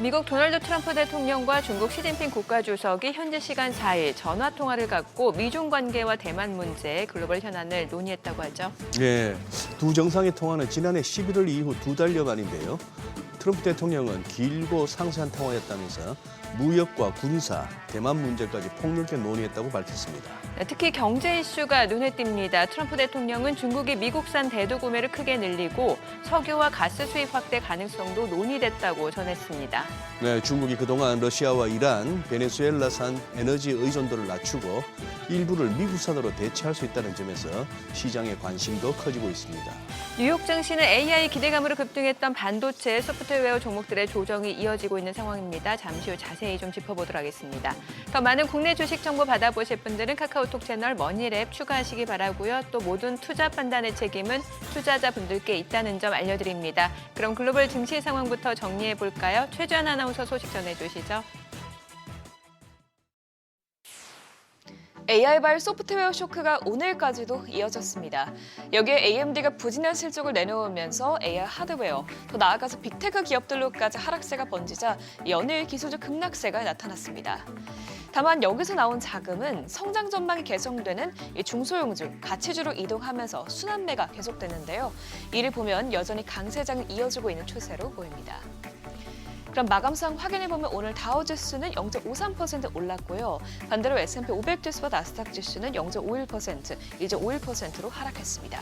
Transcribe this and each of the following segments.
미국 도널드 트럼프 대통령과 중국 시진핑 국가주석이 현지 시간 4일 전화 통화를 갖고 미중 관계와 대만 문제, 글로벌 현안을 논의했다고 하죠. 네, 두 정상의 통화는 지난해 11월 이후 2달여 만인데요. 트럼프 대통령은 길고 상세한 통화였다면서 무역과 군사, 대만 문제까지 폭넓게 논의했다고 밝혔습니다. 특히 경제 이슈가 눈에 띕니다. 트럼프 대통령은 중국이 미국산 대두 구매를 크게 늘리고 석유와 가스 수입 확대 가능성도 논의됐다고 전했습니다. 네, 중국이 그동안 러시아와 이란, 베네수엘라산 에너지 의존도를 낮추고 일부를 미국산으로 대체할 수 있다는 점에서 시장의 관심도 커지고 있습니다. 뉴욕 증시는 AI 기대감으로 급등했던 반도체, 소프트웨어 종목들의 조정이 이어지고 있는 상황입니다. 잠시 후 자세히 좀 짚어보도록 하겠습니다. 더 많은 국내 주식 정보 받아보실 분들은 카카오톡 채널 머니랩 추가하시기 바라고요. 또 모든 투자 판단의 책임은 투자자분들께 있다는 점 알려드립니다. 그럼 글로벌 증시 상황부터 정리해볼까요? 최주한 아나운서 소식 전해주시죠. AI발 소프트웨어 쇼크가 오늘까지도 이어졌습니다. 여기에 AMD가 부진한 실적을 내놓으면서 AI 하드웨어, 더 나아가서 빅테크 기업들로까지 하락세가 번지자 연일 기술적 급락세가 나타났습니다. 다만 여기서 나온 자금은 성장 전망이 개선되는 중소형주, 가치주로 이동하면서 순환매가 계속되는데요. 이를 보면 여전히 강세장이 이어지고 있는 추세로 보입니다. 그럼 마감상 확인해보면 오늘 다우지수는 0.53% 올랐고요. 반대로 S&P 500 지수와 나스닥 지수는 0.51%, 1.51%로 하락했습니다.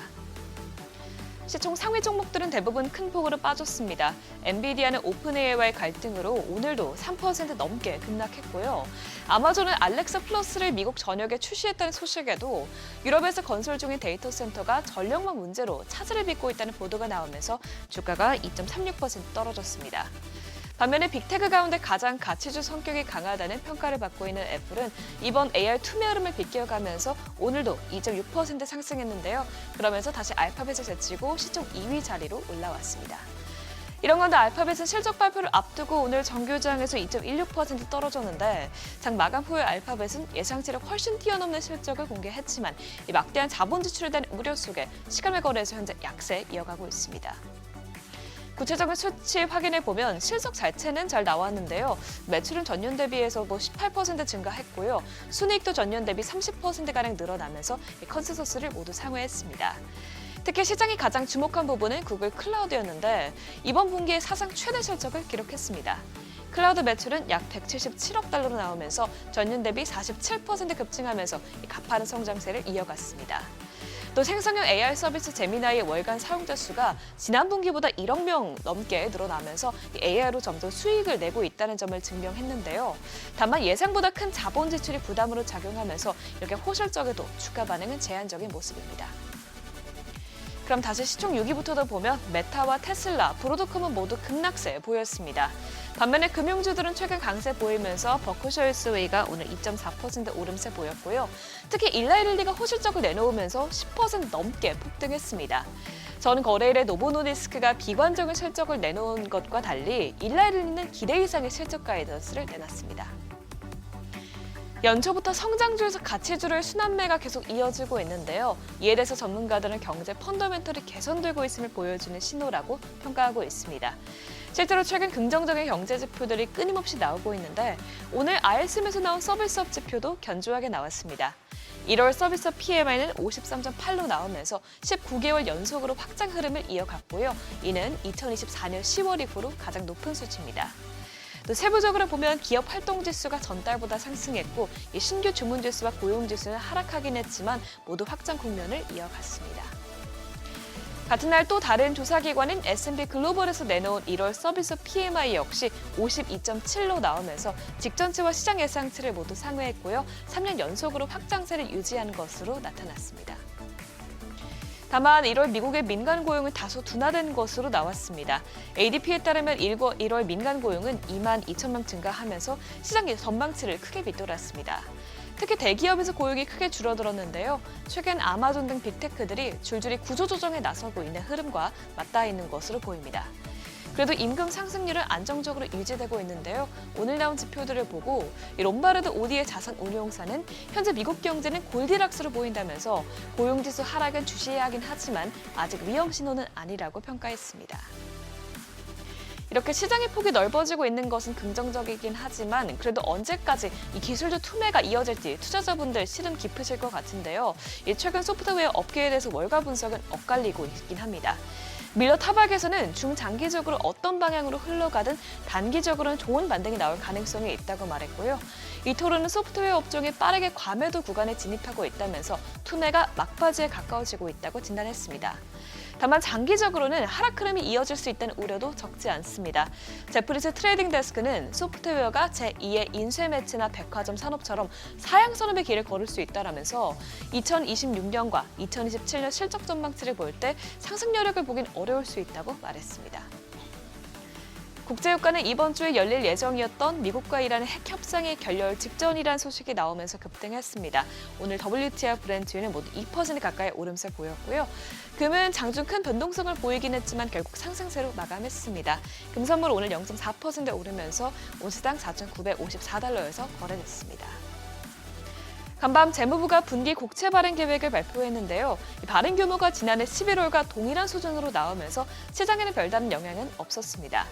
시총 상위 종목들은 대부분 큰 폭으로 빠졌습니다. 엔비디아는 오픈AI와의 갈등으로 오늘도 3% 넘게 급락했고요. 아마존은 알렉사 플러스를 미국 전역에 출시했다는 소식에도 유럽에서 건설 중인 데이터 센터가 전력망 문제로 차질을 빚고 있다는 보도가 나오면서 주가가 2.36% 떨어졌습니다. 반면에 빅테크 가운데 가장 가치주 성격이 강하다는 평가를 받고 있는 애플은 이번 AI 투매 흐름을 비껴가면서 오늘도 2.6% 상승했는데요. 그러면서 다시 알파벳을 제치고 시총 2위 자리로 올라왔습니다. 이런 건데 알파벳은 실적 발표를 앞두고 오늘 정규장에서 2.16% 떨어졌는데 장 마감 후에 알파벳은 예상치를 훨씬 뛰어넘는 실적을 공개했지만 이 막대한 자본 지출에 대한 우려 속에 시간외 거래에서 현재 약세 이어가고 있습니다. 구체적인 수치 확인해보면 실적 자체는 잘 나왔는데요. 매출은 전년 대비해서 18% 증가했고요. 순이익도 전년 대비 30%가량 늘어나면서 컨센서스를 모두 상회했습니다. 특히 시장이 가장 주목한 부분은 구글 클라우드였는데 이번 분기에 사상 최대 실적을 기록했습니다. 클라우드 매출은 약 177억 달러로 나오면서 전년 대비 47% 급증하면서 가파른 성장세를 이어갔습니다. 또 생성형 AI 서비스 제미나이의 월간 사용자 수가 지난 분기보다 1억 명 넘게 늘어나면서 AI로 점점 수익을 내고 있다는 점을 증명했는데요. 다만 예상보다 큰 자본 지출이 부담으로 작용하면서 이렇게 호실적에도 주가 반응은 제한적인 모습입니다. 그럼 다시 시총 6위부터도 보면 메타와 테슬라, 브로드컴은 모두 급락세 보였습니다. 반면에 금융주들은 최근 강세 보이면서 버크셔 해서웨이가 오늘 2.4% 오름세 보였고요. 특히 일라이릴리가 호실적을 내놓으면서 10% 넘게 폭등했습니다. 전 거래일에 노보노디스크가 비관적인 실적을 내놓은 것과 달리 일라이릴리는 기대 이상의 실적 가이던스를 내놨습니다. 연초부터 성장주에서 가치주를 순환매가 계속 이어지고 있는데요. 이에 대해서 전문가들은 경제 펀더멘털이 개선되고 있음을 보여주는 신호라고 평가하고 있습니다. 실제로 최근 긍정적인 경제 지표들이 끊임없이 나오고 있는데 오늘 ISM에서 나온 서비스업 지표도 견조하게 나왔습니다. 1월 서비스업 PMI는 53.8로 나오면서 19개월 연속으로 확장 흐름을 이어갔고요. 이는 2024년 10월 이후로 가장 높은 수치입니다. 또 세부적으로 보면 기업 활동 지수가 전달보다 상승했고 이 신규 주문 지수와 고용 지수는 하락하긴 했지만 모두 확장 국면을 이어갔습니다. 같은 날 또 다른 조사기관인 S&P 글로벌에서 내놓은 1월 서비스 PMI 역시 52.7로 나오면서 직전치와 시장 예상치를 모두 상회했고요. 3년 연속으로 확장세를 유지한 것으로 나타났습니다. 다만 1월 미국의 민간 고용은 다소 둔화된 것으로 나왔습니다. ADP에 따르면 1월 민간 고용은 2만 2천 명 증가하면서 시장의 전망치를 크게 밑돌았습니다. 특히 대기업에서 고용이 크게 줄어들었는데요. 최근 아마존 등 빅테크들이 줄줄이 구조조정에 나서고 있는 흐름과 맞닿아 있는 것으로 보입니다. 그래도 임금 상승률은 안정적으로 유지되고 있는데요. 오늘 나온 지표들을 보고 롬바르드 오디의 자산 운용사는 현재 미국 경제는 골디락스로 보인다면서 고용지수 하락은 주시해야 하긴 하지만 아직 위험 신호는 아니라고 평가했습니다. 이렇게 시장의 폭이 넓어지고 있는 것은 긍정적이긴 하지만 그래도 언제까지 이 기술적 투매가 이어질지 투자자분들 실은 깊으실 것 같은데요. 최근 소프트웨어 업계에 대해서 월가 분석은 엇갈리고 있긴 합니다. 밀러 타박에서는 중장기적으로 어떤 방향으로 흘러가든 단기적으로는 좋은 반등이 나올 가능성이 있다고 말했고요. 이토르는 소프트웨어 업종이 빠르게 과매도 구간에 진입하고 있다면서 투매가 막바지에 가까워지고 있다고 진단했습니다. 다만 장기적으로는 하락 흐름이 이어질 수 있다는 우려도 적지 않습니다. 제프리스 트레이딩 데스크는 소프트웨어가 제2의 인쇄 매체나 백화점 산업처럼 사양 산업의 길을 걸을 수 있다라면서 2026년과 2027년 실적 전망치를 볼 때 상승 여력을 보긴 어려울 수 있다고 말했습니다. 국제유가는 이번 주에 열릴 예정이었던 미국과 이란의 핵 협상이 결렬 직전이라는 소식이 나오면서 급등했습니다. 오늘 WTI와 브렌트유는 모두 2% 가까이 오름세 보였고요. 금은 장중 큰 변동성을 보이긴 했지만 결국 상승세로 마감했습니다. 금선물 오늘 0.4% 오르면서 온스당 4,954달러에서 거래됐습니다. 간밤 재무부가 분기 국채 발행 계획을 발표했는데요. 발행 규모가 지난해 11월과 동일한 수준으로 나오면서 시장에는 별다른 영향은 없었습니다.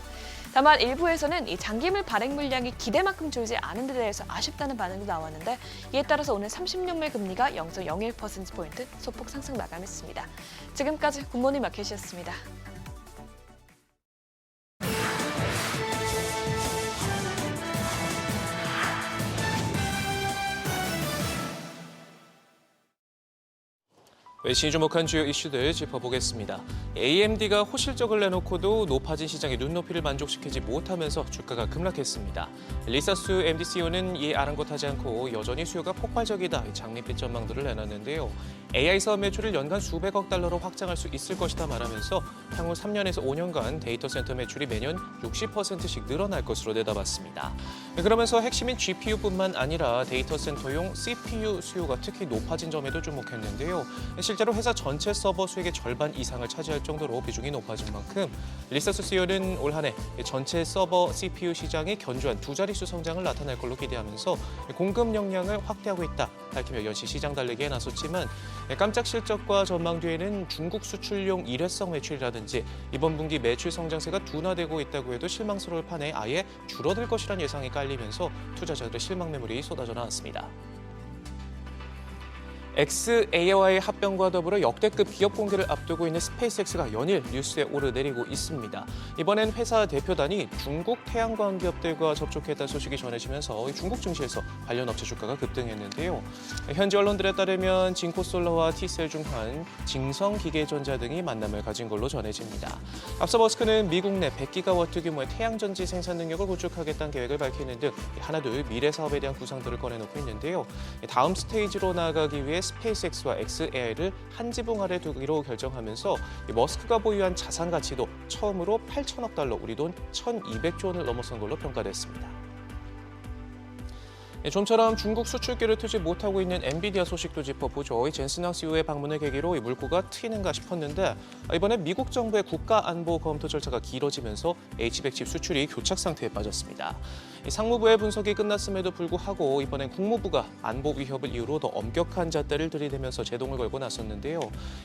다만 일부에서는 이 장기물 발행 물량이 기대만큼 줄지 않은 데 대해서 아쉽다는 반응도 나왔는데 이에 따라서 오늘 30년물 금리가 0.01%포인트 소폭 상승 마감했습니다. 지금까지 굿모닝 마켓이었습니다. 외신이 주목한 주요 이슈들 짚어보겠습니다. AMD가 호실적을 내놓고도 높아진 시장의 눈높이를 만족시키지 못하면서 주가가 급락했습니다. 리사수 AMD CEO는 이에 아랑곳하지 않고 여전히 수요가 폭발적이다 장밋빛 전망들을 내놨는데요. AI 사업 매출을 연간 수백억 달러로 확장할 수 있을 것이다 말하면서 향후 3년에서 5년간 데이터 센터 매출이 매년 60%씩 늘어날 것으로 내다봤습니다. 그러면서 핵심인 GPU뿐만 아니라 데이터 센터용 CPU 수요가 특히 높아진 점에도 주목했는데요. 실제로 회사 전체 서버 수익의 절반 이상을 차지할 정도로 비중이 높아진 만큼 리사수 CEO는 올 한 해 전체 서버 CPU 시장이 견조한 두 자릿수 성장을 나타낼 걸로 기대하면서 공급 역량을 확대하고 있다 밝히며 연시 시장 달리기에 나섰지만 깜짝 실적과 전망 뒤에는 중국 수출용 일회성 매출이라든지 이번 분기 매출 성장세가 둔화되고 있다고 해도 실망스러울 판에 아예 줄어들 것이란 예상이 깔리면서 투자자들의 실망 매물이 쏟아져 나왔습니다. xAI와의 합병과 더불어 역대급 기업 공개를 앞두고 있는 스페이스X가 연일 뉴스에 오르내리고 있습니다. 이번엔 회사 대표단이 중국 태양광 기업들과 접촉했다는 소식이 전해지면서 중국 증시에서 관련 업체 주가가 급등했는데요. 현지 언론들에 따르면 진코솔러와 T셀 중 한 징성기계전자 등이 만남을 가진 걸로 전해집니다. 앞서 머스크는 미국 내 100기가와트 규모의 태양전지 생산 능력을 구축하겠다는 계획을 밝히는 등 하나둘 미래 사업에 대한 구상들을 꺼내놓고 있는데요. 다음 스테이지로 나아가기 위해 스페이스X와 xAI를 한 지붕 아래 두기로 결정하면서 머스크가 보유한 자산 가치도 처음으로 8천억 달러, 우리 돈 1,200조 원을 넘어선 걸로 평가됐습니다. 좀처럼 중국 수출기를 트지 못하고 있는 엔비디아 소식도 짚어보죠. 젠슨왕 CEO의 방문을 계기로 물꼬가 트이는가 싶었는데 이번에 미국 정부의 국가안보 검토 절차가 길어지면서 H100칩 수출이 교착 상태에 빠졌습니다. 상무부의 분석이 끝났음에도 불구하고 이번엔 국무부가 안보 위협을 이유로 더 엄격한 잣대를 들이대면서 제동을 걸고 나섰는데요.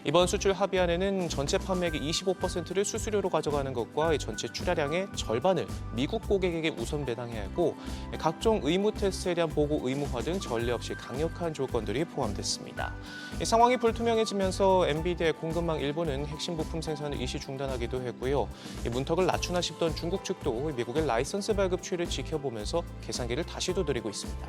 이번 수출 합의안에는 전체 판매액의 25%를 수수료로 가져가는 것과 전체 출하량의 절반을 미국 고객에게 우선 배당해야 하고 각종 의무 테스트에 대한 보고 의무화 등 전례 없이 강력한 조건들이 포함됐습니다. 상황이 불투명해지면서 엔비디아의 공급망 일부는 핵심 부품 생산을 일시 중단하기도 했고요. 문턱을 낮추나 싶던 중국 측도 미국의 라이선스 발급 추이를 지켜보면서 계산기를 다시 두드리고 있습니다.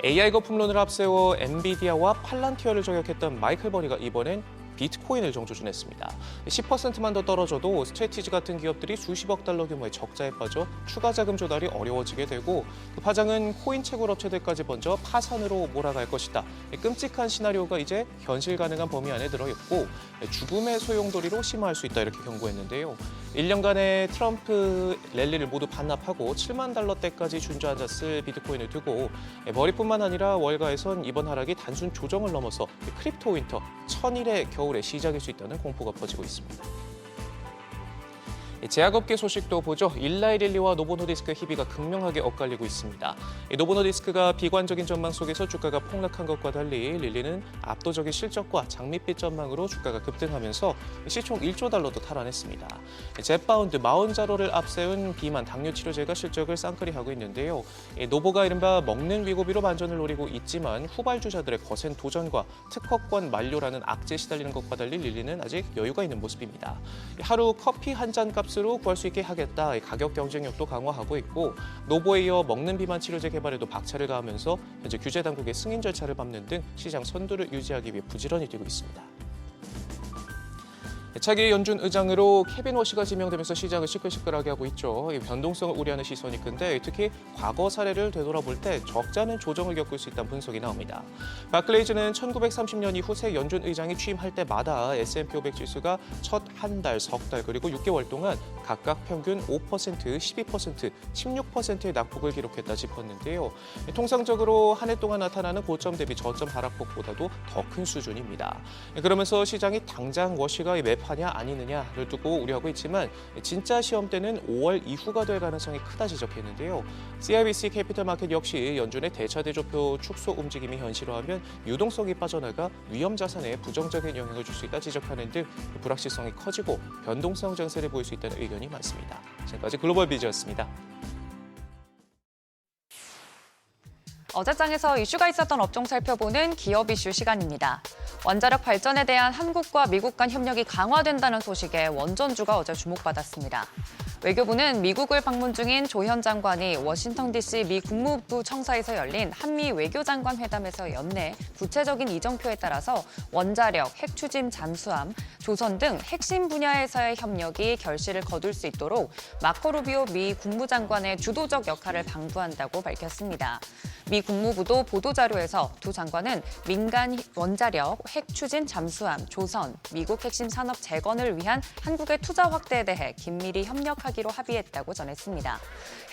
AI 거품론을 앞세워 엔비디아와 팔란티어를 저격했던 마이클 버니가 이번엔 비트코인을 정조준했습니다. 10%만 더 떨어져도 스트레티지 같은 기업들이 수십억 달러 규모의 적자에 빠져 추가 자금 조달이 어려워지게 되고 그 파장은 코인 채굴 업체들까지 먼저 파산으로 몰아갈 것이다. 끔찍한 시나리오가 이제 현실 가능한 범위 안에 들어있고 죽음의 소용돌이로 심화할 수 있다 이렇게 경고했는데요. 1년간의 트럼프 랠리를 모두 반납하고 7만 달러대까지 준저앉았을 비트코인을 두고 머리뿐만 아니라 월가에선 이번 하락이 단순 조정을 넘어서 크립토 윈터 1000일의 겨울의 시작일 수 있다는 공포가 퍼지고 있습니다. 제약업계 소식도 보죠. 일라이릴리와 노보노디스크 희비가 극명하게 엇갈리고 있습니다. 노보노디스크가 비관적인 전망 속에서 주가가 폭락한 것과 달리 릴리는 압도적인 실적과 장밋빛 전망으로 주가가 급등하면서 시총 1조 달러도 탈환했습니다. 젯바운드, 마운자로를 앞세운 비만 당뇨 치료제가 실적을 쌍끌이하고 있는데요. 노보가 이른바 먹는 위고비로 반전을 노리고 있지만 후발주자들의 거센 도전과 특허권 만료라는 악재에 시달리는 것과 달리 릴리는 아직 여유가 있는 모습입니다. 하루 커피 한 잔 값으로 구할 수 있게 하겠다. 가격 경쟁력도 강화하고 있고 노보에 이어 먹는 비만 치료제 개발에도 박차를 가하면서 현재 규제 당국의 승인 절차를 밟는 등 시장 선두를 유지하기 위해 부지런히 뛰고 있습니다. 차기 연준 의장으로 케빈 워시가 지명되면서 시장을 시끌시끌하게 하고 있죠. 이 변동성을 우려하는 시선이 큰데 특히 과거 사례를 되돌아볼 때 적잖은 조정을 겪을 수 있다는 분석이 나옵니다. 바클레이즈는 1930년 이후 새 연준 의장이 취임할 때마다 S&P 500 지수가 첫 한 달, 석 달, 그리고 6개월 동안 각각 평균 5%, 12%, 16%의 낙폭을 기록했다 짚었는데요. 통상적으로 한 해 동안 나타나는 고점 대비 저점 하락폭보다도 더 큰 수준입니다. 그러면서 시장이 당장 워시가 매파냐 아니느냐를 두고 우려하고 있지만 진짜 시험 때는 5월 이후가 될 가능성이 크다 지적했는데요. CIBC 캐피털 마켓 역시 연준의 대차대조표 축소 움직임이 현실화하면 유동성이 빠져나가 위험 자산에 부정적인 영향을 줄 수 있다 지적하는 등 불확실성이 커지고 변동성 장세를 보일 수 있다는 의견이 많습니다. 지금까지 글로벌 비즈였습니다. 어제장에서 이슈가 있었던 업종 살펴보는 기업 이슈 시간입니다. 원자력 발전에 대한 한국과 미국 간 협력이 강화된다는 소식에 원전주가 어제 주목받았습니다. 외교부는 미국을 방문 중인 조 현 장관이 워싱턴 DC 미 국무부 청사에서 열린 한미 외교장관 회담에서 연내 구체적인 이정표에 따라서 원자력, 핵추진 잠수함, 조선 등 핵심 분야에서의 협력이 결실을 거둘 수 있도록 마코 루비오 미 국무장관의 주도적 역할을 당부한다고 밝혔습니다. 미 국무부도 보도자료에서 두 장관은 민간 원자력, 핵추진 잠수함, 조선, 미국 핵심 산업 재건을 위한 한국의 투자 확대에 대해 긴밀히 협력하기로 합의했다고 전했습니다.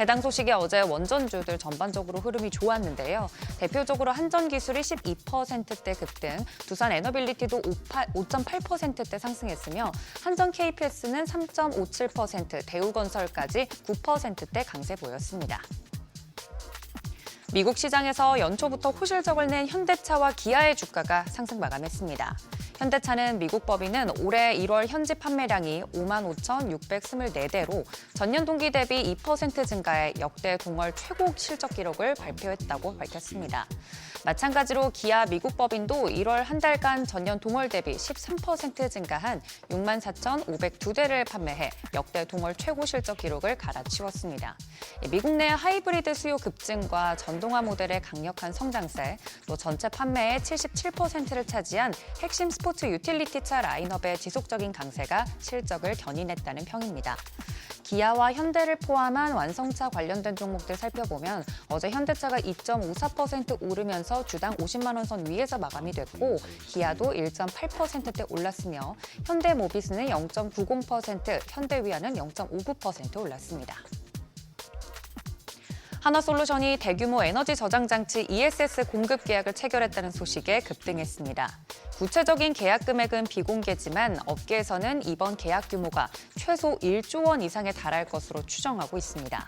해당 소식에 어제 원전주들 전반적으로 흐름이 좋았는데요. 대표적으로 한전기술이 12%대 급등, 두산 에너빌리티도 5.8%대 상승했으며 한전 KPS는 3.57%, 대우건설까지 9%대 강세 보였습니다. 미국 시장에서 연초부터 호실적을 낸 현대차와 기아의 주가가 상승 마감했습니다. 현대차는 미국 법인은 올해 1월 현지 판매량이 55,624대로 전년 동기 대비 2% 증가해 역대 동월 최고 실적 기록을 발표했다고 밝혔습니다. 마찬가지로 기아 미국 법인도 1월 한 달간 전년 동월 대비 13% 증가한 64,502대를 판매해 역대 동월 최고 실적 기록을 갈아치웠습니다. 미국 내 하이브리드 수요 급증과 전동화 모델의 강력한 성장세, 또 전체 판매의 77%를 차지한 핵심 스포츠 유틸리티차 라인업의 지속적인 강세가 실적을 견인했다는 평입니다. 기아와 현대를 포함한 완성차 관련된 종목들 살펴보면 어제 현대차가 2.54% 오르면서 주당 50만 원 선 위에서 마감이 됐고 기아도 1.8%대 올랐으며 현대모비스는 0.90%, 현대위아는 0.59% 올랐습니다. 한화솔루션이 대규모 에너지 저장 장치 ESS 공급 계약을 체결했다는 소식에 급등했습니다. 구체적인 계약 금액은 비공개지만 업계에서는 이번 계약 규모가 최소 1조 원 이상에 달할 것으로 추정하고 있습니다.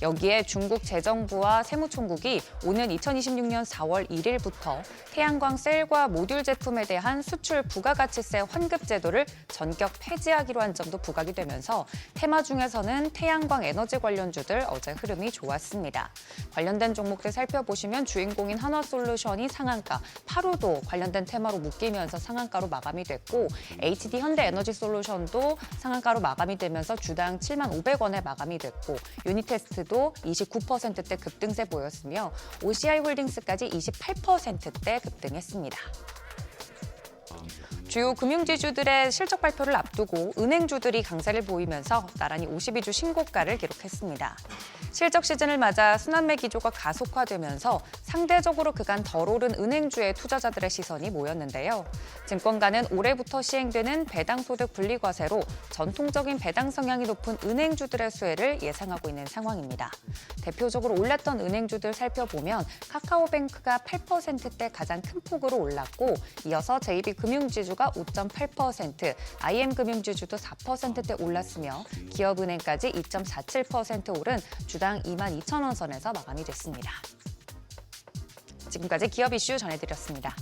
여기에 중국 재정부와 세무총국이 오는 2026년 4월 1일부터 태양광 셀과 모듈 제품에 대한 수출 부가가치세 환급 제도를 전격 폐지하기로 한 점도 부각이 되면서 테마 중에서는 태양광 에너지 관련주들 어제 흐름이 좋았습니다. 관련된 종목들 살펴보시면 주인공인 한화솔루션이 상한가, 파루도 관련된 테마로 묶이면서 상한가로 마감이 됐고 HD 현대에너지솔루션도 상한가로 마감이 되면서 주당 7,500원에 마감이 됐고 유니테스트도 29%대 급등세 보였으며 OCI홀딩스까지 28%대 급등했습니다. 주요 금융지주들의 실적 발표를 앞두고 은행주들이 강세를 보이면서 나란히 52주 신고가를 기록했습니다. 실적 시즌을 맞아 순환매 기조가 가속화되면서 상대적으로 그간 덜 오른 은행주의 투자자들의 시선이 모였는데요. 증권가는 올해부터 시행되는 배당소득 분리과세로 전통적인 배당 성향이 높은 은행주들의 수혜를 예상하고 있는 상황입니다. 대표적으로 올랐던 은행주들 살펴보면 카카오뱅크가 8%대 가장 큰 폭으로 올랐고 이어서 JB금융지주가 주가 5.8%, IM금융지주도 4%대 올랐으며 기업은행까지 2.47% 오른 주당 22,000원 선에서 마감이 됐습니다. 지금까지 기업 이슈 전해드렸습니다.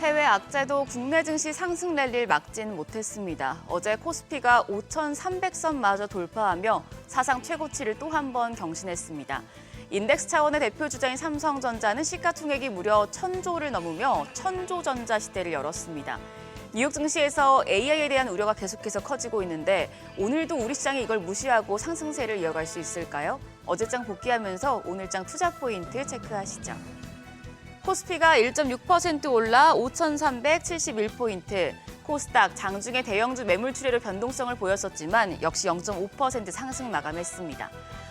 해외 악재도 국내 증시 상승 랠리를 막지는 못했습니다. 어제 코스피가 5,300선마저 돌파하며 사상 최고치를 또 한 번 경신했습니다. 인덱스 차원의 대표 주자인 삼성전자는 시가총액이 무려 1,000조를 넘으며 1,000조전자 시대를 열었습니다. 뉴욕 증시에서 AI에 대한 우려가 계속해서 커지고 있는데 오늘도 우리 시장이 이걸 무시하고 상승세를 이어갈 수 있을까요? 어제장 복귀하면서 오늘장 투자 포인트 체크하시죠. 코스피가 1.6% 올라 5,371포인트, 코스닥 장중에 대형주 매물 출회로 변동성을 보였었지만 역시 0.5% 상승 마감했습니다.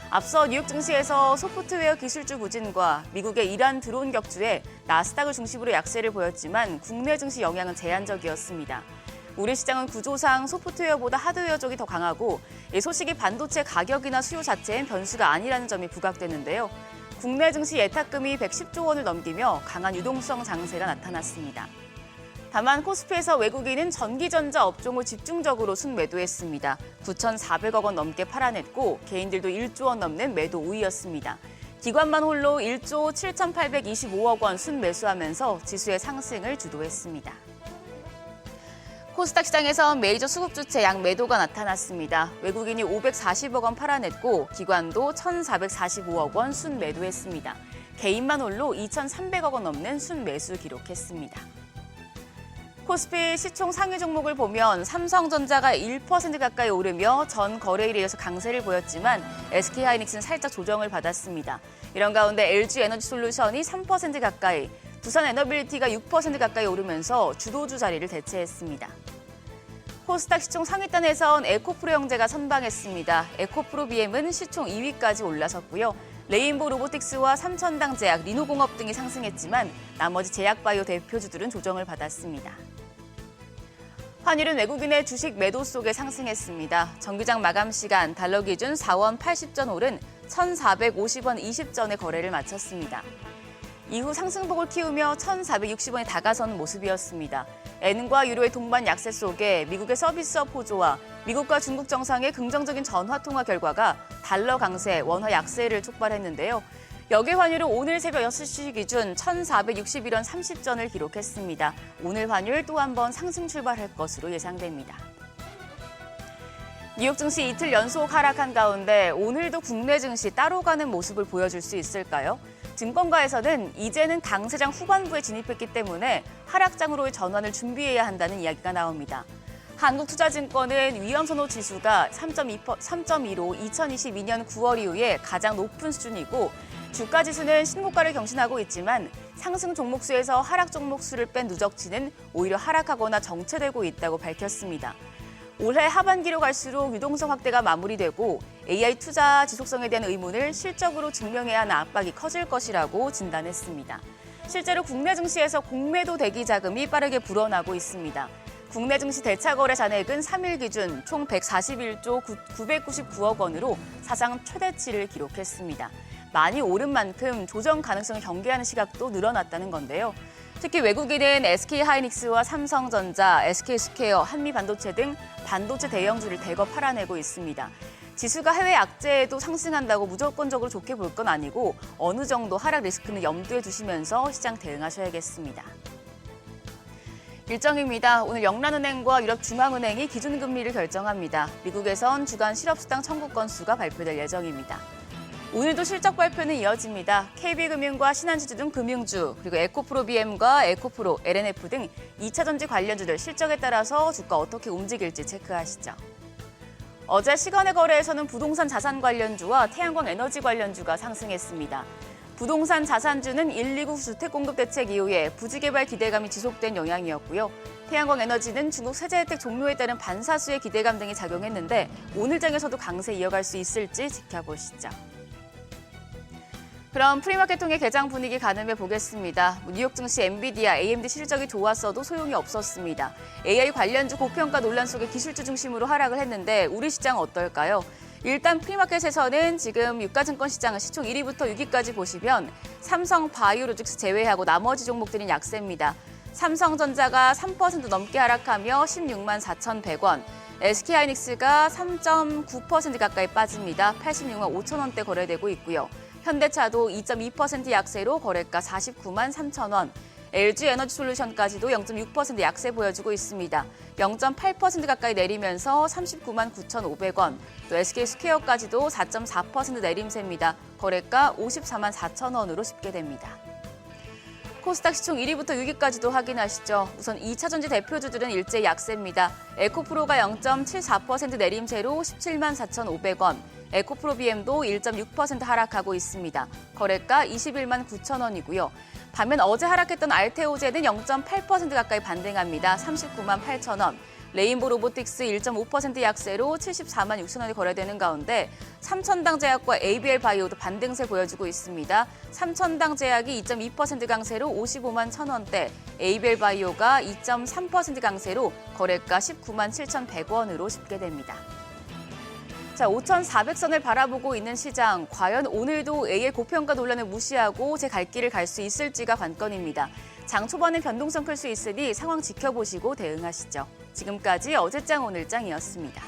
앞서 뉴욕 증시에서 소프트웨어 기술주 부진과 미국의 이란 드론 격추에 나스닥을 중심으로 약세를 보였지만 국내 증시 영향은 제한적이었습니다. 우리 시장은 구조상 소프트웨어보다 하드웨어 쪽이 더 강하고 이 소식이 반도체 가격이나 수요 자체엔 변수가 아니라는 점이 부각되는데요. 국내 증시 예탁금이 110조 원을 넘기며 강한 유동성 장세가 나타났습니다. 다만 코스피에서 외국인은 전기전자 업종을 집중적으로 순매도했습니다. 9,400억 원 넘게 팔아냈고 개인들도 1조 원 넘는 매도 우위였습니다. 기관만 홀로 1조 7,825억 원 순매수하면서 지수의 상승을 주도했습니다. 코스닥 시장에서 메이저 수급주체 양매도가 나타났습니다. 외국인이 540억 원 팔아냈고 기관도 1,445억 원 순매도했습니다. 개인만 홀로 2,300억 원 넘는 순매수 기록했습니다. 코스피 시총 상위 종목을 보면 삼성전자가 1% 가까이 오르며 전 거래일에 이어서 강세를 보였지만 SK하이닉스는 살짝 조정을 받았습니다. 이런 가운데 LG에너지솔루션이 3% 가까이, 두산에너빌리티가 6% 가까이 오르면서 주도주 자리를 대체했습니다. 코스닥 시총 상위단에선 에코프로 형제가 선방했습니다. 에코프로 BM은 시총 2위까지 올라섰고요. 레인보 로보틱스와 삼천당 제약, 리노공업 등이 상승했지만 나머지 제약바이오 대표주들은 조정을 받았습니다. 환율은 외국인의 주식 매도 속에 상승했습니다. 정기장 마감 시간 달러 기준 4원 80전 오른 1,450원 20전에 거래를 마쳤습니다. 이후 상승폭을 키우며 1,460원에 다가선 모습이었습니다. 엔과 유로의 동반 약세 속에 미국의 서비스업 호조와 미국과 중국 정상의 긍정적인 전화 통화 결과가 달러 강세, 원화 약세를 촉발했는데요. 역외 환율은 오늘 새벽 6시 기준 1,461원 30전을 기록했습니다. 오늘 환율 또 한 번 상승 출발할 것으로 예상됩니다. 뉴욕 증시 이틀 연속 하락한 가운데 오늘도 국내 증시 따로 가는 모습을 보여줄 수 있을까요? 증권가에서는 이제는 강세장 후반부에 진입했기 때문에 하락장으로의 전환을 준비해야 한다는 이야기가 나옵니다. 한국투자증권은 위험선호 지수가 3.2로 2022년 9월 이후에 가장 높은 수준이고 주가 지수는 신고가를 경신하고 있지만 상승 종목 수에서 하락 종목 수를 뺀 누적치는 오히려 하락하거나 정체되고 있다고 밝혔습니다. 올해 하반기로 갈수록 유동성 확대가 마무리되고 AI 투자 지속성에 대한 의문을 실적으로 증명해야 하는 압박이 커질 것이라고 진단했습니다. 실제로 국내 증시에서 공매도 대기 자금이 빠르게 불어나고 있습니다. 국내 증시 대차 거래 잔액은 3일 기준 총 141조 999억 원으로 사상 최대치를 기록했습니다. 많이 오른 만큼 조정 가능성을 경계하는 시각도 늘어났다는 건데요. 특히 외국인은 SK하이닉스와 삼성전자, SK스퀘어, 한미반도체 등 반도체 대형주를 대거 팔아내고 있습니다. 지수가 해외 악재에도 상승한다고 무조건적으로 좋게 볼 건 아니고 어느 정도 하락 리스크는 염두에 두시면서 시장 대응하셔야겠습니다. 일정입니다. 오늘 영란은행과 유럽중앙은행이 기준금리를 결정합니다. 미국에선 주간 실업수당 청구 건수가 발표될 예정입니다. 오늘도 실적 발표는 이어집니다. KB금융과 신한지주 등 금융주, 그리고 에코프로비엠과 에코프로, LNF 등 2차전지 관련주들 실적에 따라서 주가 어떻게 움직일지 체크하시죠. 어제 시간의 거래에서는 부동산 자산 관련주와 태양광 에너지 관련주가 상승했습니다. 부동산 자산주는 129 주택 공급 대책 이후에 부지 개발 기대감이 지속된 영향이었고요. 태양광 에너지는 중국 세제 혜택 종료에 따른 반사수의 기대감 등이 작용했는데 오늘 장에서도 강세 이어갈 수 있을지 지켜보시죠. 그럼 프리마켓 통해 개장 분위기 가늠해 보겠습니다. 뉴욕 증시 엔비디아, AMD 실적이 좋았어도 소용이 없었습니다. AI 관련주 고평가 논란 속에 기술주 중심으로 하락을 했는데 우리 시장 어떨까요? 일단 프리마켓에서는 지금 유가증권 시장은 시총 1위부터 6위까지 보시면 삼성 바이오로직스 제외하고 나머지 종목들은 약세입니다. 삼성전자가 3% 넘게 하락하며 16만 4,100원, SK하이닉스가 3.9% 가까이 빠집니다. 86만 5천 원대 거래되고 있고요. 현대차도 2.2% 약세로 거래가 49만 3천 원, LG에너지솔루션까지도 0.6% 약세 보여주고 있습니다. 0.8% 가까이 내리면서 39만 9,500원, 또 SK스퀘어까지도 4.4% 내림세입니다. 거래가 54만 4천 원으로 집계됩니다. 코스닥 시총 1위부터 6위까지도 확인하시죠. 우선 2차전지 대표주들은 일제 약세입니다. 에코프로가 0.74% 내림세로 17만 4,500원, 에코프로비엠도 1.6% 하락하고 있습니다. 거래가 21만 9천 원이고요. 반면 어제 하락했던 알테오제는 0.8% 가까이 반등합니다. 39만 8천 원. 레인보 로보틱스 1.5% 약세로 74만 6천 원이 거래되는 가운데 삼천당 제약과 ABL 바이오도 반등세 보여주고 있습니다. 삼천당 제약이 2.2% 강세로 55만 1천 원대, ABL 바이오가 2.3% 강세로 거래가 19만 7,100원으로 집계됩니다. 자, 5,400선을 바라보고 있는 시장. 과연 오늘도 AL 고평가 논란을 무시하고 제 갈 길을 갈 수 있을지가 관건입니다. 장 초반엔 변동성 클 수 있으니 상황 지켜보시고 대응하시죠. 지금까지 어제장 오늘장이었습니다.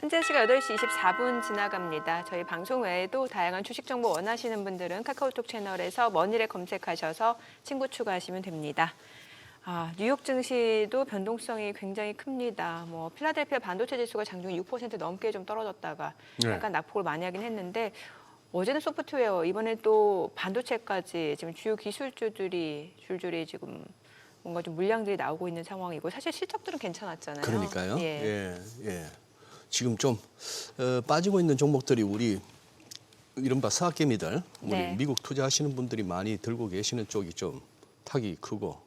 현재 시각 8시 24분 지나갑니다. 저희 방송 외에도 다양한 주식 정보 원하시는 분들은 카카오톡 채널에서 머니를 검색하셔서 친구 추가하시면 됩니다. 뉴욕 증시도 변동성이 굉장히 큽니다. 필라델피아 반도체 지수가 장중에 6% 넘게 좀 떨어졌다가 약간 낙폭을 많이 하긴 했는데 어제는 소프트웨어, 이번에 또 반도체까지 지금 주요 기술주들이 줄줄이 지금 뭔가 좀 물량들이 나오고 있는 상황이고 사실 실적들은 괜찮았잖아요. 그러니까요. 예. 예. 지금 좀 빠지고 있는 종목들이 우리 이른바 사학개미들, 네. 우리 미국 투자하시는 분들이 많이 들고 계시는 쪽이 좀 타격이 크고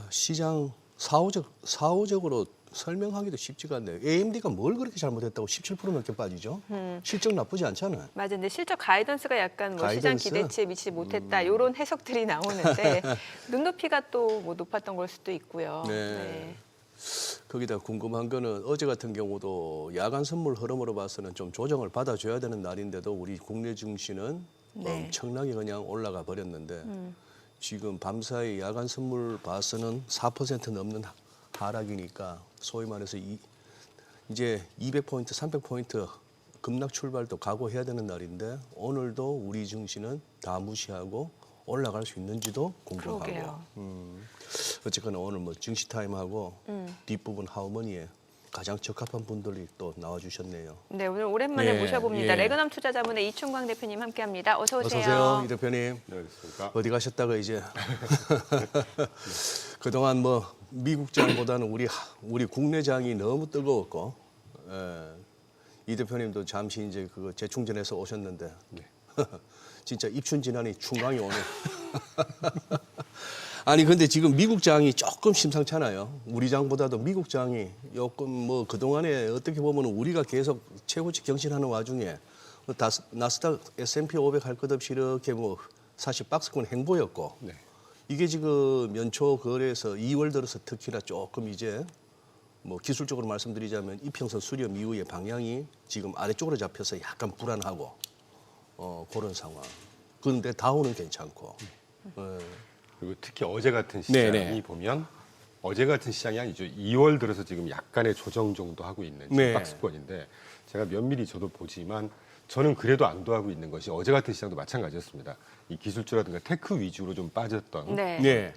시장 사후적으로 설명하기도 쉽지가 않네요. AMD가 뭘 그렇게 잘못했다고 17% 넘게 빠지죠? 실적 나쁘지 않잖아요. 맞아, 근데 실적 가이던스가 약간 시장 가이던스? 기대치에 미치지 못했다 이런 해석들이 나오는데 눈높이가 또 높았던 걸 수도 있고요. 네. 거기다 궁금한 거는 어제 같은 경우도 야간 선물 흐름으로 봐서는 좀 조정을 받아줘야 되는 날인데도 우리 국내 증시는 네. 엄청나게 그냥 올라가 버렸는데 지금 밤사이 야간 선물 봐서는 4% 넘는 하락이니까 소위 말해서 이제 200포인트, 300포인트 급락 출발도 각오해야 되는 날인데 오늘도 우리 증시는 다 무시하고 올라갈 수 있는지도 궁금하고. 그러게요. 어쨌거나 오늘 증시 타임하고 뒷부분 하우머니에 가장 적합한 분들이 또 나와주셨네요. 네, 오늘 오랜만에 네, 모셔봅니다. 예. 레그넘 투자자문의 이춘광 대표님 함께합니다. 어서 오세요. 어서 오세요, 이 대표님. 네, 그렇습니까? 어디 가셨다가 이제 그동안 뭐 미국장보다는 우리 국내장이 너무 뜨거웠고, 이 대표님도 잠시 이제 그거 재충전해서 오셨는데 진짜 입춘지난이 충광이 오네. 아니 근데 지금 미국 장이 조금 심상찮아요. 우리 장보다도 미국 장이 조금 뭐 그동안에 어떻게 보면 우리가 계속 최고치 경신하는 와중에 나스닥 S&P 500 할 것 없이 이렇게 뭐 사실 박스권 행보였고 네. 이게 지금 연초 거래에서 2월 들어서 특히나 조금 이제 뭐 기술적으로 말씀드리자면 이평선 수렴 이후의 방향이 지금 아래쪽으로 잡혀서 약간 불안하고 그런 상황. 그런데 다우는 괜찮고. 그리고 특히 어제 같은 시장이 네네. 보면 어제 같은 시장이 아니죠. 2월 들어서 지금 약간의 조정 정도 하고 있는 지금 네. 박스권인데 제가 면밀히 저도 보지만 저는 그래도 안도하고 있는 것이 어제 같은 시장도 마찬가지였습니다. 이 기술주라든가 테크 위주로 좀 빠졌던 네. 네.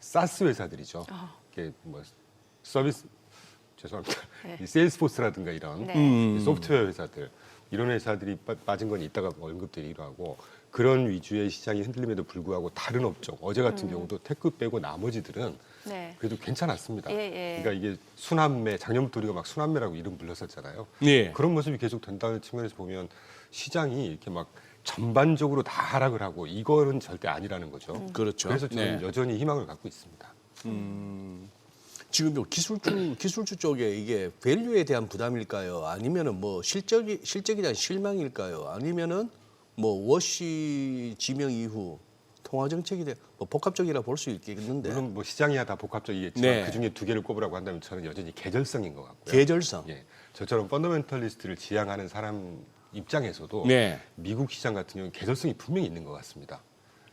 사스 회사들이죠. 이게 뭐 서비스 죄송합니다. 네. 이 세일스포스라든가 이런 네. 이 소프트웨어 회사들 이런 회사들이 빠진 건 이따가 언급드리기로 하고 그런 위주의 시장이 흔들림에도 불구하고 다른 업종 어제 같은 경우도 테크 빼고 나머지들은 네. 그래도 괜찮았습니다. 예, 예. 그러니까 이게 순환매 작년부터 우리가 막 순환매라고 이름 불렀었잖아요. 예. 그런 모습이 계속 된다는 측면에서 보면 시장이 이렇게 막 전반적으로 다 하락을 하고 이거는 절대 아니라는 거죠. 그렇죠. 그래서 저는 네. 여전히 희망을 갖고 있습니다. 지금 요 기술주 쪽에 이게 밸류에 대한 부담일까요? 아니면은 뭐 실적에 대한 실망일까요? 아니면은 뭐 워시 지명 이후 통화 정책에 대한 뭐 복합적이라 볼 수 있겠는데 물론 뭐 시장이야 다 복합적이겠지만 네. 그 중에 두 개를 꼽으라고 한다면 저는 여전히 계절성인 것 같고요. 계절성. 예, 저처럼 펀더멘털리스트를 지향하는 사람 입장에서도 네. 미국 시장 같은 경우는 계절성이 분명히 있는 것 같습니다.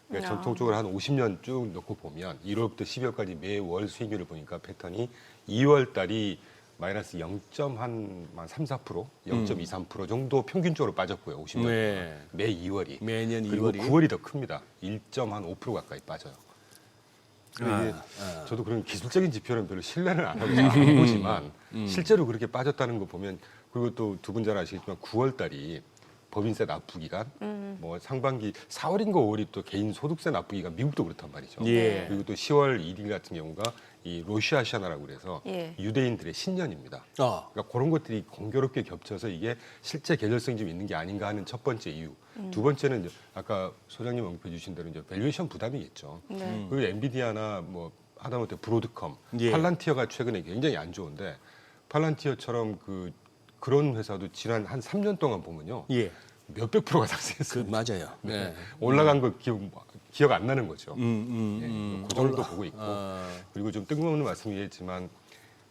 그러니까 전통적으로 한 50년 쭉 놓고 보면 1월부터 12월까지 매월 수익률을 보니까 패턴이 2월 달이 마이너스 0.3, 4%, 0.23% 정도 평균적으로 빠졌고요. 50년 네. 동안. 매 2월이. 매년 그리고 2월이 9월이 더 큽니다. 1.5% 가까이 빠져요. 이게 저도 그런 기술적인 지표는 별로 신뢰를 안 하고 안 보지만 실제로 그렇게 빠졌다는 거 보면 그리고 또 두 분 잘 아시겠지만 9월 달이 법인세 납부 기간, 뭐 상반기 4월인가 5월이 또 개인 소득세 납부 기간 미국도 그렇단 말이죠. 예. 그리고 또 10월 1일 같은 경우가 이 로시아샤나라고 그래서 예. 유대인들의 신년입니다. 아. 그러니까 그런 것들이 공교롭게 겹쳐서 이게 실제 계절성이 좀 있는 게 아닌가 하는 첫 번째 이유. 두 번째는 이제 아까 소장님 언급해 주신 대로 이제 밸류에이션 부담이겠죠. 네. 그리고 엔비디아나 뭐 하다못해 브로드컴, 예. 팔란티어가 최근에 굉장히 안 좋은데 팔란티어처럼 그런 회사도 지난 한 3년 동안 보면요. 예. 몇백 프로가 그 상승했어요. 맞아요. 네. 올라간 거 기억 안 나는 거죠. 예, 그 정도 보고 있고. 그리고 좀 뜬금없는 말씀이겠지만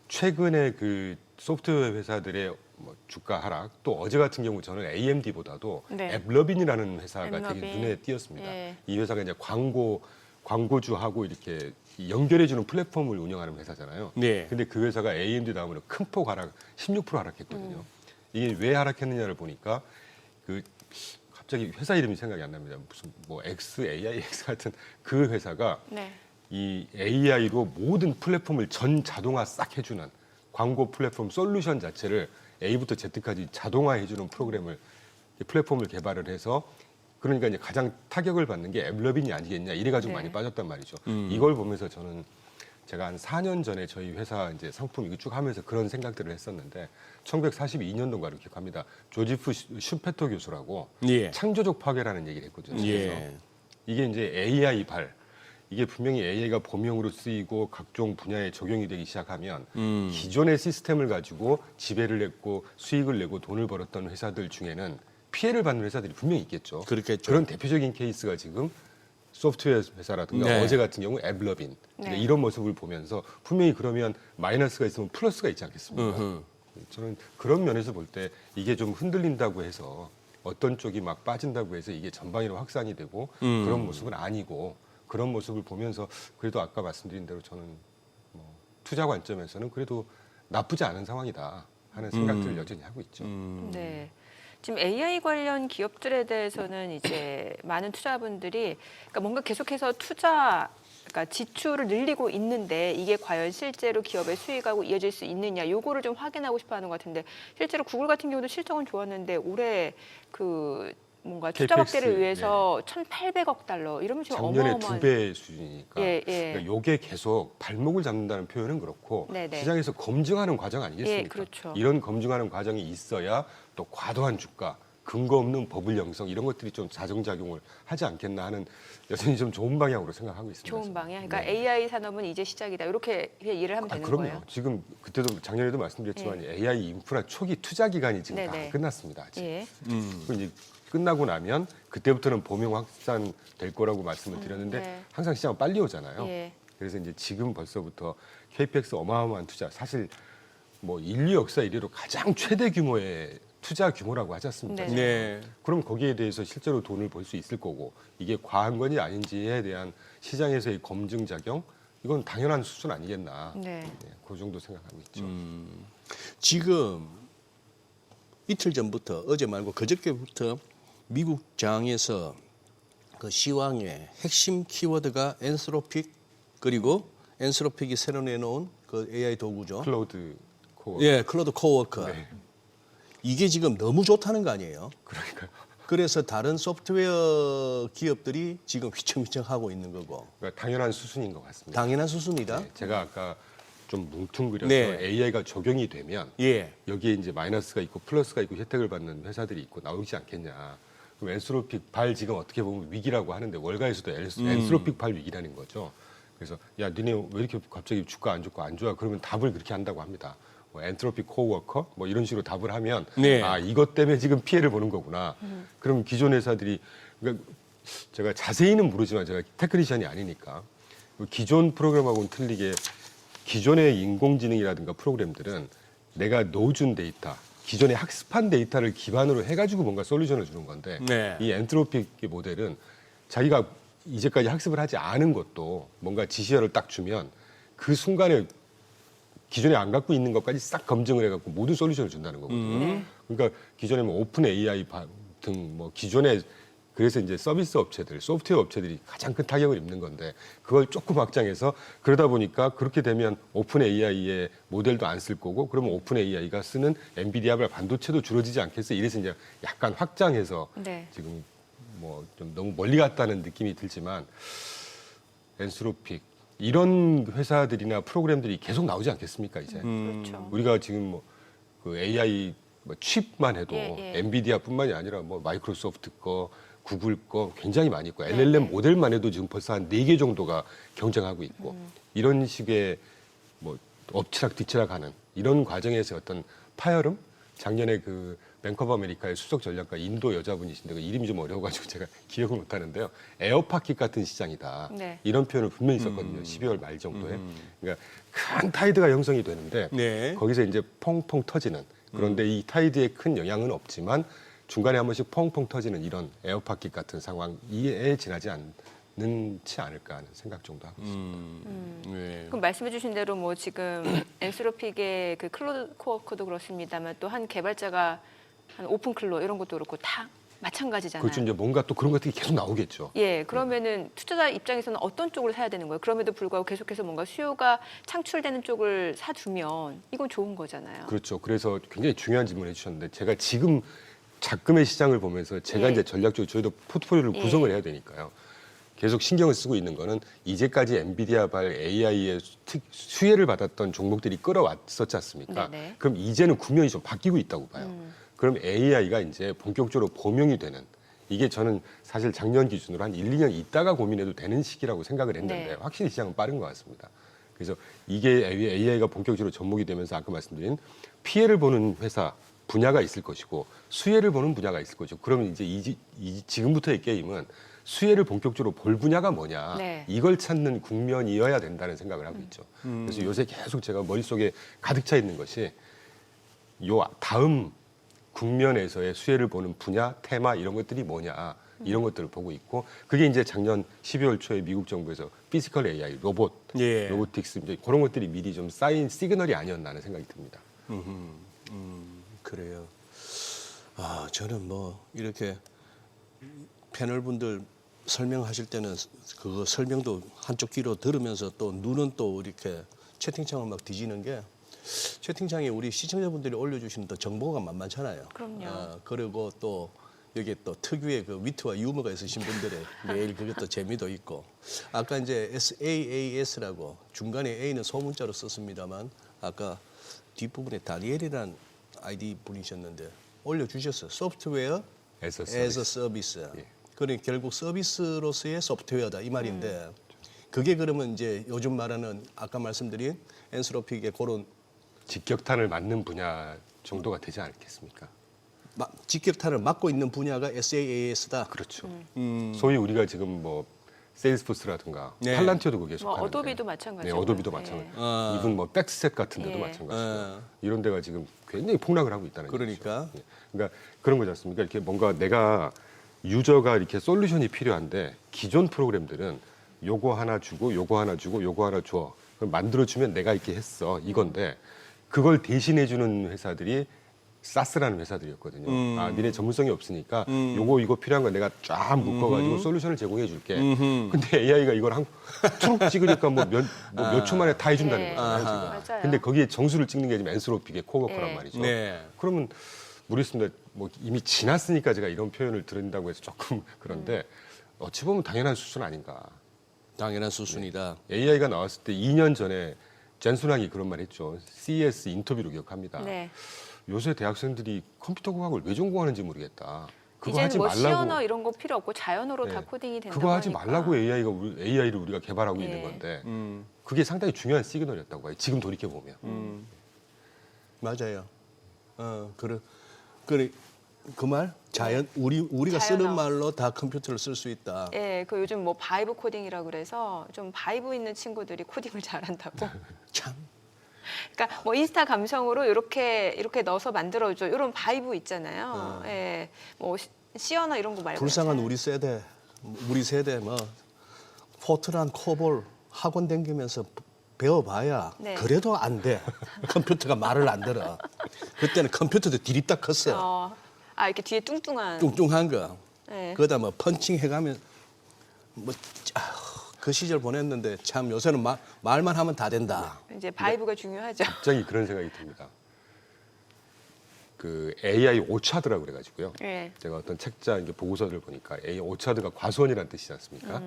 최근에 그 소프트웨어 회사들의 뭐 주가 하락 또 어제 같은 경우 저는 AMD보다도 네. 앱러빈이라는 회사가 앱러빈. 되게 눈에 띄었습니다. 예. 이 회사가 이제 광고주하고 이렇게 연결해주는 플랫폼을 운영하는 회사잖아요. 네. 근데 그 회사가 AMD 다음으로 큰 폭 하락, 16% 하락했거든요. 이게 왜 하락했느냐를 보니까 갑자기 회사 이름이 생각이 안 납니다. 무슨 뭐 XAIX 같은 그 회사가 네. 이 AI로 모든 플랫폼을 전 자동화 싹 해주는 광고 플랫폼 솔루션 자체를 A부터 Z까지 자동화해주는 플랫폼을 개발을 해서 그러니까 이제 가장 타격을 받는 게 앱러빈이 아니겠냐 이래가지고 네. 많이 빠졌단 말이죠. 이걸 보면서 저는 제가 한 4년 전에 저희 회사 이제 상품 이거 쭉 하면서 그런 생각들을 했었는데 1942년도인가로 기억합니다. 조지프 슈페터 교수라고 예. 창조적 파괴라는 얘기를 했거든요. 그래서 예. 이게 이제 AI 이게 분명히 AI가 범용으로 쓰이고 각종 분야에 적용이 되기 시작하면 기존의 시스템을 가지고 지배를 했고 수익을 내고 돈을 벌었던 회사들 중에는 피해를 받는 회사들이 분명히 있겠죠. 그렇겠죠. 그런 대표적인 케이스가 지금 소프트웨어 회사라든가 네. 어제 같은 경우 앱러빈 네. 이런 모습을 보면서 분명히 그러면 마이너스가 있으면 플러스가 있지 않겠습니까? 저는 그런 면에서 볼 때 이게 좀 흔들린다고 해서 어떤 쪽이 막 빠진다고 해서 이게 전방위로 확산이 되고 그런 모습은 아니고 그런 모습을 보면서 그래도 아까 말씀드린 대로 저는 뭐 투자 관점에서는 그래도 나쁘지 않은 상황이다 하는 생각들을 여전히 하고 있죠. 네. 지금 AI 관련 기업들에 대해서는 이제 많은 투자분들이 그러니까 뭔가 계속해서 투자 그러니까 지출을 늘리고 있는데 이게 과연 실제로 기업의 수익하고 이어질 수 있느냐 요거를 좀 확인하고 싶어하는 것 같은데 실제로 구글 같은 경우도 실적은 좋았는데 올해 그 뭔가 투자 KPX, 확대를 위해서 1,800억 달러 이러면 지금 작년에 어마어마한 2배 수준이니까 예. 그러니까 요게 계속 발목을 잡는다는 표현은 그렇고 네네. 시장에서 검증하는 과정 아니겠습니까? 예, 그렇죠. 이런 검증하는 과정이 있어야 또 과도한 주가, 근거 없는 버블 형성 이런 것들이 좀 자정작용을 하지 않겠나 하는 여전히 좀 좋은 방향으로 생각하고 있습니다. 좋은 방향. 그러니까 네. AI 산업은 이제 시작이다. 이렇게 이해를 하면 되는 그럼요. 거예요. 지금 그때도 작년에도 말씀드렸지만 AI 인프라 초기 투자 기간이 지금 다 네네. 안 끝났습니다. 아직. 예. 그리고 이제 끝나고 나면 그때부터는 범용 확산될 거라고 말씀을 드렸는데 네. 항상 시장은 빨리 오잖아요. 예. 그래서 이제 지금 벌써부터 KPX 어마어마한 투자 사실 뭐 인류 역사 이래로 가장 최대 규모의 투자 규모라고 하지 않습니까? 네. 네. 그럼 거기에 대해서 실제로 돈을 벌 수 있을 거고 이게 과한 건지 아닌지에 대한 시장에서의 검증 작용 이건 당연한 수준 아니겠나. 네. 네, 그 정도 생각하고 있죠. 지금 이틀 전부터 어제 말고 그저께부터 미국 장에서 그 시황의 핵심 키워드가 엔스로픽 그리고 엔스로픽이 새로 내놓은 그 AI 도구죠. 클라우드 코어. 예, 클로드 코워커. 네. 이게 지금 너무 좋다는 거 아니에요? 그러니까요. 그래서 다른 소프트웨어 기업들이 지금 휘청휘청 하고 있는 거고 그러니까 당연한 수준인 것 같습니다. 당연한 수순이다. 네, 제가 아까 좀 뭉퉁그려서 네. AI가 적용이 되면 예. 여기에 이제 마이너스가 있고 플러스가 있고 혜택을 받는 회사들이 있고 나오지 않겠냐. 그럼 엔스로픽 발 지금 어떻게 보면 위기라고 하는데 월가에서도 엔스로픽 발 위기라는 거죠. 그래서 야 니네 왜 이렇게 갑자기 주가 안 좋고 안 좋아? 그러면 답을 그렇게 한다고 합니다. 뭐 엔트로픽 코어워커 뭐 이런 식으로 답을 하면 네. 아 이것 때문에 지금 피해를 보는 거구나. 그럼 기존 회사들이 그러니까 제가 자세히는 모르지만 제가 테크니션이 아니니까 기존 프로그램하고는 틀리게 기존의 인공지능이라든가 프로그램들은 내가 넣어준 데이터, 기존에 학습한 데이터를 기반으로 해가지고 뭔가 솔루션을 주는 건데 네. 이 엔트로픽 모델은 자기가 이제까지 학습을 하지 않은 것도 뭔가 지시어를 딱 주면 그 순간에 기존에 안 갖고 있는 것까지 싹 검증을 해갖고 모든 솔루션을 준다는 거거든요. 그러니까 기존에 뭐 오픈 AI 등 뭐 기존에 그래서 이제 서비스 업체들, 소프트웨어 업체들이 가장 큰 타격을 입는 건데 그걸 조금 확장해서 그러다 보니까 그렇게 되면 오픈 AI의 모델도 안 쓸 거고 그러면 오픈 AI가 쓰는 엔비디아 반도체도 줄어들지 않겠어? 이래서 이제 약간 확장해서 네. 지금 뭐 좀 너무 멀리 갔다는 느낌이 들지만 엔스로픽 이런 회사들이나 프로그램들이 계속 나오지 않겠습니까 이제 그렇죠. 우리가 지금 뭐 그 AI 뭐 칩만 해도 예. 엔비디아뿐만이 아니라 뭐 마이크로소프트 거, 구글 거 굉장히 많이 있고 네. LLM 모델만 해도 지금 벌써 한 4개 정도가 경쟁하고 있고 이런 식의 뭐 엎치락 뒤치락하는 이런 과정에서 어떤 파열음 작년에 그 뱅크 오브 아메리카의 수석 전략가 인도 여자분이신데 그 이름이 좀 어려워가지고 제가 기억을 못하는데요. 에어파킷 같은 시장이다. 네. 이런 표현을 분명히 썼거든요. 12월 말 정도에. 그러니까 큰 타이드가 형성이 되는데 네. 거기서 이제 펑펑 터지는 그런데 이 타이드에 큰 영향은 없지만 중간에 한 번씩 펑펑 터지는 이런 에어파킷 같은 상황에 지나지 않는지 않을까 하는 생각 정도 하고 있습니다. 네. 그럼 말씀해주신 대로 뭐 지금 엔스로픽의 그 클로드 코어커도 그렇습니다만 또 한 개발자가 한 오픈 클로 이런 것도 그렇고 다 마찬가지잖아요. 그렇죠. 이제 뭔가 또 그런 것들이 계속 나오겠죠. 예, 그러면은 투자자 입장에서는 어떤 쪽을 사야 되는 거예요? 그럼에도 불구하고 계속해서 뭔가 수요가 창출되는 쪽을 사두면 이건 좋은 거잖아요. 그렇죠. 그래서 굉장히 중요한 질문을 해주셨는데 제가 지금 작금의 시장을 보면서 제가 예. 이제 전략적으로 저희도 포트폴리오를 예. 구성을 해야 되니까요. 계속 신경을 쓰고 있는 거는 이제까지 엔비디아발 AI의 수혜를 받았던 종목들이 끌어왔었지 않습니까? 네네. 그럼 이제는 국면이 좀 바뀌고 있다고 봐요. 그럼 AI가 이제 본격적으로 범용이 되는 이게 저는 사실 작년 기준으로 한 1, 2년 있다가 고민해도 되는 시기라고 생각을 했는데 네. 확실히 시장은 빠른 것 같습니다. 그래서 이게 AI가 본격적으로 접목이 되면서 아까 말씀드린 피해를 보는 회사 분야가 있을 것이고 수혜를 보는 분야가 있을 것이고 그러면 이제 지금부터의 게임은 수혜를 본격적으로 볼 분야가 뭐냐 네. 이걸 찾는 국면이어야 된다는 생각을 하고 있죠. 그래서 요새 계속 제가 머릿속에 가득 차 있는 것이 요 다음 국면에서의 수혜를 보는 분야, 테마 이런 것들이 뭐냐 이런 것들을 보고 있고 그게 이제 작년 12월 초에 미국 정부에서 피지컬 AI, 로봇, 예. 로보틱스 이제 그런 것들이 미리 좀 쌓인 시그널이 아니었나 하는 생각이 듭니다. 그래요. 아, 저는 뭐 이렇게 패널 분들 설명하실 때는 그거 설명도 한쪽 귀로 들으면서 또 눈은 또 이렇게 채팅창을 막 뒤지는 게 채팅창에 우리 시청자분들이 올려주시는 또 정보가 만만찮아요. 그럼요. 그리고 또 여기에 또 특유의 그 위트와 유머가 있으신 분들의 매일 그것도 재미도 있고 아까 이제 SAAS라고 중간에 A는 소문자로 썼습니다만 아까 뒷부분에 다니엘이라는 아이디 분이셨는데 올려주셨어요. 소프트웨어 as as a service. 예. 그러니까 결국 서비스로서의 소프트웨어다 이 말인데 그게 그러면 이제 요즘 말하는 아까 말씀드린 엔스로픽의 그런 직격탄을 맞는 분야 정도가 되지 않겠습니까? 직격탄을 맡고 있는 분야가 SaaS다. 그렇죠. 소위 우리가 지금 뭐 세일스포스라든가 네. 팔란티오도 그게 뭐 속하는데 어도비도 마찬가지고. 네, 어도비도 네. 마찬가지. 아. 이분 뭐 백스셋 같은 데도 예. 마찬가지고 이런 데가 지금 굉장히 폭락을 하고 있다는 그러니까. 얘기죠. 예. 그러니까 그런 거지 않습니까? 이렇게 뭔가 내가 유저가 이렇게 솔루션이 필요한데 기존 프로그램들은 요거 하나 주고 요거 하나 주고 요거 하나 줘. 그럼 만들어주면 내가 이렇게 했어 이건데 그걸 대신해주는 회사들이 사스라는 회사들이었거든요. 아, 니네 전문성이 없으니까 요거 이거 필요한 거 내가 쫙 묶어가지고 솔루션을 제공해 줄게. 근데 AI가 이걸 한 투룩 찍으니까 뭐 몇 초 만에 다 해준다는 네. 거예요. 지금. 맞아요. 근데 거기에 정수를 찍는 게 지금 엔스로픽의 코어워커란 네. 말이죠. 네. 그러면 모르겠습니다. 뭐 이미 지났으니까 제가 이런 표현을 드린다고 해서 조금 그런데 어찌 보면 당연한 수준 아닌가. 당연한 수순이다. AI가 나왔을 때 2년 전에 젠순왕이 그런 말 했죠. CES 인터뷰로 기억합니다. 네. 요새 대학생들이 컴퓨터 공학을 왜 전공하는지 모르겠다. 그거 이제는 하지 뭐 말라고. 시언어 이런 거 필요 없고 자연어로 다 네. 코딩이 된다고 그거 하지 하니까. 말라고 AI를 우리가 개발하고 예. 있는 건데 그게 상당히 중요한 시그널이었다고 해요. 지금 돌이켜 보면. 맞아요. 그 말 우리가 쓰는 자연어. 말로 다 컴퓨터를 쓸 수 있다. 예, 그 요즘 뭐 바이브 코딩이라고 그래서 좀 바이브 있는 친구들이 코딩을 잘한다고. 참. 그러니까 뭐 인스타 감성으로 이렇게 넣어서 만들어줘 이런 바이브 있잖아요. 예, 뭐 시언어 이런 거 말고. 불쌍한 우리 세대 뭐 포트란 코볼 학원 다니면서 배워봐야 네. 그래도 안 돼. 컴퓨터가 말을 안 들어. 그때는 컴퓨터도 디립다 컸어. 이렇게 뒤에 뚱뚱한. 뚱뚱한 거. 예. 그러다 뭐 펀칭 해가면 그 시절 보냈는데 참 요새는 말만 하면 다 된다. 이제 바이브가 중요하죠. 갑자기 그런 생각이 듭니다. 그 AI 오차드라고 그래가지고요. 예. 제가 어떤 책자 이제 보고서를 보니까 AI 오차드가 과수원이라는 뜻이지 않습니까?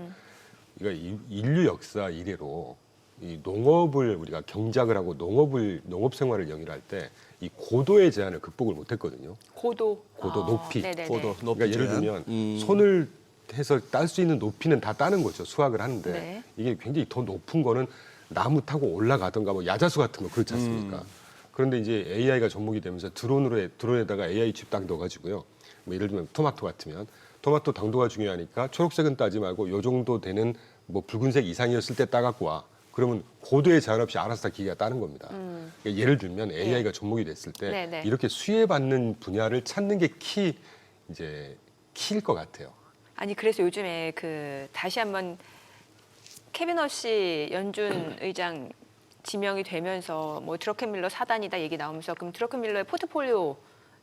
이거 인류 역사 이래로 이 농업을 우리가 경작을 하고 농업 생활을 영위할 때 이 고도의 제한을 극복을 못했거든요. 고도, 높이. 네네네. 고도 높이 그러니까 예를 제한. 들면 손을 해서 딸 수 있는 높이는 다 따는 거죠. 수확을 하는데 네. 이게 굉장히 더 높은 거는 나무 타고 올라가던가 뭐 야자수 같은 거 그렇지 않습니까? 그런데 이제 AI가 접목이 되면서 드론에다가 AI 칩 딱 넣어가지고요. 뭐 예를 들면 토마토 같으면 토마토 당도가 중요하니까 초록색은 따지 말고 요 정도 되는 뭐 붉은색 이상이었을 때 따갖고 와. 그러면 고도의 제한 없이 알아서 다 기계가 따는 겁니다. 그러니까 예를 들면 AI가 접목이 됐을 때 네네. 이렇게 수혜받는 분야를 찾는 게 키일 것 같아요. 아니 그래서 요즘에 그 다시 한번 케빈 허시 연준 의장 지명이 되면서 뭐 드러켄밀러 사단이다 얘기 나오면서 그럼 드러켄밀러의 포트폴리오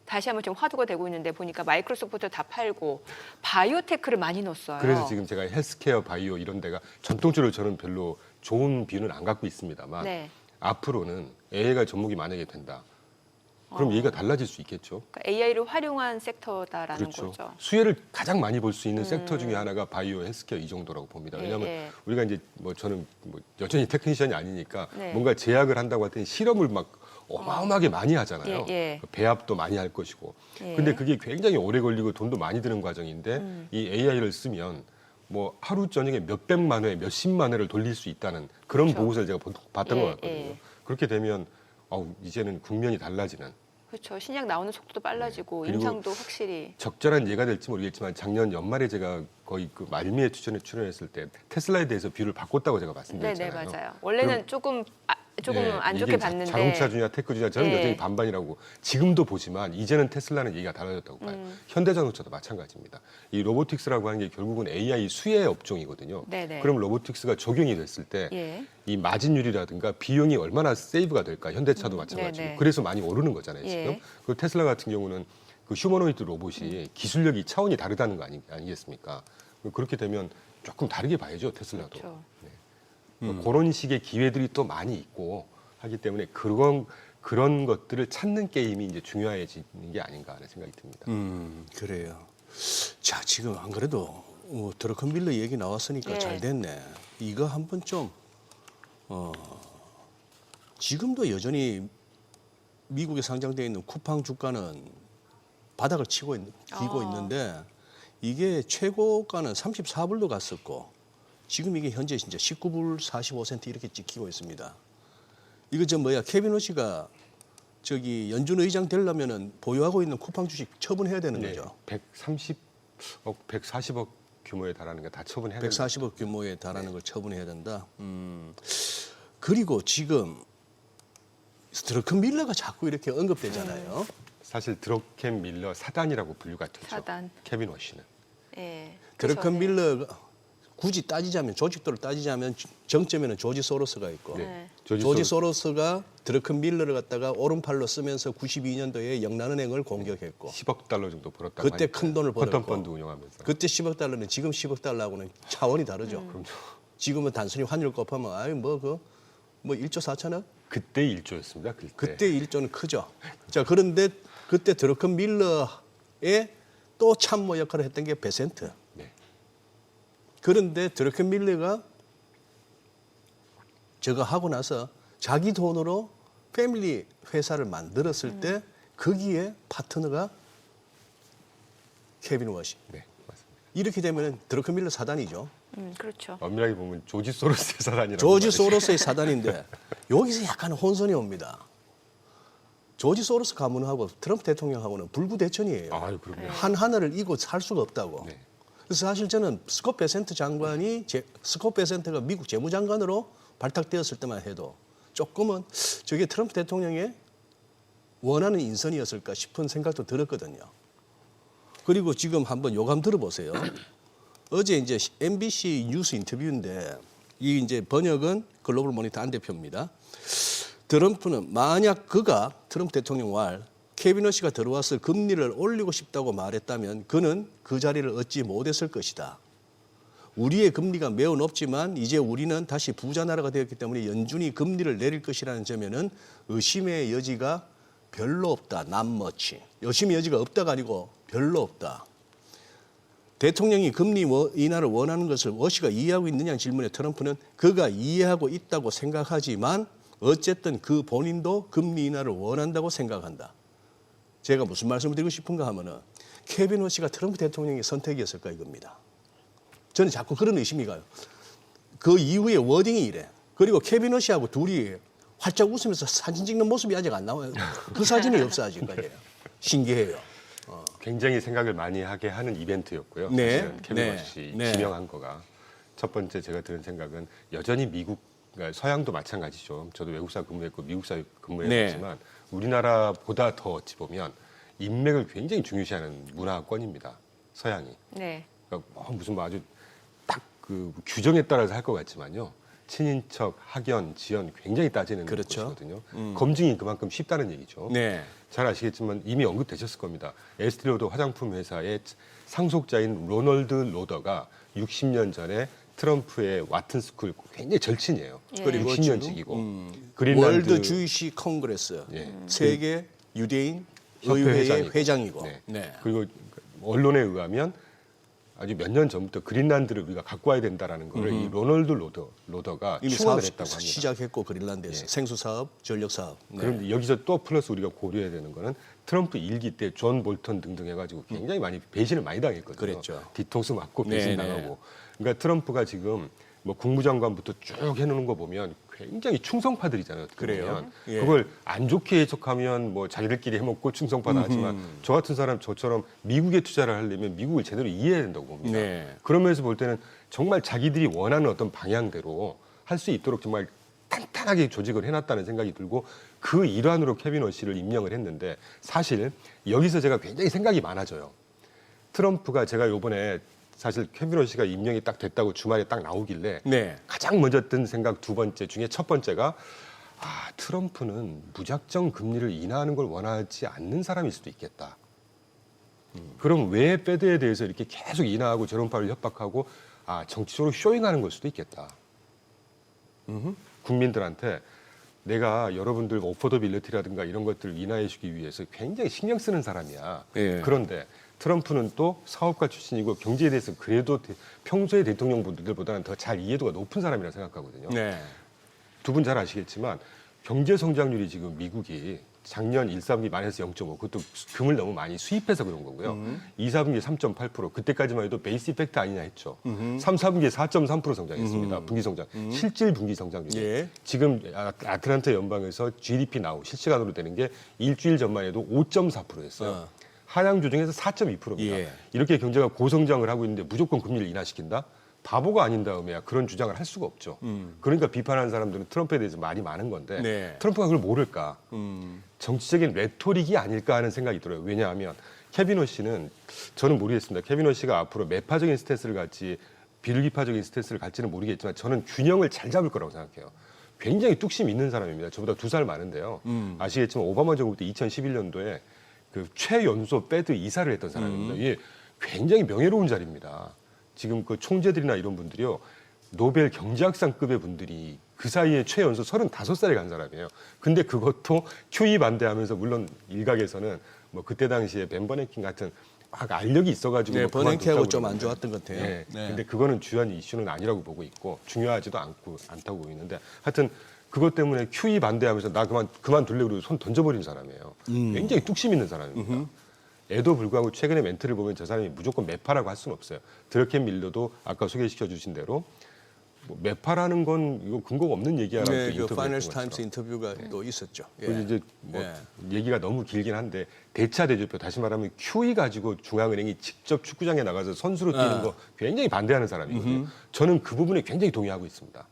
다시 한번 좀 화두가 되고 있는데 보니까 마이크로소프트 다 팔고 바이오테크를 많이 넣었어요. 그래서 지금 제가 헬스케어, 바이오 이런 데가 전통적으로 저는 별로 좋은 비유는 안 갖고 있습니다만 네. 앞으로는 AI가 접목이 만약에 된다. 그럼 얘기가 달라질 수 있겠죠. 그러니까 AI를 활용한 섹터다라는 그렇죠. 거죠. 수혜를 가장 많이 볼 수 있는 섹터 중에 하나가 바이오, 헬스케어 이 정도라고 봅니다. 예, 왜냐하면 예. 우리가 이제 뭐 저는 뭐 여전히 테크니션이 아니니까 네. 뭔가 제약을 한다고 할 때는 실험을 막 어마어마하게 많이 하잖아요. 예, 예. 배합도 많이 할 것이고. 예. 근데 그게 굉장히 오래 걸리고 돈도 많이 드는 과정인데 이 AI를 쓰면 뭐 하루 저녁에 몇백만 회, 몇십만 회를 돌릴 수 있다는 그런 그렇죠. 보고서를 제가 봤던 예, 것 같거든요. 예. 그렇게 되면 이제는 국면이 달라지는 그렇죠. 신약 나오는 속도도 빨라지고 그리고 임상도 확실히. 적절한 예가 될지 모르겠지만 작년 연말에 제가 거의 그 말미에 출연했을 때 테슬라에 대해서 뷰를 바꿨다고 제가 말씀드렸잖아요. 네네 맞아요. 원래는 조금 안 좋게 이게 봤는데. 자동차 주냐 테크 주냐 저는 예. 여전히 반반이라고 지금도 보지만 이제는 테슬라는 얘기가 달라졌다고 봐요. 현대자동차도 마찬가지입니다. 이 로보틱스라고 하는 게 결국은 AI 수혜 업종이거든요. 네네. 그럼 로보틱스가 적용이 됐을 때 이 예. 마진율이라든가 비용이 얼마나 세이브가 될까? 현대차도 마찬가지고 네네. 그래서 많이 오르는 거잖아요. 예. 지금 그 테슬라 같은 경우는 그 휴머노이드 로봇이 기술력이 차원이 다르다는 거 아니겠습니까? 그렇게 되면 조금 다르게 봐야죠, 테슬라도. 그렇죠. 그런 식의 기회들이 또 많이 있고 하기 때문에 그런 것들을 찾는 게임이 이제 중요해지는 게 아닌가 하는 생각이 듭니다. 그래요. 자, 지금 안 그래도 드러큰빌러 얘기 나왔으니까 네. 잘 됐네. 이거 한번 좀 지금도 여전히 미국에 상장되어 있는 쿠팡 주가는 바닥을 치고 기고 있는데 이게 최고가는 34불도 갔었고 지금 이게 현재 진짜 19불 45센트 이렇게 찍히고 있습니다. 이거 케빈 호시가 저기 연준 의장 되려면은 보유하고 있는 쿠팡 주식 처분해야 되는 거죠. 130억, 140억 규모에 달하는 게 다 처분해야 된다. 140억 규모에 달하는 걸 처분해야 된다. 그리고 지금 드러큰빌러가 자꾸 이렇게 언급되잖아요. 사실 드러켄 밀러 사단이라고 분류가 되죠. 사단. 케빈 워시는. 예. 드러큰빌러가 굳이 따지자면 조직도를 따지자면 정점에는 조지 소로스가 있고 네. 조지 소로스가 드러큰빌러를 갖다가 오른팔로 쓰면서 92년도에 영란은행을 공격했고 10억 달러 정도 벌었다고 그때 하니까. 큰 돈을 벌었고 펀텀 펀드 운영하면서. 그때 10억 달러는 지금 10억 달러하고는 차원이 다르죠. 지금은 단순히 환율 곱하면 아유 뭐 1조 4천억? 그때 1조였습니다. 그때 1조는 크죠. 자, 그런데 그때 드러큰빌러의 또 참모 역할을 했던 게 베센트. 네. 그런데 드러큰빌러가 저거 하고 나서 자기 돈으로 패밀리 회사를 만들었을 때 거기에 파트너가 케빈 워시. 네, 맞습니다. 이렇게 되면 드러큰빌러 사단이죠. 그렇죠. 엄밀하게 보면 조지 소로스의 사단이라고. 조지 말이죠. 소로스의 사단인데 여기서 약간 혼선이 옵니다. 조지 소로스 가문하고 트럼프 대통령하고는 불구대천이에요. 아유, 그럼요. 하나를 이고 살 수가 없다고. 네. 그래서 사실 저는 스콧 베센트 장관이 스콧 베센트가 미국 재무장관으로 발탁되었을 때만 해도 조금은 저게 트럼프 대통령의 원하는 인선이었을까 싶은 생각도 들었거든요. 그리고 지금 한번 요감 들어보세요. 어제 이제 MBC 뉴스 인터뷰인데 이 이제 번역은 글로벌 모니터 안 대표입니다. 트럼프는 만약 그가 트럼프 대통령 말 케빈 워시가 들어와서 금리를 올리고 싶다고 말했다면 그는 그 자리를 얻지 못했을 것이다. 우리의 금리가 매우 높지만 이제 우리는 다시 부자 나라가 되었기 때문에 연준이 금리를 내릴 것이라는 점에는 의심의 여지가 별로 없다. Not much. 의심의 여지가 없다가 아니고 별로 없다. 대통령이 금리 인하를 원하는 것을 워시가 이해하고 있느냐는 질문에 트럼프는 그가 이해하고 있다고 생각하지만 어쨌든 그 본인도 금리 인하를 원한다고 생각한다. 제가 무슨 말씀을 드리고 싶은가 하면은 케빈 워시가 트럼프 대통령의 선택이었을까 이겁니다. 저는 자꾸 그런 의심이 가요. 그 이후에 워딩이 이래. 그리고 케빈 워시하고 둘이 활짝 웃으면서 사진 찍는 모습이 아직 안 나와요. 그 사진이 없어 아직까지. 신기해요. 굉장히 생각을 많이 하게 하는 이벤트였고요. 네. 사실은 케빈 네. 워시 네. 지명한 거가 첫 번째 제가 들은 생각은 여전히 미국, 그러니까 서양도 마찬가지죠. 저도 외국사 근무했고 미국사 근무했지만 우리나라보다 더 어찌 보면 인맥을 굉장히 중요시하는 문화권입니다. 서양이. 네. 그러니까 무슨 아주 딱 그 규정에 따라서 할 것 같지만요. 친인척, 학연, 지연 굉장히 따지는 그렇죠. 곳이거든요. 검증이 그만큼 쉽다는 얘기죠. 네. 잘 아시겠지만 이미 언급되셨을 겁니다. 에스티로더 화장품 회사의 상속자인 로널드 로더가 60년 전에 트럼프의 와튼 스쿨 굉장히 절친이에요. 예. 그리고 60년직이고 월드 주이시 콩그레스 예. 세계 유대인 협회 의회의 회장이고. 네. 네. 그리고 언론에 의하면 아주 몇 년 전부터 그린란드를 우리가 갖고 와야 된다라는 거를 이 로널드 로더가 이미 추원을 사업 했다고 합니다. 시작했고 그린란드에서 예. 생수 사업, 전력 사업. 네. 그런데 여기서 또 플러스 우리가 고려해야 되는 거는 트럼프 일기 때 존 볼턴 등등 해가지고 굉장히 많이 배신을 많이 당했거든요. 그랬죠. 뒤통수 맞고 네, 배신 네. 당하고. 그러니까 트럼프가 지금 뭐 국무장관부터 쭉 해놓는 거 보면 굉장히 충성파들이잖아요. 어떻게 그래요? 보면. 예. 그걸 안 좋게 해석하면 뭐 자기들끼리 해먹고 충성파다 하지만 저 같은 사람 저처럼 미국에 투자를 하려면 미국을 제대로 이해해야 된다고 봅니다. 네. 그러면서 볼 때는 정말 자기들이 원하는 어떤 방향대로 할 수 있도록 정말 탄탄하게 조직을 해놨다는 생각이 들고 그 일환으로 케빈 워시를 임명을 했는데 사실 여기서 제가 굉장히 생각이 많아져요. 트럼프가 제가 요번에 사실 케빈 워시가 임명이 딱 됐다고 주말에 딱 나오길래 네. 가장 먼저 든 생각 두 번째 중에 첫 번째가 트럼프는 무작정 금리를 인하하는 걸 원하지 않는 사람일 수도 있겠다. 그럼 왜 패드에 대해서 이렇게 계속 인하하고 저론파를 협박하고 정치적으로 쇼잉하는 걸 수도 있겠다. 국민들한테 내가 여러분들 오퍼더빌리티라든가 이런 것들을 인하해주기 위해서 굉장히 신경 쓰는 사람이야. 예. 그런데 트럼프는 또 사업가 출신이고 경제에 대해서 그래도 평소에 대통령분들보다는 더 잘 이해도가 높은 사람이라 생각하거든요. 네. 두 분 잘 아시겠지만 경제 성장률이 지금 미국이 작년 1, 4분기 마이너스 0.5 그것도 금을 너무 많이 수입해서 그런 거고요. 2, 4분기 3.8% 그때까지만 해도 베이스 이펙트 아니냐 했죠. 3, 4분기에 4.3% 성장했습니다. 분기 성장. 실질 분기 성장률이. 예. 지금 아틀란타 연방에서 GDP 나오 실시간으로 되는 게 일주일 전만 해도 5.4%였어요. 하향 조정에서 4.2%입니다. 예. 이렇게 경제가 고성장을 하고 있는데 무조건 금리를 인하시킨다? 바보가 아닌 다음에야 그런 주장을 할 수가 없죠. 그러니까 비판하는 사람들은 트럼프에 대해서 말이 많은 건데 네. 트럼프가 그걸 모를까? 정치적인 레토릭이 아닐까 하는 생각이 들어요. 왜냐하면 케빈 오씨는 저는 모르겠습니다. 케빈 오씨가 앞으로 매파적인 스탠스를 갈지 비둘기파적인 스탠스를 갈지는 모르겠지만 저는 균형을 잘 잡을 거라고 생각해요. 굉장히 뚝심 있는 사람입니다. 저보다 2살 많은데요. 아시겠지만 오바마 정부 때 2011년도에 그 최연소 패드 이사를 했던 사람입니다. 이게 굉장히 명예로운 자리입니다. 지금 그 총재들이나 이런 분들이요. 노벨 경제학상급의 분들이 그 사이에 최연소 35살에 간 사람이에요. 근데 그것도 QE 반대하면서 물론 일각에서는 뭐 그때 당시에 벤 버냉킨 같은 막 알력이 있어가지고 네, 뭐 버냉키하고 그만뒀다고 좀 안 그러는데. 좋았던 것 같아요. 네. 네. 근데 그거는 주요한 이슈는 아니라고 보고 있고 중요하지도 않다고 보고 있는데 하여튼 그것 때문에 QE 반대하면서 나 그만둘래 그러고 손 던져버린 사람이에요. 굉장히 뚝심 있는 사람입니다. 에도 불구하고 최근에 멘트를 보면 저 사람이 무조건 매파라고 할 수는 없어요. 드러켄 밀러도 아까 소개시켜 주신 대로 뭐 매파라는 건 이거 근거가 없는 얘기야라고 네, 또 그 인터뷰를 파이낸스 했던 타임스 것처럼. 인터뷰가 또 있었죠. 예. 그리고 이제 뭐 예. 얘기가 너무 길긴 한데 대차 대조표 다시 말하면 QE 가지고 중앙은행이 직접 축구장에 나가서 선수로 뛰는 거 굉장히 반대하는 사람이거든요. 저는 그 부분에 굉장히 동의하고 있습니다.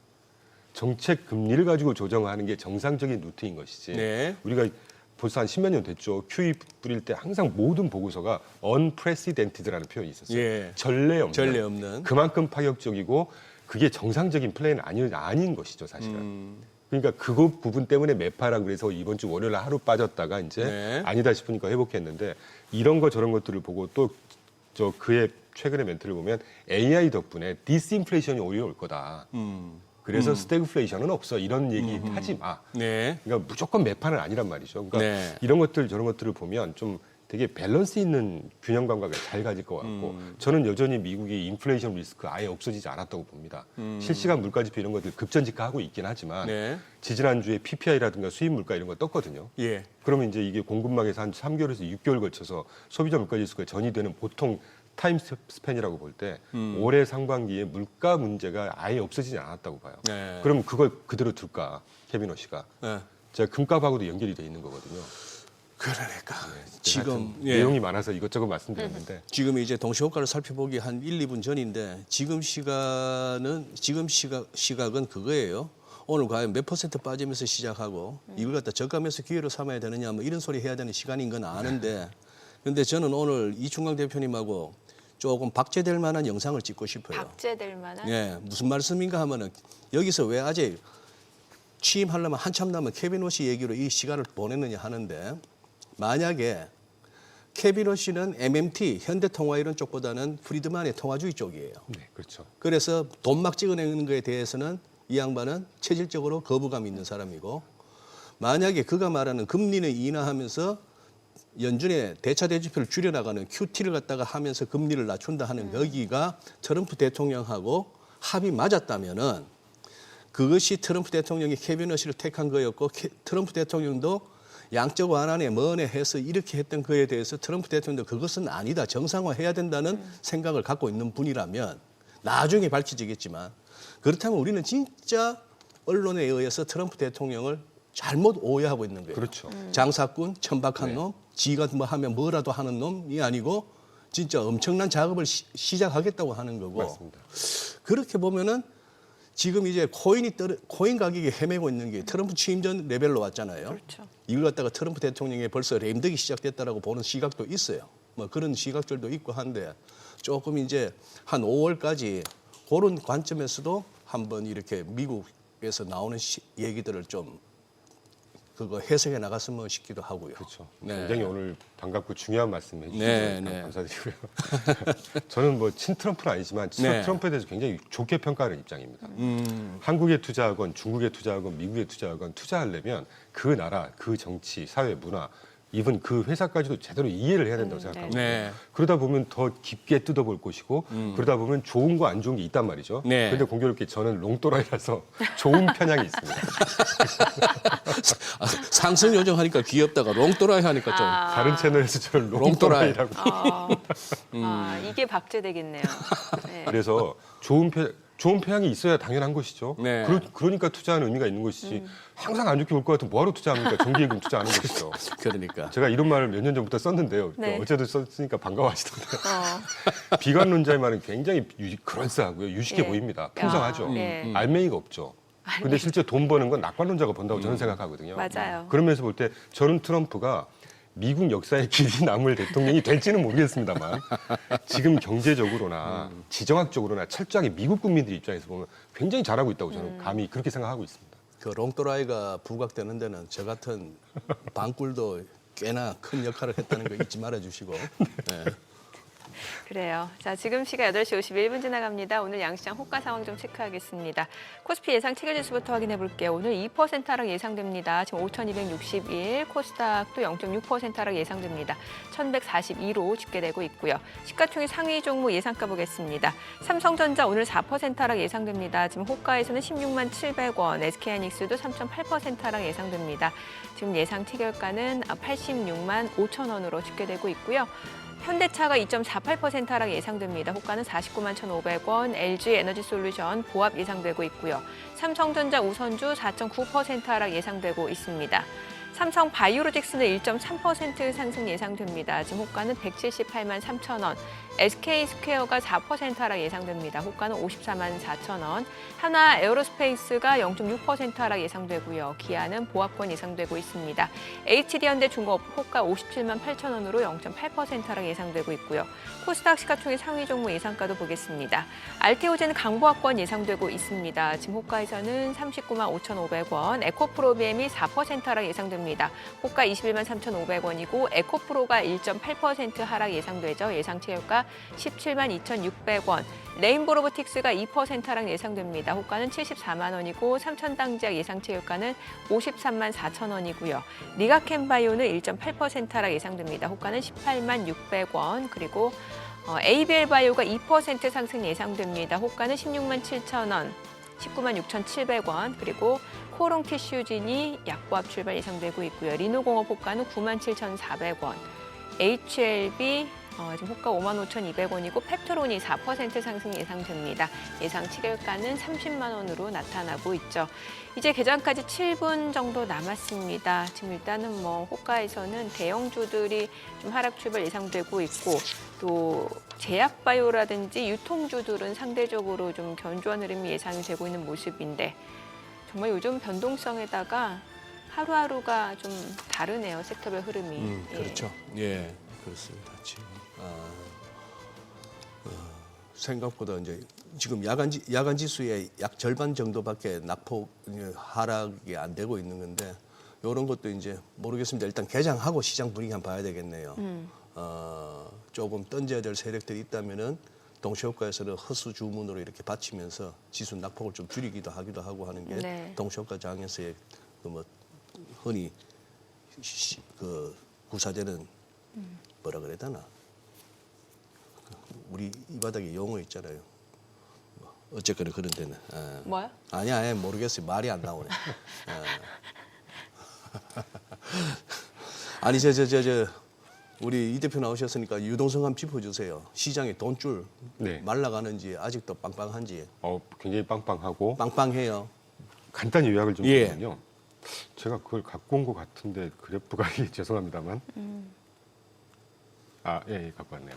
정책 금리를 가지고 조정하는 게 정상적인 루트인 것이지. 네. 우리가 벌써 한 10몇 년 됐죠. QE 뿌릴 때 항상 모든 보고서가 unprecedented라는 표현이 있었어요. 예. 전례 없는. 전례 없는. 그만큼 파격적이고 그게 정상적인 플레이는 아닌 것이죠, 사실은. 그러니까 그 부분 때문에 매파라고 그래서 이번 주 월요일 하루 빠졌다가 이제 네. 아니다 싶으니까 회복했는데 이런 거 저런 것들을 보고 또 저 그의 최근의 멘트를 보면 AI 덕분에 디스인플레이션이 오히려 올 거다. 그래서 스태그플레이션은 없어. 이런 얘기 하지 마. 네. 그러니까 무조건 매파는 아니란 말이죠. 그러니까 네. 이런 것들 저런 것들을 보면 좀 되게 밸런스 있는 균형 감각을 잘 가질 것 같고 저는 여전히 미국이 인플레이션 리스크 아예 없어지지 않았다고 봅니다. 실시간 물가지표 이런 것들 급전직하하고 있긴 하지만 네. 지지난주에 PPI라든가 수입 물가 이런 거 떴거든요. 예. 그러면 이제 이게 공급망에서 한 3개월에서 6개월 거쳐서 소비자 물가 지수가 전이되는 보통 타임 스팬이라고 볼 때 올해 상반기에 물가 문제가 아예 없어지지 않았다고 봐요. 네. 그럼 그걸 그대로 둘까? 케빈 오씨가. 네. 제가 금값하고도 연결이 돼 있는 거거든요. 그러니까 지금 지금 예. 내용이 많아서 이것저것 말씀드렸는데 지금 이제 동시 효과를 살펴보기 한 1, 2분 전인데 지금 시각은 그거예요. 오늘 과연 몇 퍼센트 빠지면서 시작하고 이걸 갖다 저감해서 기회로 삼아야 되느냐 뭐 이런 소리 해야 되는 시간인 건 아는데 근데 저는 오늘 이충강 대표님하고 조금 박제될 만한 영상을 찍고 싶어요. 박제될 만한. 예, 무슨 말씀인가 하면은 여기서 왜 아직 취임하려면 한참 남은 케빈 오씨 얘기로 이 시간을 보냈느냐 하는데 만약에 케빈 오씨는 MMT 현대통화이론 쪽보다는 프리드만의 통화주의 쪽이에요. 네, 그렇죠. 그래서 돈 막 찍어내는 거에 대해서는 이 양반은 체질적으로 거부감이 있는 사람이고 만약에 그가 말하는 금리는 인하하면서 연준의 대차 대조표를 줄여나가는 QT를 갖다가 하면서 금리를 낮춘다 하는 여기가 트럼프 대통령하고 합이 맞았다면은 그것이 트럼프 대통령이 케빈 오씨를 택한 거였고 트럼프 대통령도 양적 완화에 뭐네 해서 이렇게 했던 거에 대해서 트럼프 대통령도 그것은 아니다. 정상화해야 된다는 생각을 갖고 있는 분이라면 나중에 밝혀지겠지만 그렇다면 우리는 진짜 언론에 의해서 트럼프 대통령을 잘못 오해하고 있는 거예요. 그렇죠. 장사꾼, 천박한 놈, 지가 뭐 하면 뭐라도 하는 놈이 아니고 진짜 엄청난 작업을 시작하겠다고 하는 거고. 맞습니다. 그렇게 보면은 지금 이제 코인 가격이 헤매고 있는 게 트럼프 취임 전 레벨로 왔잖아요. 그렇죠. 이걸 갖다가 트럼프 대통령이 벌써 램덕이 시작됐다라고 보는 시각도 있어요. 뭐 그런 시각들도 있고 한데 조금 이제 한 5월까지 그런 관점에서도 한번 이렇게 미국에서 나오는 얘기들을 좀 그거 해석해 나갔으면 싶기도 하고요. 그렇죠. 네. 굉장히 오늘 반갑고 중요한 말씀 해주셔서 네. 감사드리고요. 저는 뭐 친트럼프는 아니지만 네. 트럼프에 대해서 굉장히 좋게 평가하는 입장입니다. 한국에 투자하건 중국에 투자하건 미국에 투자하건 투자하려면 그 나라, 그 정치, 사회, 문화 이번 그 회사까지도 제대로 이해를 해야 된다고 생각합니다. 네. 그러다 보면 더 깊게 뜯어볼 것이고 그러다 보면 좋은 거 안 좋은 게 있단 말이죠. 네. 그런데 공교롭게 저는 롱또라이라서 좋은 편향이 있습니다. 상승 요정하니까 귀엽다가 롱또라이 하니까 좀 다른 채널에서 저를 롱또라이. 롱또라이라고. 이게 박제되겠네요. 네. 그래서 좋은 편향이 있어야 당연한 것이죠. 네. 그러니까 투자하는 의미가 있는 것이지 항상 안 좋게 볼 것 같으면 뭐하러 투자합니까? 정기예금 투자하는 것이죠. 그러니까. 제가 이런 말을 몇 년 전부터 썼는데요. 네. 어제도 썼으니까 반가워하시던데요. 비관론자의 말은 굉장히 그럴싸하고요. 유식해 예. 보입니다. 풍성하죠. 네. 알맹이가 없죠. 근데 실제 돈 버는 건 낙관론자가 번다고 저는 생각하거든요. 맞아요. 그러면서 볼 때 저는 트럼프가 미국 역사의 길이 남을 대통령이 될지는 모르겠습니다만 지금 경제적으로나 지정학적으로나 철저하게 미국 국민들 입장에서 보면 굉장히 잘하고 있다고 저는 감히 그렇게 생각하고 있습니다. 그 롱또라이가 부각되는 데는 저 같은 방꿀도 꽤나 큰 역할을 했다는 거 잊지 말아 주시고. 네. 그래요. 자, 지금 시각 8시 51분 지나갑니다. 오늘 양시장 호가 상황 좀 체크하겠습니다. 코스피 예상 체결지수부터 확인해 볼게요. 오늘 2% 하락 예상됩니다. 지금 5,261, 코스닥도 0.6% 하락 예상됩니다. 1,142로 집계되고 있고요. 시가총액 상위 종목 예상가 보겠습니다. 삼성전자 오늘 4% 하락 예상됩니다. 지금 호가에서는 16만 700원, SK하이닉스도 3.8% 하락 예상됩니다. 지금 예상 체결가는 86만 5천 원으로 집계되고 있고요. 현대차가 2.48% 하락 예상됩니다. 호가는 49만 1,500원, LG에너지솔루션 보합 예상되고 있고요. 삼성전자 우선주 4.9% 하락 예상되고 있습니다. 삼성 바이오로직스는 1.3% 상승 예상됩니다. 지금 호가는 178만 3천 원. SK스퀘어가 4% 하락 예상됩니다. 호가는 54만 4천 원. 하나 에어로스페이스가 0.6% 하락 예상되고요. 기아는 보합권 예상되고 있습니다. HD현대 중공업 호가 57만 8천 원으로 0.8% 하락 예상되고 있고요. 코스닥 시가총액 상위 종목 예상가도 보겠습니다. 알테오젠 강보합권 예상되고 있습니다. 지금 호가에서는 39만 5,500원, 에코프로비엠이 4% 하락 예상됩니다. 호가 21만 3,500원이고 에코프로가 1.8% 하락 예상되죠. 예상 체결가 17만 2,600원. 레인보로보틱스가 2% 하락 예상됩니다. 호가는 74만 원이고 삼천당제약 예상 체결가는 53만 4천 원이고요. 리가켄바이오는 1.8% 하락 예상됩니다. 호가는 18만 600원. 그리고 ABL바이오가 2% 상승 예상됩니다. 호가는 16만 7천 원. 19만 6,700원. 그리고 코롱티슈진이 약보합 출발 예상되고 있고요. 리노공업 호가는 9만 7,400원. HLB 지금 호가 5만 5,200원이고 펩트론이 4% 상승 예상됩니다. 예상 체결가는 30만 원으로 나타나고 있죠. 이제 개장까지 7분 정도 남았습니다. 지금 일단은 뭐 호가에서는 대형주들이 좀 하락 출발 예상되고 있고 또 제약바이오라든지 유통주들은 상대적으로 좀 견조한 흐름이 예상이 되고 있는 모습인데 정말 요즘 변동성에다가 하루하루가 좀 다르네요. 섹터별 흐름이. 그렇죠. 예, 그렇습니다. 지금 생각보다 이제 지금 야간 지수의 약 절반 정도밖에 낙폭 하락이 안 되고 있는 건데 이런 것도 이제 모르겠습니다. 일단 개장하고 시장 분위기 한번 봐야 되겠네요. 조금 던져야 될 세력들이 있다면은 동시효과에서는 허수 주문으로 이렇게 받치면서 지수 낙폭을 좀 줄이기도 하기도 하고 하는 게 네. 동시효과 장에서의 그 흔히 그 구사되는 뭐라 그래야 되나? 우리 이 바닥에 용어 있잖아요. 어쨌거나 그런 데는. 뭐요? 아니야, 모르겠어요. 말이 안 나오네. 아니 우리 이 대표 나오셨으니까 유동성 한번 짚어주세요. 시장에 돈줄 네. 말라가는지 아직도 빵빵한지. 굉장히 빵빵하고 빵빵해요. 간단히 요약을 좀 예. 드리면요. 제가 그걸 갖고 온 것 같은데 그래프가 죄송합니다만. 예, 갖고 왔네요.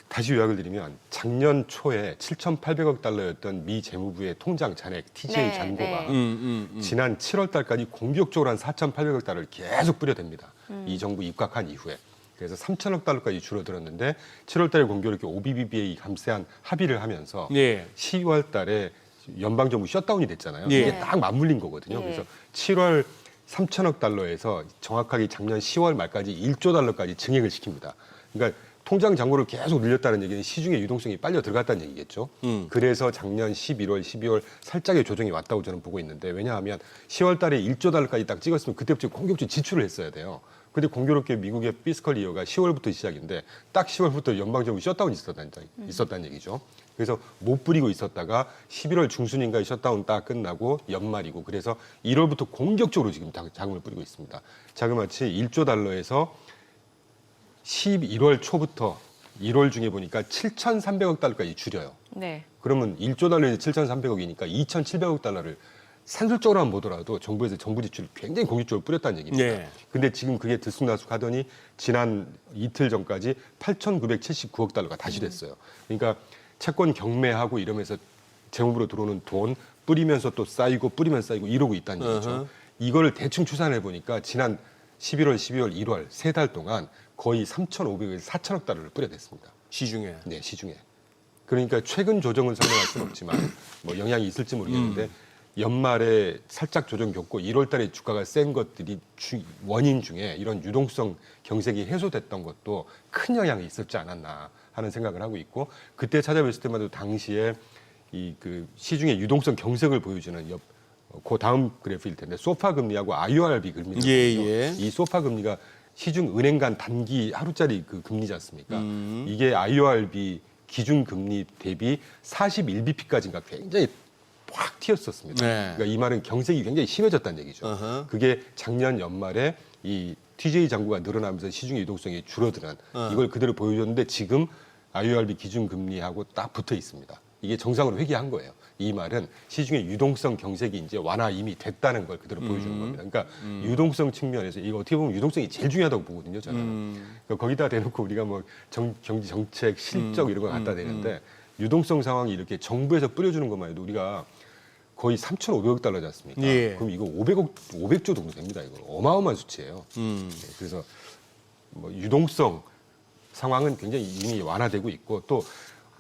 다시 요약을 드리면 작년 초에 7,800억 달러였던 미 재무부의 통장 잔액 TGA 네, 잔고가 네. 지난 7월 달까지 공격적으로 한 4,800억 달러를 계속 뿌려댑니다. 이 정부 입각한 이후에. 그래서 3천억 달러까지 줄어들었는데 7월 달에 공교롭게 OBBBA 감세한 합의를 하면서 예. 10월 달에 연방정부 셧다운이 됐잖아요. 예. 이게 딱 맞물린 거거든요. 예. 그래서 7월 3천억 달러에서 정확하게 작년 10월 말까지 1조 달러까지 증액을 시킵니다. 그러니까 통장 잔고를 계속 늘렸다는 얘기는 시중에 유동성이 빨려 들어갔다는 얘기겠죠. 그래서 작년 11월, 12월 살짝의 조정이 왔다고 저는 보고 있는데 왜냐하면 10월 달에 1조 달러까지 딱 찍었으면 그때부터 공격적으로 지출을 했어야 돼요. 근데 공교롭게 미국의 피스컬 이어가 10월부터 시작인데 딱 10월부터 연방정부 셧다운이 있었다는 얘기죠. 그래서 못 부리고 있었다가 11월 중순인가에 셧다운 딱 끝나고 연말이고 그래서 1월부터 공격적으로 지금 자금을 뿌리고 있습니다. 자그마치 1조 달러에서 11월 초부터 1월 중에 보니까 7,300억 달러까지 줄여요. 네. 그러면 1조 달러에 7,300억이니까 2,700억 달러를 산술적으로만 보더라도 정부에서 정부 지출을 굉장히 공격적으로 뿌렸다는 얘기입니다. 네. 근데 지금 그게 들쑥날쑥하더니 지난 이틀 전까지 8,979억 달러가 다시 됐어요. 그러니까 채권 경매하고 이러면서 재무부로 들어오는 돈 뿌리면서 또 쌓이고 뿌리면 쌓이고 이러고 있다는 얘기죠. 이거를 대충 추산해 보니까 지난 11월, 12월, 1월 세 달 동안 거의 3,500억, 4천억 달러를 뿌려댔습니다. 시중에. 네, 시중에. 그러니까 최근 조정을 설명할 수는 없지만 뭐 영향이 있을지 모르겠는데 연말에 살짝 조정 겪고 1월 달에 주가가 센 것들이 원인 중에 이런 유동성 경색이 해소됐던 것도 큰 영향이 있었지 않았나 하는 생각을 하고 있고 그때 찾아뵀을 때만 해도 당시에 이 그 시중의 유동성 경색을 보여주는 그 다음 그래프일 텐데 소파 금리하고 IORB 금리를 예. 이 소파 금리가 시중 은행 간 단기 하루짜리 그 금리지 않습니까? 이게 IORB 기준 금리 대비 41bp까지인가 굉장히 확 튀었었습니다. 네. 그러니까 이 말은 경색이 굉장히 심해졌다는 얘기죠. 어허. 그게 작년 연말에 이 TJ 잔고가 늘어나면서 시중의 유동성이 줄어드는 이걸 그대로 보여줬는데 지금 IORB 기준 금리하고 딱 붙어 있습니다. 이게 정상으로 회귀한 거예요. 이 말은 시중의 유동성 경색이 이제 완화 이미 됐다는 걸 그대로 보여주는 겁니다. 그러니까 유동성 측면에서 이거 어떻게 보면 유동성이 제일 중요하다고 보거든요. 저는 그러니까 거기다 대놓고 우리가 뭐 경제 정책 실적 이런 걸 갖다 대는데 유동성 상황이 이렇게 정부에서 뿌려주는 것만 해도 우리가 거의 3,500억 달러지 않습니까? 예. 그럼 이거 500조 정도 됩니다. 이거 어마어마한 수치예요. 네, 그래서 뭐 유동성 상황은 굉장히 이미 완화되고 있고 또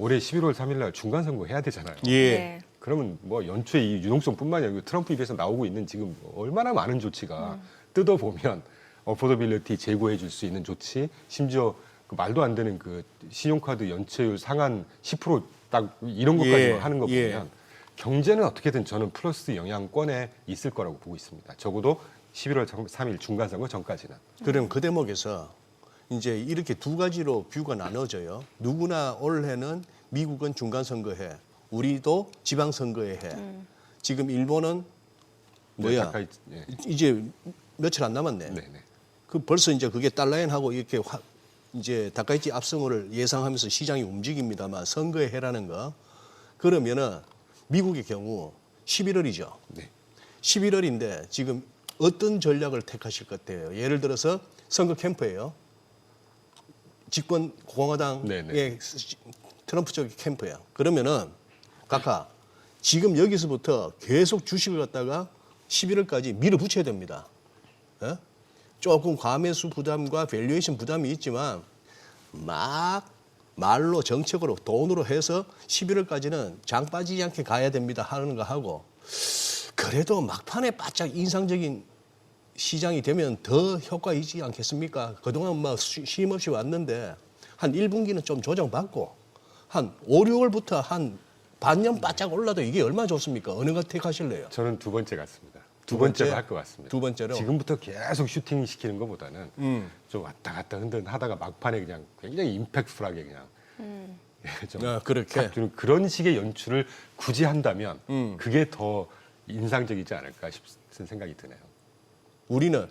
올해 11월 3일 날 중간 선거 해야 되잖아요. 예. 네. 그러면 뭐 연초에 이 유동성뿐만이 아니고 트럼프 입에서 나오고 있는 지금 얼마나 많은 조치가 뜯어보면 어포더빌리티 제고해 줄 수 있는 조치, 심지어 그 말도 안 되는 그 신용카드 연체율 상한 10% 딱 이런 것까지 예, 하는 거 보면 예. 경제는 어떻게든 저는 플러스 영향권에 있을 거라고 보고 있습니다. 적어도 11월 3일 중간 선거 전까지는. 그럼 그 대목에서 이제 이렇게 두 가지로 뷰가 나눠져요. 누구나 올해는 미국은 중간선거해, 우리도 지방선거에 해. 지금 일본은 뭐야? 가까이, 예. 이제 며칠 안 남았네. 네네. 그 벌써 이제 그게 달러엔하고 이렇게 이제 다카이치 압승을 예상하면서 시장이 움직입니다만 선거에 해라는 거. 그러면은 미국의 경우 11월이죠. 네. 11월인데 지금 어떤 전략을 택하실 것 같아요? 예를 들어서 선거 캠프예요. 집권 공화당의 네네. 트럼프 쪽 캠프야. 그러면은 각하 지금 여기서부터 계속 주식을 갖다가 11월까지 밀어붙여야 됩니다. 예? 조금 과매수 부담과 밸류에이션 부담이 있지만 막 말로 정책으로 돈으로 해서 11월까지는 장 빠지지 않게 가야 됩니다 하는 거 하고 그래도 막판에 바짝 인상적인 시장이 되면 더 효과 있지 않겠습니까? 그동안 뭐 쉼 없이 왔는데 한 1분기는 좀 조정받고 한 5, 6월부터 한 반년 바짝 올라도 이게 얼마나 좋습니까? 어느 거 택하실래요? 저는 두 번째 같습니다. 두 두 번째로 번째? 할 것 같습니다. 두 번째로? 지금부터 계속 슈팅 시키는 것보다는 좀 왔다 갔다 흔들하다가 막판에 그냥 굉장히 임팩트풀하게 그냥 좀 그렇게. 탁 주는 그런 식의 연출을 굳이 한다면 그게 더 인상적이지 않을까 싶은 생각이 드네요. 우리는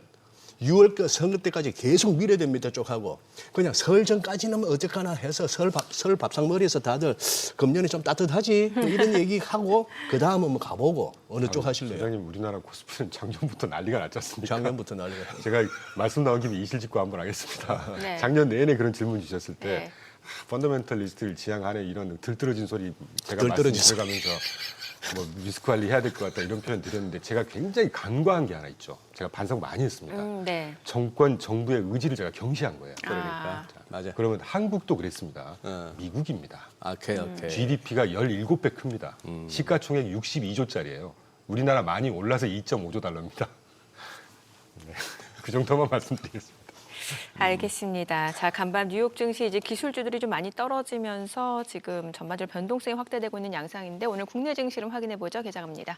6월 선거 때까지 계속 밀어야 됩니다 쪽하고 그냥 설 전까지는 어쨌거나 해서 설 밥상머리에서 다들 금년에 좀 따뜻하지 또 이런 얘기하고 그 다음은 뭐 가보고 어느 쪽 하실래요? 소장님 우리나라 코스프는 작년부터 난리가 났지 않습니까? 작년부터 난리가. 제가 말씀 나온 김에 이실직고 한번 하겠습니다. 네. 작년 내내 그런 질문 주셨을 때 네. 펀더멘털리스트를 지향하는 이런 들떨어진 소리 제가 들떨어진 말씀드려가면서 뭐 리스크 관리 해야 될 것 같다 이런 표현 드렸는데 제가 굉장히 간과한 게 하나 있죠. 제가 반성 많이 했습니다. 네. 정부의 의지를 제가 경시한 거예요. 그러니까 맞아. 그러면 한국도 그랬습니다. 어. 미국입니다. 오케이. GDP가 17배 크니다. 시가총액 62조짜리예요. 우리나라 많이 올라서 2.5조 달러입니다. 네. 그 정도만 말씀드리겠습니다. 알겠습니다. 자, 간밤 뉴욕 증시 이제 기술주들이 좀 많이 떨어지면서 지금 전반적으로 변동성이 확대되고 있는 양상인데 오늘 국내 증시를 확인해 보죠. 개장합니다.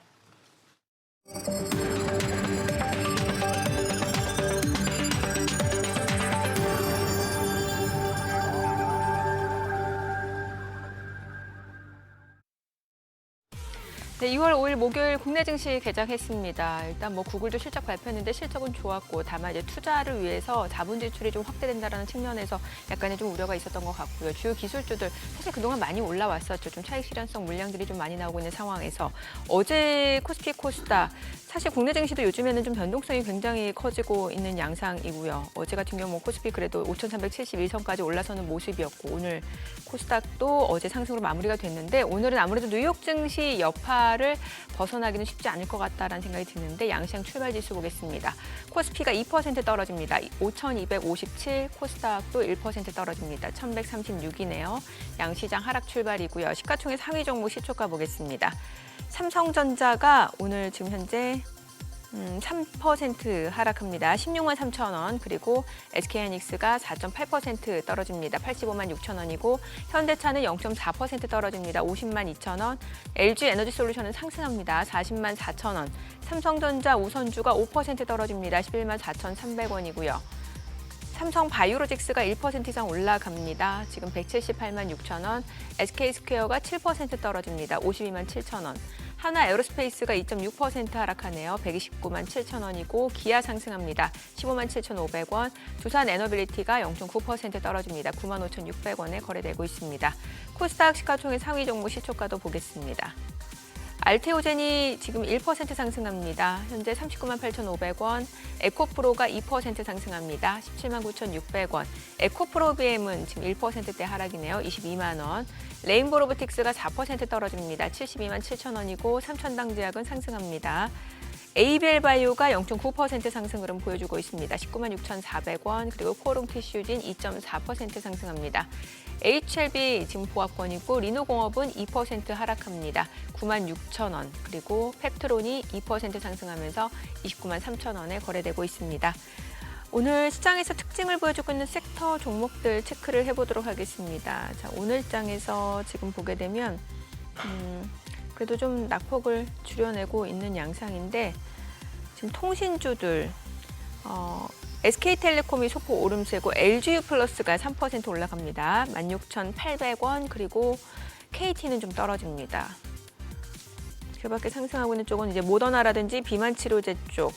네, 2월 5일 목요일 국내 증시 개장했습니다. 일단 뭐 구글도 실적 발표했는데 실적은 좋았고 다만 이제 투자를 위해서 자본 지출이 좀 확대된다라는 측면에서 약간의 좀 우려가 있었던 것 같고요. 주요 기술주들 사실 그동안 많이 올라왔었죠. 좀 차익 실현성 물량들이 좀 많이 나오고 있는 상황에서 어제 코스피 코스닥 사실 국내 증시도 요즘에는 좀 변동성이 굉장히 커지고 있는 양상이고요. 어제 같은 경우 뭐 코스피 그래도 5,371선까지 올라서는 모습이었고 오늘 코스닥도 어제 상승으로 마무리가 됐는데 오늘은 아무래도 뉴욕 증시 여파를 벗어나기는 쉽지 않을 것 같다라는 생각이 드는데 양시장 출발 지수 보겠습니다. 코스피가 2% 떨어집니다. 5,257, 코스닥도 1% 떨어집니다. 1,136이네요. 양시장 하락 출발이고요. 시가총액 상위 종목 시초가 보겠습니다. 삼성전자가 오늘 지금 현재 3% 하락합니다. 16만 3천 원. 그리고 SK하이닉스가 4.8% 떨어집니다. 85만 6천 원이고 현대차는 0.4% 떨어집니다. 50만 2천 원. LG 에너지솔루션은 상승합니다. 40만 4천 원. 삼성전자 우선주가 5% 떨어집니다. 11만 4,300원이고요. 삼성 바이오로직스가 1% 이상 올라갑니다. 지금 178만 6천 원. SK스퀘어가 7% 떨어집니다. 52만 7천 원. 하나 에어로스페이스가 2.6% 하락하네요. 129만 7천 원이고 기아 상승합니다. 15만 7,500원. 두산 에너빌리티가 0.9% 떨어집니다. 9만 5,600원에 거래되고 있습니다. 코스닥 시가총액 상위 종목 시초가도 보겠습니다. 알테오젠이 지금 1% 상승합니다. 현재 39만 8,500원. 에코프로가 2% 상승합니다. 17만 9,600원. 에코프로비엠은 지금 1%대 하락이네요. 22만 원. 레인보 로보틱스가 4% 떨어집니다. 72만 7천 원이고 삼천당제약은 상승합니다. 에이벨바이오가 0.9% 상승 흐름 보여주고 있습니다. 19만 6,400원. 그리고 코롱티슈진 2.4% 상승합니다. HLB 지금 보합권이고 리노공업은 2% 하락합니다. 9만 6천 원. 그리고 펩트론이 2% 상승하면서 29만 3천 원에 거래되고 있습니다. 오늘 시장에서 특징을 보여주고 있는 섹터 종목들 체크를 해보도록 하겠습니다. 자, 오늘 장에서 지금 보게 되면 그래도 좀 낙폭을 줄여내고 있는 양상인데 지금 통신주들 SK텔레콤이 소폭 오름세고 LG유플러스가 3% 올라갑니다. 16,800원. 그리고 KT는 좀 떨어집니다. 그 밖에 상승하고 있는 쪽은 이제 모더나라든지 비만치료제 쪽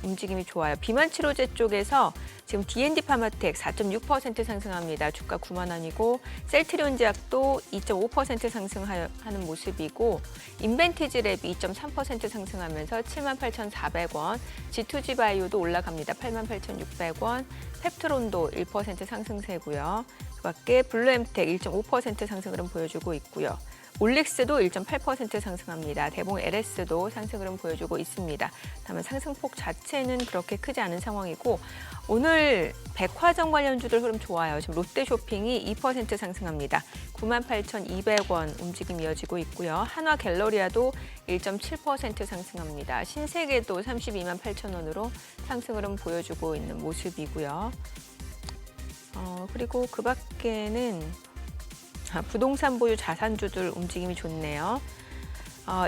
움직임이 좋아요. 비만치료제 쪽에서 지금 D&D 파마텍 4.6% 상승합니다. 주가 9만 원이고 셀트리온 제약도 2.5% 상승하는 모습이고 인벤티지랩이 2.3% 상승하면서 78,400원. G2G 바이오도 올라갑니다. 88,600원. 펩트론도 1% 상승세고요. 그 밖에 블루엠텍 1.5% 상승 흐름 보여주고 있고요. 올릭스도 1.8% 상승합니다. 대봉 LS도 상승 흐름 보여주고 있습니다. 다만 상승폭 자체는 그렇게 크지 않은 상황이고 오늘 백화점 관련주들 흐름 좋아요. 지금 롯데쇼핑이 2% 상승합니다. 98,200원 움직임 이어지고 있고요. 한화갤러리아도 1.7% 상승합니다. 신세계도 32만 8천 원으로 상승 흐름 보여주고 있는 모습이고요. 그리고 그 밖에는 부동산 보유 자산주들 움직임이 좋네요.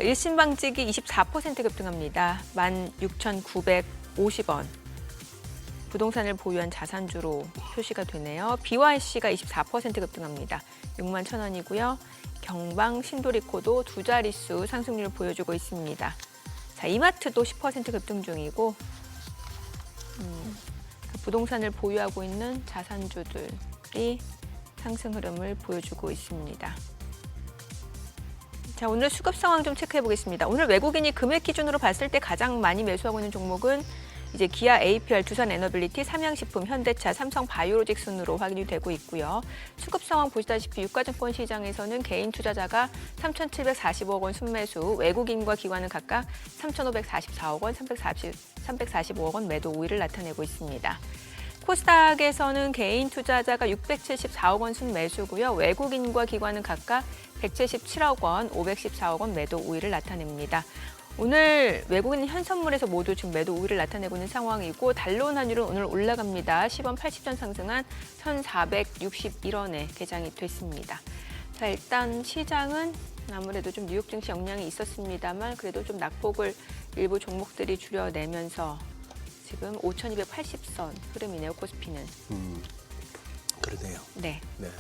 일신방직이 24% 급등합니다. 16,950원. 부동산을 보유한 자산주로 표시가 되네요. BYC가 24% 급등합니다. 6만 1,000원이고요. 경방, 신도리코도 두 자릿수 상승률을 보여주고 있습니다. 자, 이마트도 10% 급등 중이고 부동산을 보유하고 있는 자산주들이 상승 흐름을 보여주고 있습니다. 자, 오늘 수급 상황 좀 체크해 보겠습니다. 오늘 외국인이 금액 기준으로 봤을 때 가장 많이 매수하고 있는 종목은 이제 기아 APR, 두산에너빌리티, 삼양식품, 현대차, 삼성바이오로직 순으로 확인이 되고 있고요. 수급 상황 보시다시피 유가증권 시장에서는 개인 투자자가 3,740억 원 순매수, 외국인과 기관은 각각 3,544억 원, 345억 원 매도 우위를 나타내고 있습니다. 코스닥에서는 개인 투자자가 674억 원 순매수고요. 외국인과 기관은 각각 177억 원, 514억 원 매도 우위를 나타냅니다. 오늘 외국인 현선물에서 모두 지금 매도 우위를 나타내고 있는 상황이고 달러원 환율은 오늘 올라갑니다. 10원 80전 상승한 1,461원에 개장이 됐습니다. 자, 일단 시장은 아무래도 좀 뉴욕 증시 영향이 있었습니다만 그래도 좀 낙폭을 일부 종목들이 줄여내면서 지금 5,280선 흐름이네요. 코스피는. 그러네요. 네. 네.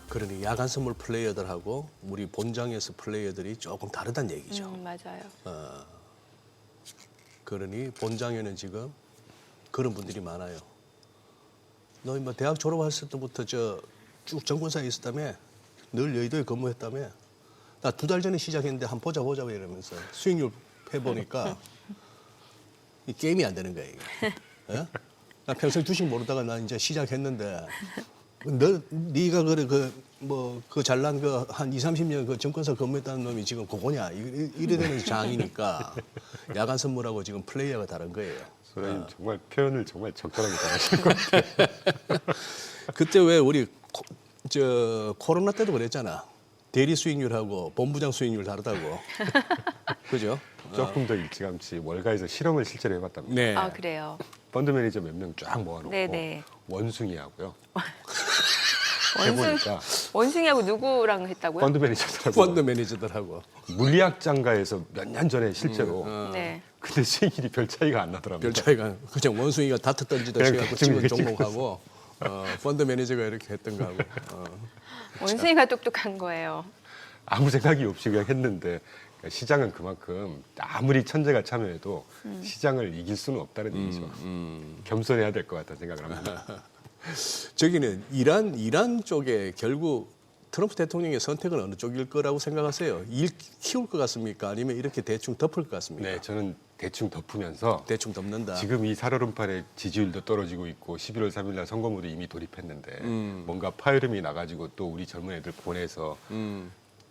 그러니 야간 선물 플레이어들하고 우리 본장에서 플레이어들이 조금 다르다는 얘기죠. 맞아요. 그러니 본장에는 지금 그런 분들이 많아요. 너 뭐 대학 졸업했을 때부터 쭉 정권사에 있었다며? 늘 여의도에 근무했다며? 나 2달 전에 시작했는데 한번 보자 이러면서 수익률 해보니까 이 게임이 안 되는 거야 이게. 어? 나 평생 주식 모르다가 나 이제 시작했는데 네가 그래 그 잘난 그 한 20-30년 그 정권사 근무했다는 놈이 지금 그거냐 이래 되는 장이니까 야간 선물하고 지금 플레이어가 다른 거예요. 소장님 정말 표현을 정말 적절하게 잘하시는 것 같아요. 그때 왜 우리 코로나 때도 그랬잖아. 대리 수익률하고 본부장 수익률 다르다고. 그죠? 조금 더 일찌감치 월가에서 실험을 실제로 해봤답니다. 네. 아, 그래요. 펀드 매니저 몇 명 쫙 모아놓고 네네. 원숭이하고요. 원숭, 해보니까 원숭이하고 누구랑 했다고요? 펀드 매니저들하고 펀드 매니저들하고. 물리학장가에서 몇 년 전에 실제로 네. 근데 수익률이 별 차이가 안 나더라고요. 별 차이가 그냥 원숭이가 다트 던지듯이 그냥 해갖고 대충 찍은 이렇게 종목하고 펀드 매니저가 이렇게 했던 거하고. 원숭이가 똑똑한 거예요. 아무 생각이 없이 그냥 했는데 시장은 그만큼 아무리 천재가 참여해도 시장을 이길 수는 없다는 얘기죠. 겸손해야 될 것 같다는 생각을 합니다. 저기는 이란 쪽에 결국 트럼프 대통령의 선택은 어느 쪽일 거라고 생각하세요? 일 키울 것 같습니까? 아니면 이렇게 대충 덮을 것 같습니까? 네, 저는 대충 덮으면서 대충 덮는다. 지금 이 살얼음판의 지지율도 떨어지고 있고 11월 3일 날 선거문도 이미 돌입했는데 뭔가 파열음이 나가지고 또 우리 젊은 애들 보내서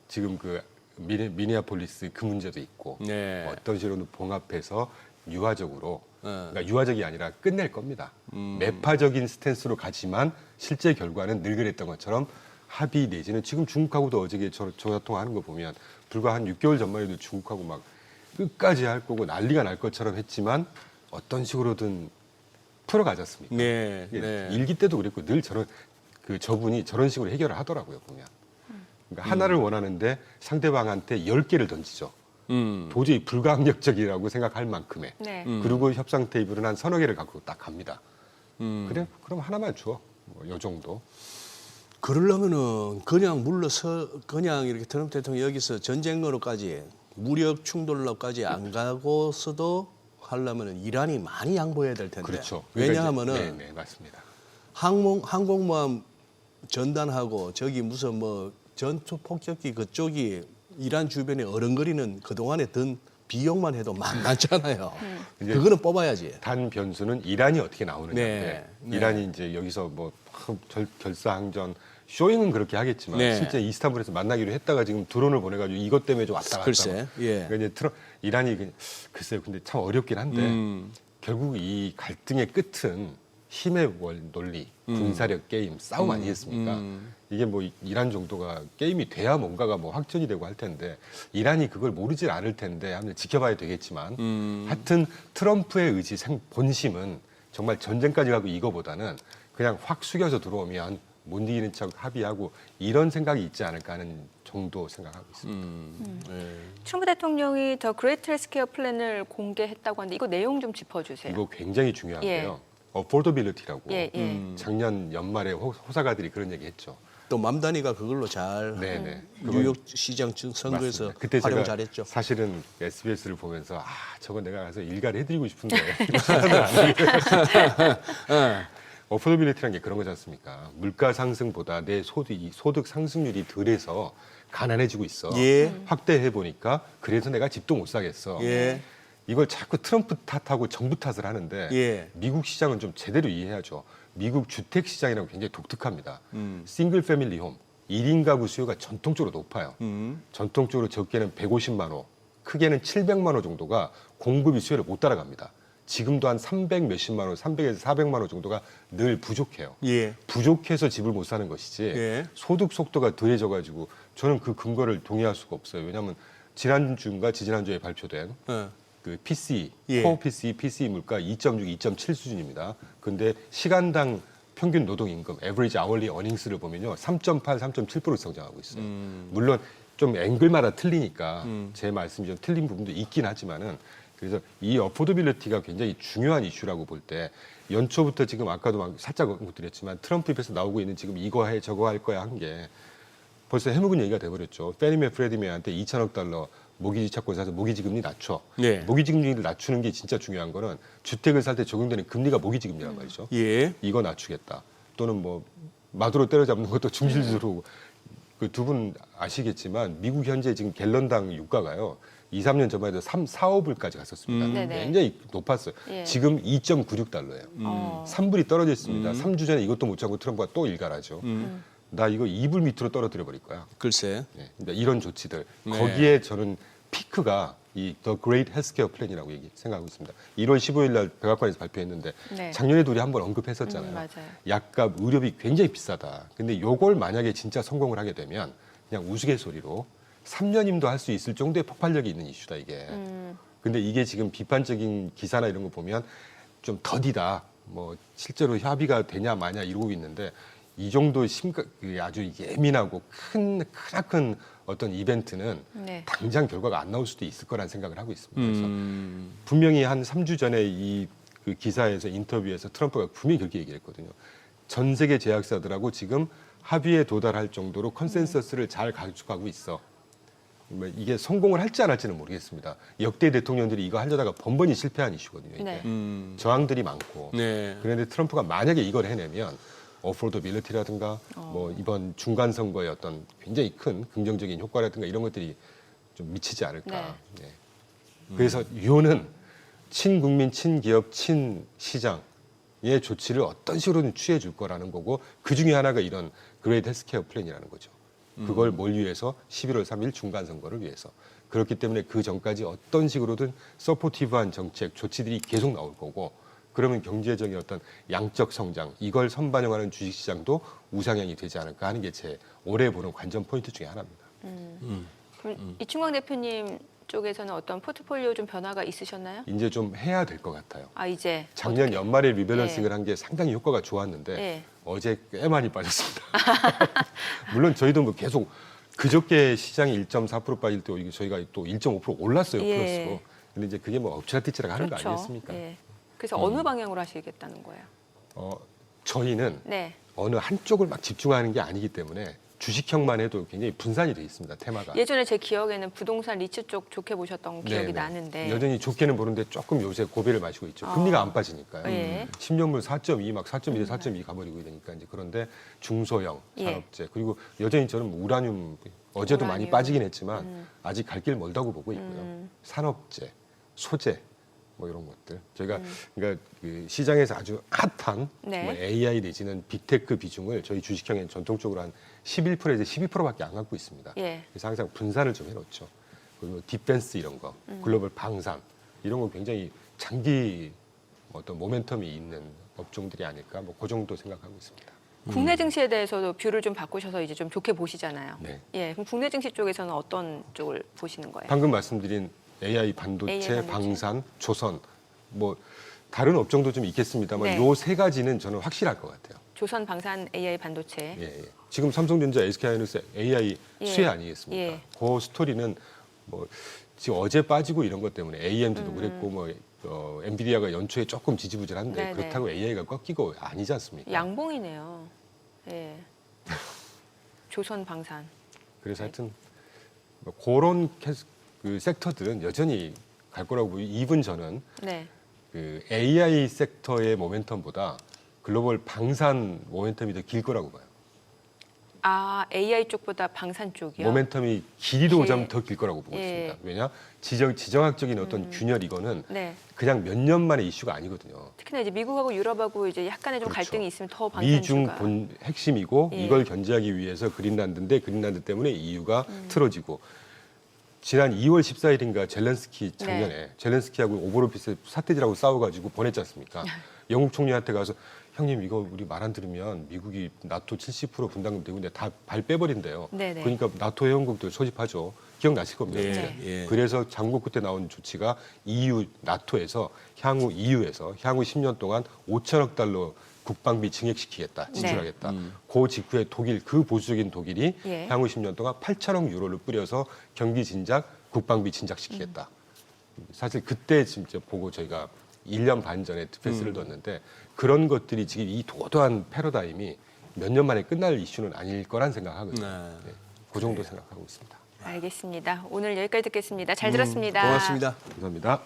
지금 그 미니아폴리스 그 문제도 있고 네. 어떤 식으로 봉합해서 유화적으로 그러니까 유화적이 아니라 끝낼 겁니다. 매파적인 스탠스로 가지만 실제 결과는 늘 그랬던 것처럼 합의 내지는 지금 중국하고도 어저께 전화통화하는 거 보면 불과 한 6개월 전만 해도 중국하고 막 끝까지 할 거고 난리가 날 것처럼 했지만 어떤 식으로든 풀어가졌습니까? 네, 예, 네. 일기 때도 그랬고 늘 저분이 저런 식으로 해결을 하더라고요 보면. 그러니까 하나를 원하는데 상대방한테 10개를 던지죠. 도저히 불가항력적이라고 생각할 만큼의. 네. 그리고 협상 테이블은 한 서너 개를 갖고 딱 갑니다. 그래? 그럼 하나만 줘. 뭐 요 정도. 그러려면은 그냥 물러서 그냥 이렇게 트럼프 대통령이 여기서 전쟁으로까지 무력 충돌로까지 안 가고서도 하려면은 이란이 많이 양보해야 될 텐데. 그렇죠. 왜냐하면은 네, 맞습니다. 항공모함 전단하고 저기 무슨 뭐 전투 폭격기 그쪽이 이란 주변에 어른거리는 그동안에 든 비용만 해도 만만찮아요. 그거는 뽑아야지. 단 변수는 이란이 어떻게 나오느냐인데 네. 이란이 이제 여기서 뭐 결사항전 쇼잉은 그렇게 하겠지만 네. 실제 이스탄불에서 만나기로 했다가 지금 드론을 보내가지고 이것 때문에 좀 왔다 갔다. 글쎄, 예. 그러니까 이제 이란이 글쎄요, 근데 참 어렵긴 한데 결국 이 갈등의 끝은 힘의 논리, 군사력 게임, 싸움 아니겠습니까? 이게 뭐 이란 정도가 게임이 돼야 뭔가가 뭐 확전이 되고 할 텐데 이란이 그걸 모르질 않을 텐데 한번 지켜봐야 되겠지만 하여튼 트럼프의 의지 본심은 정말 전쟁까지 가고 이거보다는 그냥 확 숙여서 들어오면 못 이기는 척 합의하고 이런 생각이 있지 않을까 하는 정도 생각하고 있습니다. 트럼프 대통령이 더 그레이트 헬스케어 플랜을 공개했다고 하는데 이거 내용 좀 짚어주세요. 이거 굉장히 중요한 예. 게요. 어포더빌리티라고 예, 예. 작년 연말에 호사가들이 그런 얘기했죠. 또 맘다니가 그걸로 잘 네네. 뉴욕 시장 선거에서 맞습니다. 그때 활용 제가 잘했죠. 사실은 SBS를 보면서 저거 내가 가서 일가를 해드리고 싶은데 어포더빌리티라는 게 그런 거지 않습니까? 물가 상승보다 내 소득 상승률이 덜해서 가난해지고 있어. 예. 확대해 보니까 그래서 내가 집도 못 사겠어. 예. 이걸 자꾸 트럼프 탓하고 정부 탓을 하는데 예. 미국 시장은 좀 제대로 이해해야죠. 미국 주택 시장이라고 굉장히 독특합니다. 싱글 패밀리 홈 1인 가구 수요가 전통적으로 높아요. 전통적으로 적게는 150만 호, 크게는 700만 호 정도가 공급이 수요를 못 따라갑니다. 지금도 한 300 몇십만 호, 300에서 400만 호 정도가 늘 부족해요. 예. 부족해서 집을 못 사는 것이지 예. 소득 속도가 더해져가지고 저는 그 근거를 동의할 수가 없어요. 왜냐하면 지난주인가 지지난주에 발표된 그 PCE, 예. 코어 PCE 물가 2.6, 2.7 수준입니다. 근데 시간당 평균 노동임금, average hourly earnings를 보면요. 3.8, 3.7% 성장하고 있어요. 물론 좀 앵글마다 틀리니까 제 말씀이 좀 틀린 부분도 있긴 하지만은 그래서 이 어포더빌리티가 굉장히 중요한 이슈라고 볼 때 연초부터 지금 아까도 막 살짝 언급드렸지만 트럼프 입에서 나오고 있는 지금 이거 해 저거 할 거야 한 게 벌써 해묵은 얘기가 돼버렸죠. 페니메 프레디메한테 2천억 달러 모기지 채권 사서 모기지 금리 낮춰. 네. 모기지 금리를 낮추는 게 진짜 중요한 거는 주택을 살 때 적용되는 금리가 모기지 금리란 말이죠. 예. 이거 낮추겠다. 또는 뭐 마두로 때려잡는 것도 중실수로 그 두 분 아시겠지만 미국 현재 지금 갤런당 유가가요. 2, 3년 전만 해도 3, 4, 5불까지 갔었습니다. 네네. 굉장히 높았어요. 예. 지금 2.96달러예요. 3불이 떨어져 있습니다. 3주 전에 이것도 못 참고 트럼프가 또 일갈하죠. 나 이거 2불 밑으로 떨어뜨려 버릴 거야. 글쎄. 네, 그러니까 이런 조치들. 네. 거기에 저는 피크가 이 The Great Healthcare Plan이라고 생각하고 있습니다. 1월 15일 날 백악관에서 발표했는데 네. 작년에도 우리 한번 언급했었잖아요. 맞아요. 약값, 의료비 굉장히 비싸다. 근데 요걸 만약에 진짜 성공을 하게 되면 그냥 우스갯소리로 3년임도 할 수 있을 정도의 폭발력이 있는 이슈다 이게. 근데 이게 지금 비판적인 기사나 이런 거 보면 좀 더디다. 뭐 실제로 협의가 되냐 마냐 이러고 있는데 이 정도 아주 예민하고 크나큰 어떤 이벤트는 네. 당장 결과가 안 나올 수도 있을 거란 생각을 하고 있습니다. 그래서 분명히 한 3주 전에 이 그 기사에서 인터뷰에서 트럼프가 분명히 그렇게 얘기를 했거든요. 전 세계 제약사들하고 지금 합의에 도달할 정도로 컨센서스를 잘 가져가고 있어. 뭐 이게 성공을 할지 안 할지는 모르겠습니다. 역대 대통령들이 이거 하려다가 번번이 실패한 이슈거든요. 이게. 네. 저항들이 많고. 네. 그런데 트럼프가 만약에 이걸 해내면 어포더빌리티라든가 뭐 이번 중간 선거의 어떤 굉장히 큰 긍정적인 효과라든가 이런 것들이 좀 미치지 않을까. 네. 네. 그래서 유효는 친국민, 친기업, 친시장의 조치를 어떤 식으로든 취해 줄 거라는 거고 그 중에 하나가 이런 그레이트 헬스케어 플랜이라는 거죠. 그걸 뭘 위해서 11월 3일 중간 선거를 위해서. 그렇기 때문에 그 전까지 어떤 식으로든 서포티브한 정책, 조치들이 계속 나올 거고 그러면 경제적인 어떤 양적 성장 이걸 선반영하는 주식시장도 우상향이 되지 않을까 하는 게 제 올해 보는 관전 포인트 중에 하나입니다. 그럼 이충광 대표님 쪽에서는 어떤 포트폴리오 좀 변화가 있으셨나요? 이제 좀 해야 될 것 같아요. 아 이제 작년 어떻게? 연말에 리밸런싱을 예. 한 게 상당히 효과가 좋았는데 예. 어제 꽤 많이 빠졌습니다. 물론 저희도 뭐 계속 그저께 시장이 1.4% 빠질 때 저희가 또 1.5% 올랐어요. 예. 플러스로. 근데 이제 그게 뭐 엎치락뒤치락 하는 거 아니겠습니까? 예. 그래서 어느 방향으로 하시겠다는 거예요? 저희는 네. 어느 한쪽을 막 집중하는 게 아니기 때문에 주식형만 해도 굉장히 분산이 돼 있습니다. 테마가. 예전에 제 기억에는 부동산 리츠 쪽 좋게 보셨던 기억이 네네. 나는데 여전히 좋게는 보는데 조금 요새 고배를 마시고 있죠. 금리가 안 빠지니까요. 예. 10년물 4.2 막 4.1에 4.2 가버리고 이러니까 이제 그런데 중소형 예. 산업재 그리고 여전히 저는 뭐 우라늄 어제도 많이 우라늄. 빠지긴 했지만 아직 갈 길 멀다고 보고 있고요. 산업재, 소재 뭐 이런 것들 저희가 그러니까 그 시장에서 아주 핫한 네. 뭐 AI 내지는 빅테크 비중을 저희 주식형에는 전통적으로 한 11%에서 12%밖에 안 갖고 있습니다. 예. 그래서 항상 분산을 좀 해놓죠. 그리고 디펜스 이런 거, 글로벌 방산 이런 거 굉장히 장기 어떤 모멘텀이 있는 업종들이 아닐까 뭐 그 정도 생각하고 있습니다. 국내 증시에 대해서도 뷰를 좀 바꾸셔서 이제 좀 좋게 보시잖아요. 네. 예. 그럼 국내 증시 쪽에서는 어떤 쪽을 보시는 거예요? 방금 말씀드린 AI 반도체, AI 반도체. 방산, 조선 뭐 다른 업종도 좀 있겠습니다만 네. 요 세 가지는 저는 확실할 것 같아요. 조선, 방산, AI 반도체. 예, 예. 지금 삼성전자, SK하이닉스 AI 예. 수혜 아니겠습니까? 예. 그 스토리는 뭐 지금 어제 빠지고 이런 것 때문에 AMD도 그랬고 뭐 엔비디아가 연초에 조금 지지부진한데 네네. 그렇다고 AI가 꺾이고 아니지 않습니까? 양봉이네요. 예. 조선, 방산. 그래서 하여튼 뭐 그런 그 섹터들은 여전히 갈 거라고 보고 이분 저는 네. 그 AI 섹터의 모멘텀보다 글로벌 방산 모멘텀이 더 길 거라고 봐요. AI 쪽보다 방산 쪽이요? 모멘텀이 길이도 길. 오자면 더 길 거라고 보고 예. 있습니다. 왜냐? 지정학적인 어떤 균열 이거는 네. 그냥 몇 년 만의 이슈가 아니거든요. 특히나 이제 미국하고 유럽하고 이제 약간의 좀 그렇죠. 갈등이 있으면 더 방산주가. 미중 본 핵심이고 예. 이걸 견제하기 위해서 그린란드인데 그린란드 때문에 EU가 틀어지고 지난 2월 14일인가 젤렌스키 작년에 네. 젤렌스키하고 오버로피스 사태질하고 싸워가지고 보냈지 않습니까? 영국 총리한테 가서 형님 이거 우리 말 안 들으면 미국이 나토 70% 분담금 대군데 다 발 빼버린대요. 네네. 그러니까 나토 회원국들 소집하죠. 기억나실 겁니다. 네. 예. 그래서 장고 끝에 나온 조치가 EU, 나토에서 향후 EU에서 향후 10년 동안 5천억 달러 국방비 증액시키겠다, 지출하겠다. 그 직후에 독일, 그 보수적인 독일이 예. 향후 10년 동안 8천억 유로를 뿌려서 경기 진작, 국방비 진작시키겠다. 사실 그때 진짜 보고 저희가 1년 반 전에 패스를 뒀는데 그런 것들이 지금 이 도도한 패러다임이 몇 년 만에 끝날 이슈는 아닐 거란 생각하거든요. 네. 그 정도 생각하고 있습니다. 알겠습니다. 오늘 여기까지 듣겠습니다. 잘 들었습니다. 고맙습니다. 감사합니다.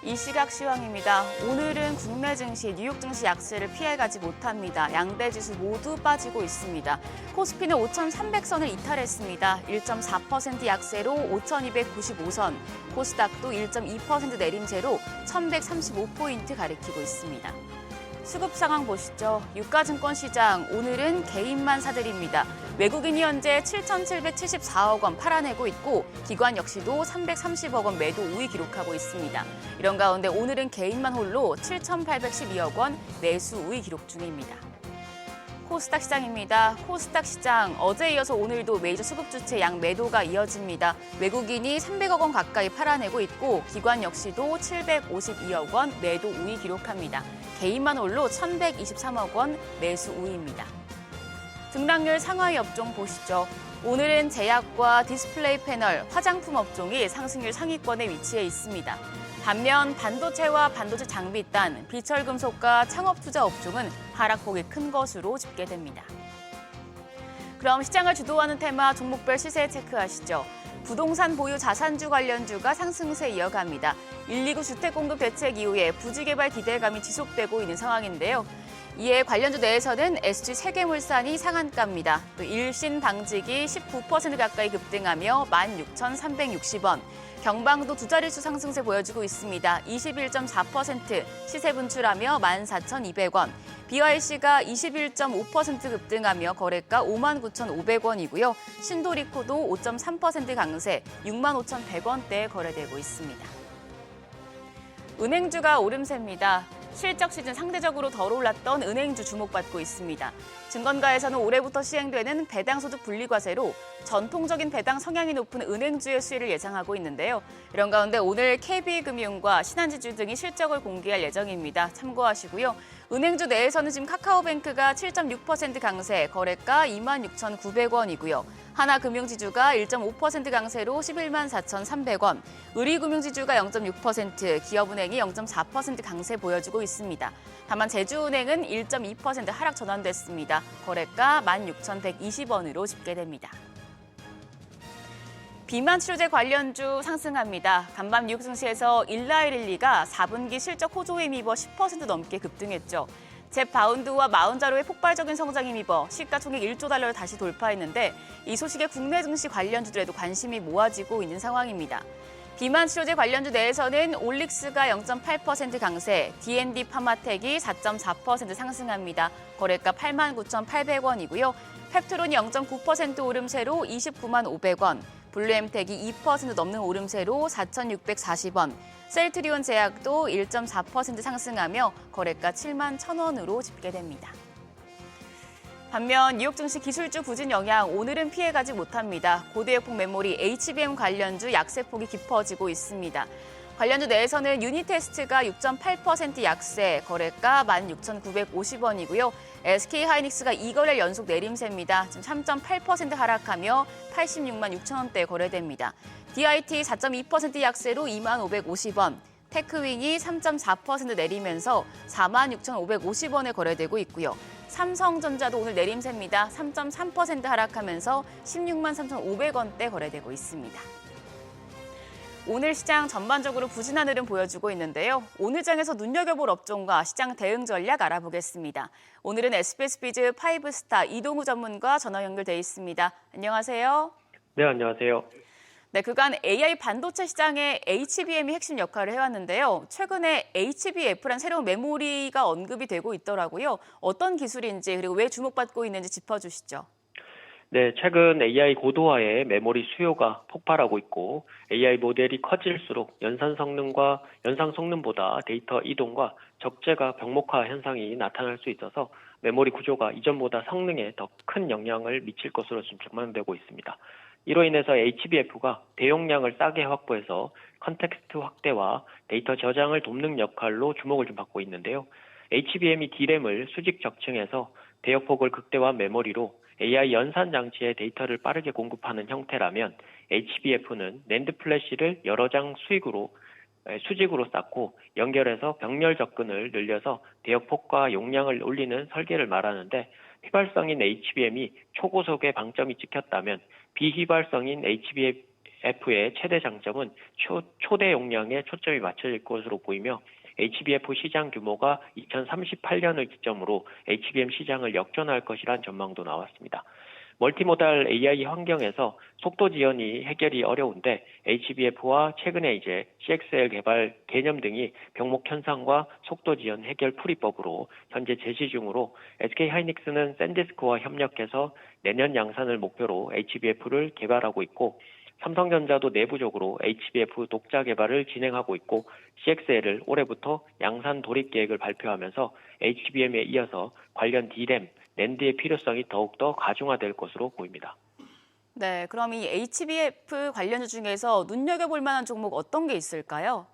이 시각 시황입니다. 오늘은 국내 증시, 뉴욕 증시 약세를 피해가지 못합니다. 양대 지수 모두 빠지고 있습니다. 코스피는 5,300선을 이탈했습니다. 1.4% 약세로 5,295선, 코스닥도 1.2% 내림세로 1,135포인트 가리키고 있습니다. 수급 상황 보시죠. 유가증권 시장, 오늘은 개인만 사들입니다. 외국인이 현재 7,774억 원 팔아내고 있고 기관 역시도 330억 원 매도 우위 기록하고 있습니다. 이런 가운데 오늘은 개인만 홀로 7,812억 원 매수 우위 기록 중입니다. 코스닥 시장입니다. 코스닥 시장 어제에 이어서 오늘도 메이저 수급 주체 양 매도가 이어집니다. 외국인이 300억 원 가까이 팔아내고 있고 기관 역시도 752억 원 매도 우위 기록합니다. 개인만 홀로 1,123억 원 매수 우위입니다. 등락률 상하이 업종 보시죠. 오늘은 제약과 디스플레이 패널, 화장품 업종이 상승률 상위권에 위치해 있습니다. 반면 반도체와 반도체 장비단, 비철금속과 창업투자 업종은 하락폭이 큰 것으로 집계됩니다. 그럼 시장을 주도하는 테마 종목별 시세 체크하시죠. 부동산 보유 자산주 관련주가 상승세 이어갑니다. 129 주택공급 대책 이후에 부지개발 기대감이 지속되고 있는 상황인데요. 이에 관련주 내에서는 SG 세계물산이 상한가입니다. 또 일신 방직이 19% 가까이 급등하며 16,360원. 경방도 두 자릿수 상승세 보여주고 있습니다. 21.4% 시세 분출하며 14,200원. BYC가 21.5% 급등하며 거래가 59,500원이고요. 신도리코도 5.3% 강세 65,100원대에 거래되고 있습니다. 은행주가 오름세입니다. 실적 시즌 상대적으로 덜 올랐던 은행주 주목받고 있습니다. 증권가에서는 올해부터 시행되는 배당소득 분리과세로 전통적인 배당 성향이 높은 은행주의 수혜를 예상하고 있는데요. 이런 가운데 오늘 KB금융과 신한지주 등이 실적을 공개할 예정입니다. 참고하시고요. 은행주 내에서는 지금 카카오뱅크가 7.6% 강세, 거래가 26,900원이고요. 하나금융지주가 1.5% 강세로 114,300원, 의리금융지주가 0.6%, 기업은행이 0.4% 강세 보여주고 있습니다. 다만 제주은행은 1.2% 하락 전환됐습니다. 거래가 16,120원으로 집계됩니다. 비만 치료제 관련주 상승합니다. 간밤 뉴욕 증시에서 일라이릴리가 4분기 실적 호조에 힘입어 10% 넘게 급등했죠. 잽 바운드와 마운자로의 폭발적인 성장에 힘입어 시가총액 1조 달러를 다시 돌파했는데 이 소식에 국내 증시 관련주들에도 관심이 모아지고 있는 상황입니다. 비만 치료제 관련주 내에서는 올릭스가 0.8% 강세, D&D 파마텍이 4.4% 상승합니다. 거래가 89,800원이고요. 펩트론이 0.9% 오름세로 295,500원, 블루엠텍이 2% 넘는 오름세로 4,640원, 셀트리온 제약도 1.4% 상승하며 거래가 7만 1,000원으로 집계됩니다. 반면 뉴욕 증시 기술주 부진 영향 오늘은 피해가지 못합니다. 고대역폭 메모리 HBM 관련주 약세폭이 깊어지고 있습니다. 관련주 내에서는 유니테스트가 6.8% 약세, 거래가 16,950원이고요. SK하이닉스가 2거래일 연속 내림세입니다. 지금 3.8% 하락하며 86만 6천 원대에 거래됩니다. DIT 4.2% 약세로 2만 550원, 테크윙이 3.4% 내리면서 4만 6,550원에 거래되고 있고요. 삼성전자도 오늘 내림세입니다. 3.3% 하락하면서 16만 3,500원대 거래되고 있습니다. 오늘 시장 전반적으로 부진한 흐름 보여주고 있는데요. 오늘 장에서 눈여겨볼 업종과 시장 대응 전략 알아보겠습니다. 오늘은 SBS비즈 5스타 이동우 전문가 전화 연결돼 있습니다. 안녕하세요. 네, 안녕하세요. 네, 그간 AI 반도체 시장에 HBM이 핵심 역할을 해왔는데요. 최근에 HBF란 새로운 메모리가 언급이 되고 있더라고요. 어떤 기술인지 그리고 왜 주목받고 있는지 짚어주시죠. 네, 최근 AI 고도화에 메모리 수요가 폭발하고 있고 AI 모델이 커질수록 연산 성능보다 데이터 이동과 적재가 병목화 현상이 나타날 수 있어서 메모리 구조가 이전보다 성능에 더 큰 영향을 미칠 것으로 지금 전망되고 있습니다. 이로 인해서 HBF가 대용량을 싸게 확보해서 컨텍스트 확대와 데이터 저장을 돕는 역할로 주목을 좀 받고 있는데요. HBM이 D램을 수직 적층해서 대역폭을 극대화한 메모리로 AI 연산 장치에 데이터를 빠르게 공급하는 형태라면 HBF는 낸드 플래시를 여러 장 수직으로 쌓고 연결해서 병렬 접근을 늘려서 대역폭과 용량을 올리는 설계를 말하는데 휘발성인 HBM이 초고속의 방점이 찍혔다면 비휘발성인 HBF의 최대 장점은 초대 용량에 초점이 맞춰질 것으로 보이며 HBF 시장 규모가 2038년을 기점으로 HBM 시장을 역전할 것이란 전망도 나왔습니다. 멀티모달 AI 환경에서 속도 지연이 해결이 어려운데 HBF와 최근에 이제 CXL 개발 개념 등이 병목 현상과 속도 지연 해결 풀이법으로 현재 제시 중으로 SK하이닉스는 샌디스크와 협력해서 내년 양산을 목표로 HBF를 개발하고 있고 삼성전자도 내부적으로 HBF 독자 개발을 진행하고 있고 CXL을 올해부터 양산 돌입 계획을 발표하면서 HBM에 이어서 관련 D램, 낸드의 필요성이 더욱더 가중화될 것으로 보입니다. 네, 그럼 이 HBF 관련주 중에서 눈여겨볼 만한 종목 어떤 게 있을까요?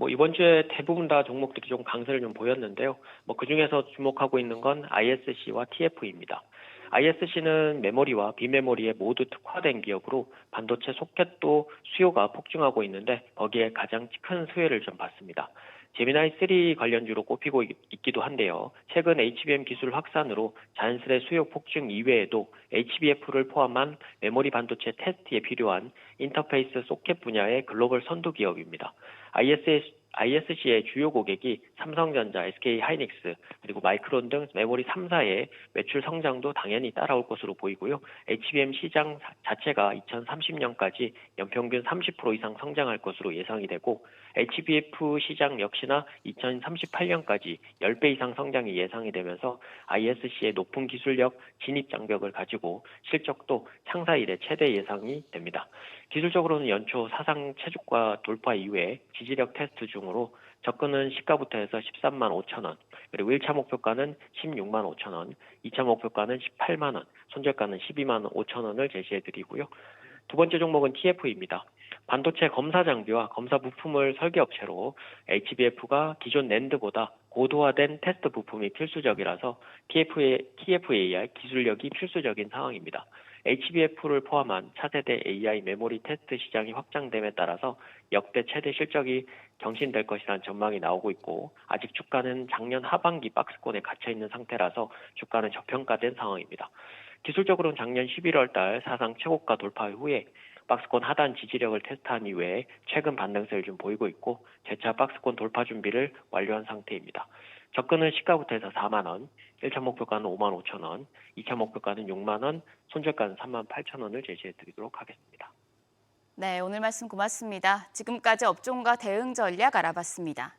이번 주에 대부분 다 종목들이 좀 강세를 좀 보였는데요. 그중에서 주목하고 있는 건 ISC와 TF입니다. ISC는 메모리와 비메모리에 모두 특화된 기업으로 반도체 소켓도 수요가 폭증하고 있는데 거기에 가장 큰 수혜를 좀 받습니다. 제미나이3 관련주로 꼽히고 있기도 한데요. 최근 HBM 기술 확산으로 자연스레 수요 폭증 이외에도 HBF를 포함한 메모리 반도체 테스트에 필요한 인터페이스 소켓 분야의 글로벌 선두 기업입니다. ISC의 주요 고객이 삼성전자, SK하이닉스, 그리고 마이크론 등 메모리 3사의 매출 성장도 당연히 따라올 것으로 보이고요. HBM 시장 자체가 2030년까지 연평균 30% 이상 성장할 것으로 예상이 되고 HBF 시장 역시나 2038년까지 10배 이상 성장이 예상이 되면서 ISC의 높은 기술력, 진입 장벽을 가지고 실적도 창사 이래 최대 예상이 됩니다. 기술적으로는 연초 사상 최저가 돌파 이후에 지지력 테스트 중으로 접근은 시가부터 해서 13만 5천 원, 그리고 1차 목표가는 16만 5천 원, 2차 목표가는 18만 원, 손절가는 12만 5천 원을 제시해드리고요. 두 번째 종목은 TF입니다. 반도체 검사 장비와 검사 부품을 설계업체로 HBF가 기존 낸드보다 고도화된 테스트 부품이 필수적이라서 TFAI 기술력이 필수적인 상황입니다. HBF를 포함한 차세대 AI 메모리 테스트 시장이 확장됨에 따라서 역대 최대 실적이 경신될 것이라는 전망이 나오고 있고 아직 주가는 작년 하반기 박스권에 갇혀있는 상태라서 주가는 저평가된 상황입니다. 기술적으로는 작년 11월 달 사상 최고가 돌파 후에 박스권 하단 지지력을 테스트한 이후에 최근 반등세를 좀 보이고 있고 재차 박스권 돌파 준비를 완료한 상태입니다. 접근은 시가부터 해서 4만 원, 1차 목표가는 5만 5천 원, 2차 목표가는 6만 원, 손절가는 3만 8천 원을 제시해드리도록 하겠습니다. 네, 오늘 말씀 고맙습니다. 지금까지 업종과 대응 전략 알아봤습니다.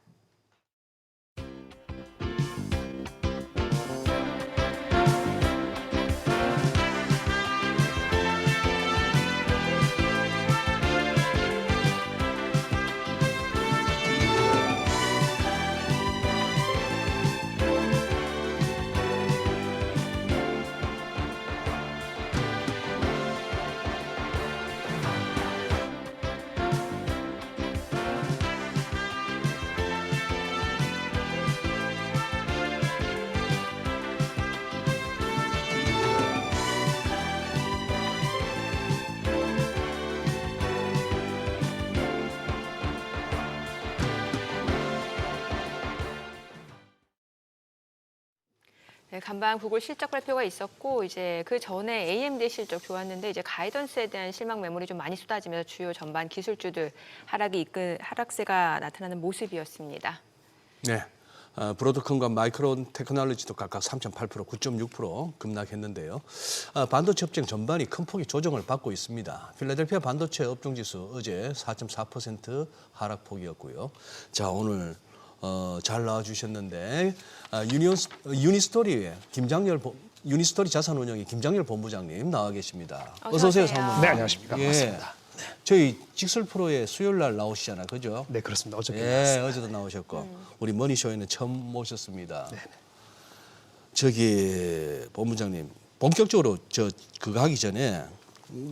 네, 간밤 구글 실적 발표가 있었고 이제 그 전에 AMD 실적 좋았는데 이제 가이던스에 대한 실망 매물이 좀 많이 쏟아지면서 주요 전반 기술주들 하락세가 나타나는 모습이었습니다. 네. 브로드컴과 마이크론 테크놀로지도 각각 3.8%, 9.6% 급락했는데요. 반도체 업종 전반이 큰 폭의 조정을 받고 있습니다. 필라델피아 반도체 업종지수 어제 4.4% 하락폭이었고요. 자, 오늘 잘 나와주셨는데 유니스토리의 유니스토리 자산운용의 김장렬 본부장님 나와 계십니다. 어서 오세요, 상무님. 네, 안녕하십니까. 반갑습니다. 저희 직설 프로에 수요일 날 나오시잖아요, 그죠? 네, 그렇습니다. 어저께 예, 나왔습니다. 어제도 나오셨고 우리 머니쇼에는 처음 모셨습니다. 네. 저기 본부장님 본격적으로 그거 하기 전에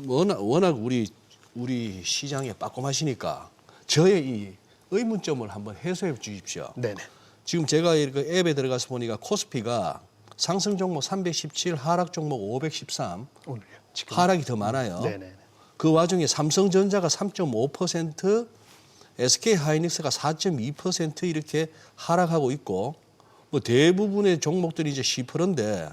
워낙 우리 시장에 빠꼼하시니까 저의 이 의문점을 한번 해소해 주십시오. 네네. 지금 제가 그 앱에 들어가서 보니까 코스피가 상승 종목 317, 하락 종목 513, 오늘요. 지금. 하락이 더 많아요. 네네. 그 와중에 삼성전자가 3.5%, SK하이닉스가 4.2% 이렇게 하락하고 있고 뭐 대부분의 종목들이 이제 10%인데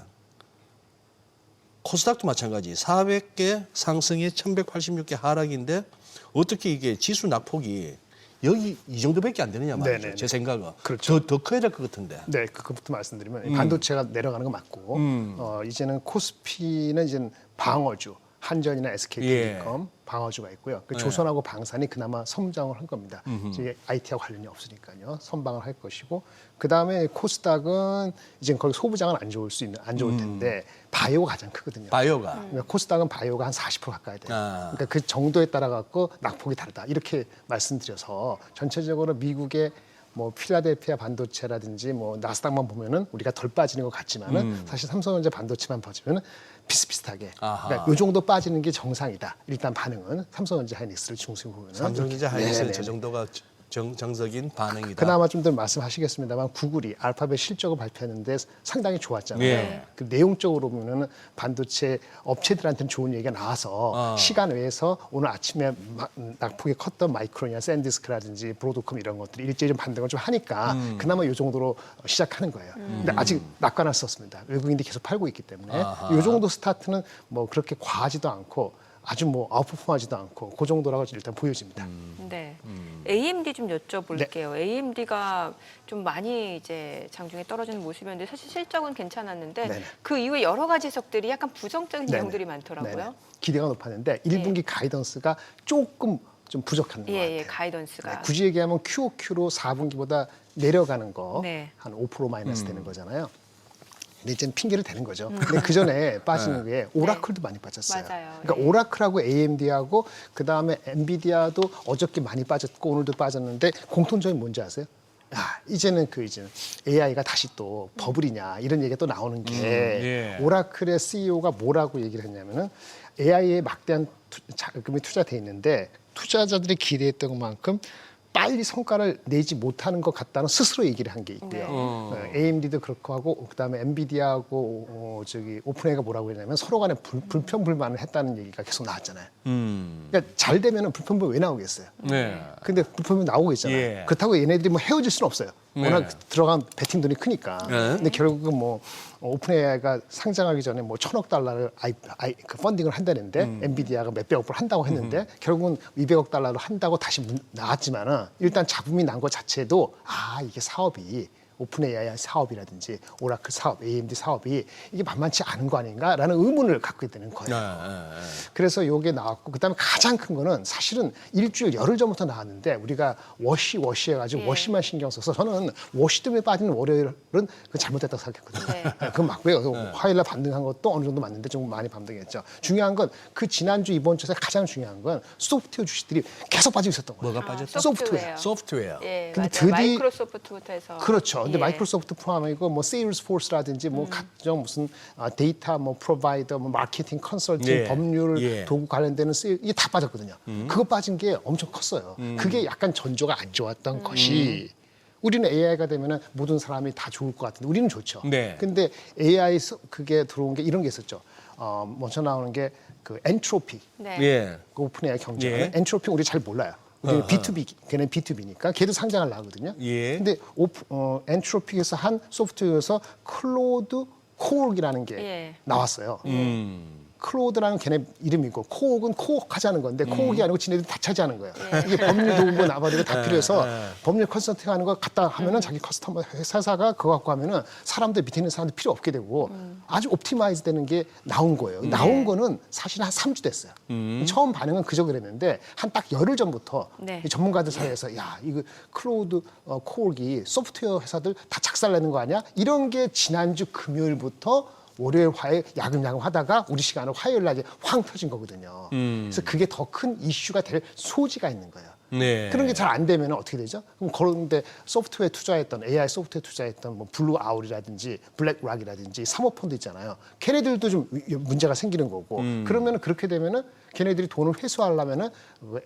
코스닥도 마찬가지 400개 상승에 1186개 하락인데 어떻게 이게 지수 낙폭이 여기 이 정도밖에 안 되느냐 말이죠. 네네네. 제 생각은. 그렇죠. 더 커야 될 것 같은데. 네, 그것부터 말씀드리면 반도체가 내려가는 거 맞고 이제는 코스피는 이제 방어주. 한전이나 SK텔레콤 방어주가 있고요. 그 조선하고 방산이 그나마 선방을 한 겁니다. 이제 IT하고 관련이 없으니까요. 선방을 할 것이고 그 다음에 코스닥은 이제 거기 소부장은 안 좋을 텐데 바이오가 가장 크거든요. 바이오가. 그러니까 코스닥은 바이오가 한 40% 가까이 돼요. 아. 그러니까 그 정도에 따라 갖고 낙폭이 다르다. 이렇게 말씀드려서 전체적으로 미국의 뭐 필라델피아 반도체라든지 뭐 나스닥만 보면은 우리가 덜 빠지는 것 같지만은 사실 삼성전자 반도체만 봐주면은 비슷비슷하게. 아하. 그러니까 이 정도 빠지는 게 정상이다. 일단 반응은 삼성전자 하이닉스를 중심으로 보면은 삼성전자 하이닉스는 네네네. 저 정도가 정석인 반응이다. 그나마 좀 더 말씀하시겠습니다만 구글이 알파벳 실적을 발표했는데 상당히 좋았잖아요. 예. 그 내용적으로 보면은 반도체 업체들한테는 좋은 얘기가 나와서 시간 외에서 오늘 아침에 낙폭이 컸던 마이크론이나 샌디스크라든지 브로드컴 이런 것들이 일제히 좀 반등을 좀 하니까 그나마 이 정도로 시작하는 거예요. 근데 아직 낙관했었습니다. 외국인들이 계속 팔고 있기 때문에 이 정도 스타트는 뭐 그렇게 과하지도 않고 아주 뭐 아웃퍼폼하지도 않고 그 정도라고 일단 보여집니다. 네. AMD 좀 여쭤볼게요. AMD가 좀 많이 이제 장중에 떨어지는 모습이었는데 사실 실적은 괜찮았는데 네네. 그 이후에 여러 가지 해석들이 약간 부정적인 네네. 내용들이 많더라고요. 네네. 기대가 높았는데 1분기 가이던스가 조금 좀 부족한 것 같아요. 예, 가이던스가. 네, 굳이 얘기하면 QOQ로 4분기보다 내려가는 거 한 네. 5% 마이너스 되는 거잖아요. 근데 이제는 핑계를 대는 거죠. 근데 그 전에 빠지는 게 오라클도 많이 빠졌어요. 맞아요. 그러니까 예. 오라클하고 AMD하고 그 다음에 엔비디아도 어저께 많이 빠졌고 오늘도 빠졌는데 공통점이 뭔지 아세요? 이제는 AI가 다시 또 버블이냐 이런 얘기가 또 나오는 게 예. 오라클의 CEO가 뭐라고 얘기를 했냐면은 AI에 막대한 자금이 투자돼 있는데 투자자들이 기대했던 것만큼 빨리 성과를 내지 못하는 것 같다는 스스로 얘기를 한 게 있고요. AMD도 그렇고 하고 그다음에 엔비디아하고 오픈AI가 뭐라고 했냐면 서로 간에 불편불만을 했다는 얘기가 계속 나왔잖아요. 그러니까 잘 되면은 불편불만 왜 나오겠어요? 네. 근데 불편불만 나오고 있잖아요. 예. 그렇다고 얘네들이 뭐 헤어질 수는 없어요. 워낙 네. 들어간 베팅 돈이 크니까. 네. 근데 결국은 뭐 오픈AI가 상장하기 전에 뭐 $1,000억 그 펀딩을 한다는데 엔비디아가 몇백억 불 한다고 했는데 결국은 $200억 한다고 다시 나왔지만은 일단 잡음이 난 것 자체도 이게 사업이 오픈AI 사업이라든지 오라클 사업, AMD 사업이 이게 만만치 않은 거 아닌가라는 의문을 갖게 되는 거예요. 그래서 이게 나왔고 그다음에 가장 큰 거는 사실은 일주일 열흘 전부터 나왔는데 우리가 워시 해가지고 워시만 신경 써서 저는 워시 때문에 빠지는 월요일은 그 잘못됐다고 생각했거든요. 네. 그건 맞고요. 화요일날 반등한 것도 어느 정도 맞는데 좀 많이 반등했죠. 중요한 건 그 지난주 이번 주에서 가장 중요한 건 소프트웨어 주식들이 계속 빠지고 있었던 거예요. 뭐가 빠졌다? 소프트웨어. 소프트웨어. 예, 근데 맞아요. 마이크로소프트부터 해서. 그렇죠. 근데 예. 마이크로소프트 포함이고 뭐 세일즈포스라든지 뭐 각종 무슨 데이터 뭐 프로바이더, 뭐 마케팅 컨설팅, 예. 법률 예. 도구 관련되는 이게 다 빠졌거든요. 그거 빠진 게 엄청 컸어요. 그게 약간 전조가 안 좋았던 것이 우리는 AI가 되면은 모든 사람이 다 좋을 것 같은데 우리는 좋죠. 네. 근데 AI 그게 들어온 게 이런 게 있었죠. 먼저 나오는 게 그 엔트로피. 네. 예. 그 오픈AI 경쟁. 예. 엔트로피 우리 잘 몰라요. 우리는 B2B, 걔는 B2B니까 걔도 상장을 하거든요. 예. 근데 엔트로피에서 한 소프트웨어에서 클로드 코옥이라는 게 예. 나왔어요. 클로드라는 걔네 이름이고 코옥은 코옥하자는 건데 코옥이 아니고 지네들이 다 차지하는 거예요. 이게 법률 도구 나발이고 다 필요해서 법률 컨설팅 하는 거 갖다 하면은 자기 커스터머 회사가 그거 갖고 하면은 사람들 밑에 있는 사람들 필요 없게 되고 아주 옵티마이즈 되는 게 나온 거예요. 나온 거는 사실 한 3주 됐어요. 처음 반응은 그저 그랬는데 한 딱 열흘 전부터 네. 이 전문가들 사이에서 야 이거 클로드 코옥이 소프트웨어 회사들 다 작살내는 거 아니야? 이런 게 지난주 금요일부터 월요일, 화요일 야금야금 하다가 우리 시간으로 화요일 날 이제 황 터진 거거든요. 그래서 그게 더 큰 이슈가 될 소지가 있는 거예요. 네. 그런 게 잘 안 되면 어떻게 되죠? 그럼 그런데 소프트웨어 투자했던 AI 소프트웨어 투자했던 뭐 블루 아울이라든지 블랙락이라든지 사모펀드 있잖아요. 걔네들도 좀 문제가 생기는 거고 그러면은 그렇게 되면은 걔네들이 돈을 회수하려면은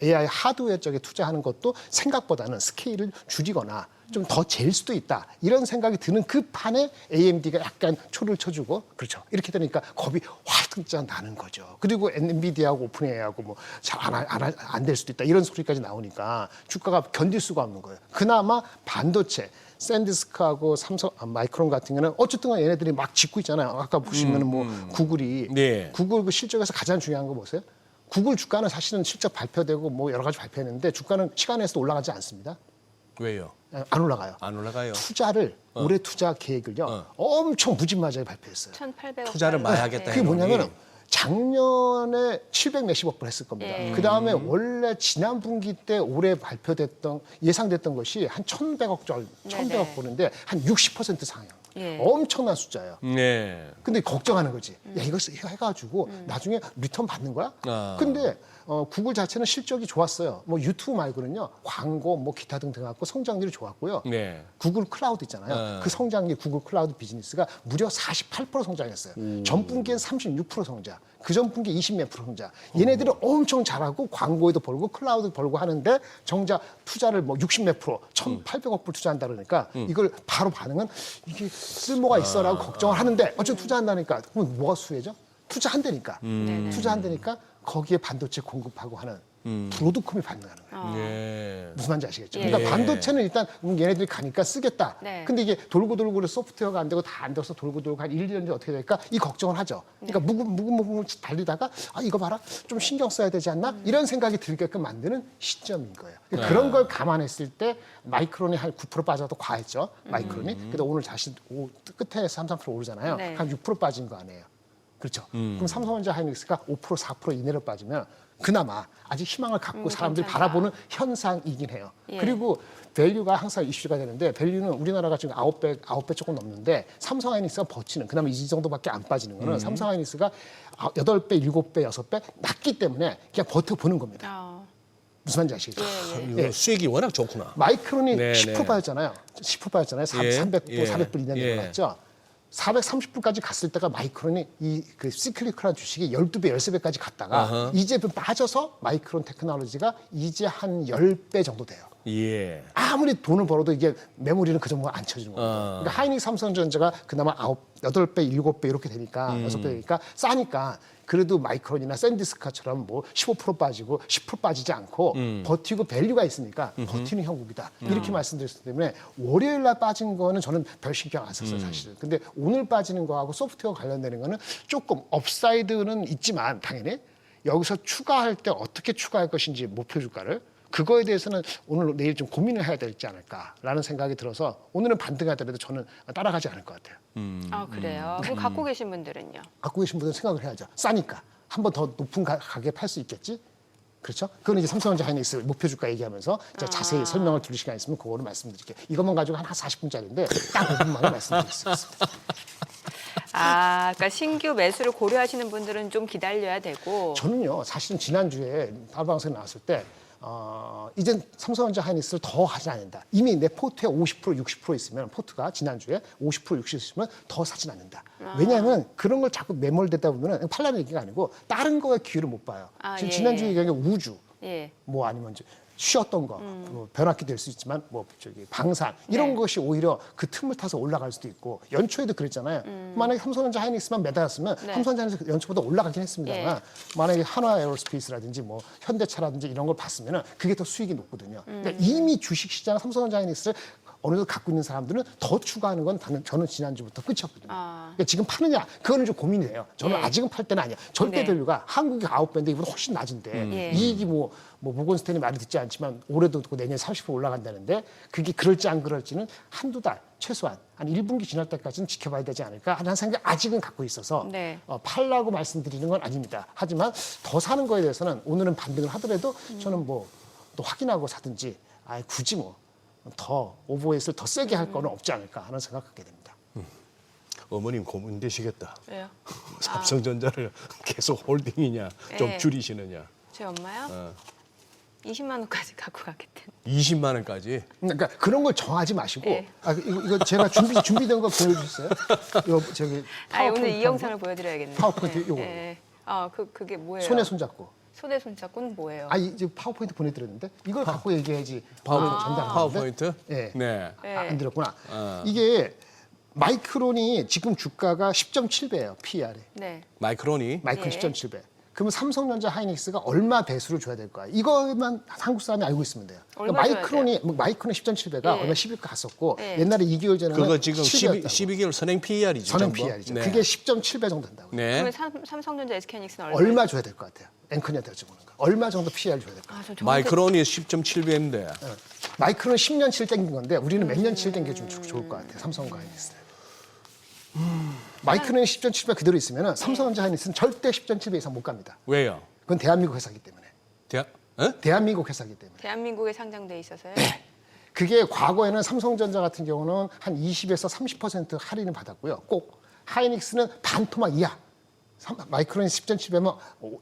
AI 하드웨어 쪽에 투자하는 것도 생각보다는 스케일을 줄이거나 좀 더 잴 수도 있다. 이런 생각이 드는 그 판에 AMD가 약간 초를 쳐주고 그렇죠. 이렇게 되니까 겁이 화들짝 나는 거죠. 그리고 엔비디아하고 오픈AI하고 뭐 잘 안 될 수도 있다. 이런 소리까지 나오니까 주가가 견딜 수가 없는 거예요. 그나마 반도체 샌디스크하고 삼성, 마이크론 같은 경우는 어쨌든 얘네들이 막 짓고 있잖아요. 아까 보시면은 뭐 구글이 네. 구글 그 실적에서 가장 중요한 거 보세요. 구글 주가는 사실은 실적 발표되고 뭐 여러 가지 발표했는데 주가는 시간에서도 올라가지 않습니다. 왜요? 안 올라가요. 안 올라가요. 투자를 올해 투자 계획을요 엄청 무지막지하게 발표했어요. 1,800억 투자를 많이 하겠다. 그게 뭐냐면 작년에 700 몇십억 불 했을 겁니다. 예. 그 다음에 원래 지난 분기 때 올해 발표됐던 예상됐던 것이 한 1,100억 절, 1,100억 불인데 한 60% 상향. 예. 엄청난 숫자예요. 네. 근데 걱정하는 거지. 야, 이거 해가지고 나중에 리턴 받는 거야? 근데 구글 자체는 실적이 좋았어요. 뭐 유튜브 말고는요, 광고, 뭐 기타 등등 갖고 성장률이 좋았고요. 네. 구글 클라우드 있잖아요. 그 성장률 구글 클라우드 비즈니스가 무려 48% 성장했어요. 전 분기엔 36% 성장. 그 전 분기 20몇 프로 성장. 얘네들은 엄청 잘하고 광고에도 벌고 클라우드 벌고 하는데 정작 투자를 뭐 60몇 프로, 1,800억 불 투자한다 그러니까 이걸 바로 반응은 이게 쓸모가 있어라고 걱정을 하는데 어쨌든 투자한다니까 그럼 뭐가 수혜죠? 투자한다니까. 투자한다니까 거기에 반도체 공급하고 하는 브로드컴이 반응하는 거예요. 네. 무슨 말인지 아시겠죠? 예. 그러니까 반도체는 일단 얘네들이 가니까 쓰겠다. 네. 근데 이게 돌고 그래서 소프트웨어가 안 되고 다 안 돼서 돌고 한 1, 2년 뒤에 어떻게 될까? 이 걱정을 하죠. 그러니까 무궁무궁 달리다가 아 이거 봐라 좀 신경 써야 되지 않나? 이런 생각이 들게끔 만드는 시점인 거예요. 그러니까 그런 걸 감안했을 때 마이크론이 한 9% 빠져도 과했죠. 마이크론이. 근데 오늘 다시 끝에 3, 4% 오르잖아요. 네. 한 6% 빠진 거 아니에요. 그렇죠. 그럼 삼성전자 하이닉스가 5%, 4% 이내로 빠지면 그나마 아직 희망을 갖고 사람들이 괜찮다. 바라보는 현상이긴 해요. 예. 그리고 밸류가 항상 이슈가 되는데 밸류는 우리나라가 지금 9배 조금 넘는데 삼성 하이닉스가 버티는 그나마 이 정도밖에 안 빠지는 거는 삼성 하이닉스가 8배, 7배, 6배 낮기 때문에 그냥 버텨보는 겁니다. 아, 무슨 말인지 아시겠죠? 이거 수익이 워낙 좋구나. 마이크론이 네, 10% 네. 빠졌잖아요. 10% 빠졌잖아요. 예, 300불, 예, 400불 이내 예. 내려갔죠. 430불까지 갔을 때가 마이크론이 이 그 시클리컬한 주식이 12배, 13배까지 갔다가 아하. 이제 빠져서 마이크론 테크놀로지가 이제 한 10배 정도 돼요. 예. 아무리 돈을 벌어도 이게 메모리는 그 정도가 안 쳐지는 거예요. 그러니까 하이닉스 삼성전자가 그나마 8배, 7배 이렇게 되니까 6배 되니까 싸니까 그래도 마이크론이나 샌디스카처럼 뭐 15% 빠지고 10% 빠지지 않고 버티고 밸류가 있으니까 버티는 형국이다. 이렇게 말씀드렸기 때문에 월요일 날 빠진 거는 저는 별 신경 안 썼어요, 사실은. 근데 오늘 빠지는 거하고 소프트웨어 관련되는 거는 조금 업사이드는 있지만 당연히 여기서 추가할 때 어떻게 추가할 것인지 목표 주가를 그거에 대해서는 오늘 내일 좀 고민을 해야 되지 않을까라는 생각이 들어서 오늘은 반등하더라도 저는 따라가지 않을 것 같아요. 아 그래요. 그거 갖고 계신 분들은요? 갖고 계신 분들은 생각을 해야죠. 싸니까 한 번 더 높은 가격에 팔 수 있겠지. 그렇죠? 그건 이제 삼성전자 하이닉스 목표 주가 얘기하면서 제가 자세히 설명을 드릴 시간 있으면 그거를 말씀드릴게요. 이것만 가지고 한 40분짜리인데 딱 5분만에 말씀드리겠습니다. 아, 그러니까 신규 매수를 고려하시는 분들은 좀 기다려야 되고. 저는요, 사실은 지난주에 다방송에 나왔을 때 이젠 삼성전자 하이닉스를 더 하지 않는다. 이미 내 포트에 50%, 60% 있으면 포트가 지난주에 50%, 60% 있으면 더 사진 않는다. 왜냐하면 그런 걸 자꾸 매몰되다 보면 팔라는 얘기가 아니고 다른 거에 기회를 못 봐요. 지금 예. 지난주에 얘기한 게 우주, 예. 뭐 아니면 이제 쉬었던 거, 뭐 변압기 될 수 있지만 뭐 저기 방산 이런 네. 것이 오히려 그 틈을 타서 올라갈 수도 있고 연초에도 그랬잖아요. 만약에 삼성전자 하이닉스만 매달았으면 네. 삼성전자 하이닉스 연초보다 올라가긴 했습니다만 예. 만약에 한화 에어로스페이스라든지 뭐 현대차라든지 이런 걸 봤으면은 그게 더 수익이 높거든요. 그러니까 이미 주식 시장 삼성전자 하이닉스를 어느 정도 갖고 있는 사람들은 더 추가하는 건 저는 지난주부터 끝이었거든요. 아. 그러니까 지금 파느냐 그거는 좀 고민이 돼요. 저는 예. 아직은 팔 때는 아니야. 절대 네. 밸류가 한국이 9배인데 이보다 훨씬 낮은데 예. 이익이 뭐 모건스탠이 말을 듣지 않지만 올해도 내년 30% 올라간다는데 그게 그럴지 안 그럴지는 한두 달 최소한 한 1분기 지날 때까지는 지켜봐야 되지 않을까 하는 생각 아직은 갖고 있어서 네. 팔라고 말씀드리는 건 아닙니다. 하지만 더 사는 거에 대해서는 오늘은 반등을 하더라도 저는 뭐 또 확인하고 사든지 굳이 뭐 더 오버웨이트를 더 세게 할 거는 없지 않을까 하는 생각 갖게 됩니다. 어머님 고민되시겠다. 왜요? 삼성전자를 계속 홀딩이냐, 좀 예. 줄이시느냐. 제 엄마요? 20만 원까지 갖고 가겠대. 20만 원까지. 그러니까 그런 걸 정하지 마시고 예. 이거 제가 준비된 거 보여주셨어요? 이거 저기 오늘 파워포인트 이 영상을 보여드려야겠네요. 파워포인트 요거. 예. 그게 뭐예요? 손에 손잡고. 손에 손잡고는 뭐예요? 이제 파워포인트 보내드렸는데 이걸 갖고 얘기해야지 전달하는데. 파워포인트? 예. 네. 안 드렸구나. 어. 이게 마이크론이 지금 주가가 10.7배예요. PER이. 네. 마이크론이. 마이크론 예. 10.7배. 그러면 삼성전자 하이닉스가 얼마 배수를 줘야 될까? 이거만 한국 사람이 알고 있으면 돼요. 얼마 줘야 마이크론 10.7배가 예. 얼마 10일 갔었고 예. 옛날에 2개월 전에는 그거 지금 7배였다고. 12개월 선행 PER이죠. 선행 전부? PER이죠. 네. 그게 10.7배 정도 된다고. 네. 그러면 삼성전자 SK하이닉스는 얼마 줘야 될 것 같아요? 앵커니한테 여쭤보는 거. 얼마 정도 PER 줘야 될까? 저 정확히 마이크론이 10.7배인데. 마이크론 10년치를 땡긴 건데 우리는 몇 년치를 땡겨주면 좋을 것 같아요. 삼성과 하이닉스는. 마이크론이 10.7배 그대로 있으면 삼성전자 하이닉스는 절대 10.7배 이상 못 갑니다. 왜요? 그건 대한민국 회사이기 때문에. 대한민국 회사이기 때문에. 대한민국에 상장돼 있어서요. 그게 과거에는 삼성전자 같은 경우는 한 20에서 30% 할인을 받았고요. 꼭 하이닉스는 반토막 이하. 마이크론이 10.7배면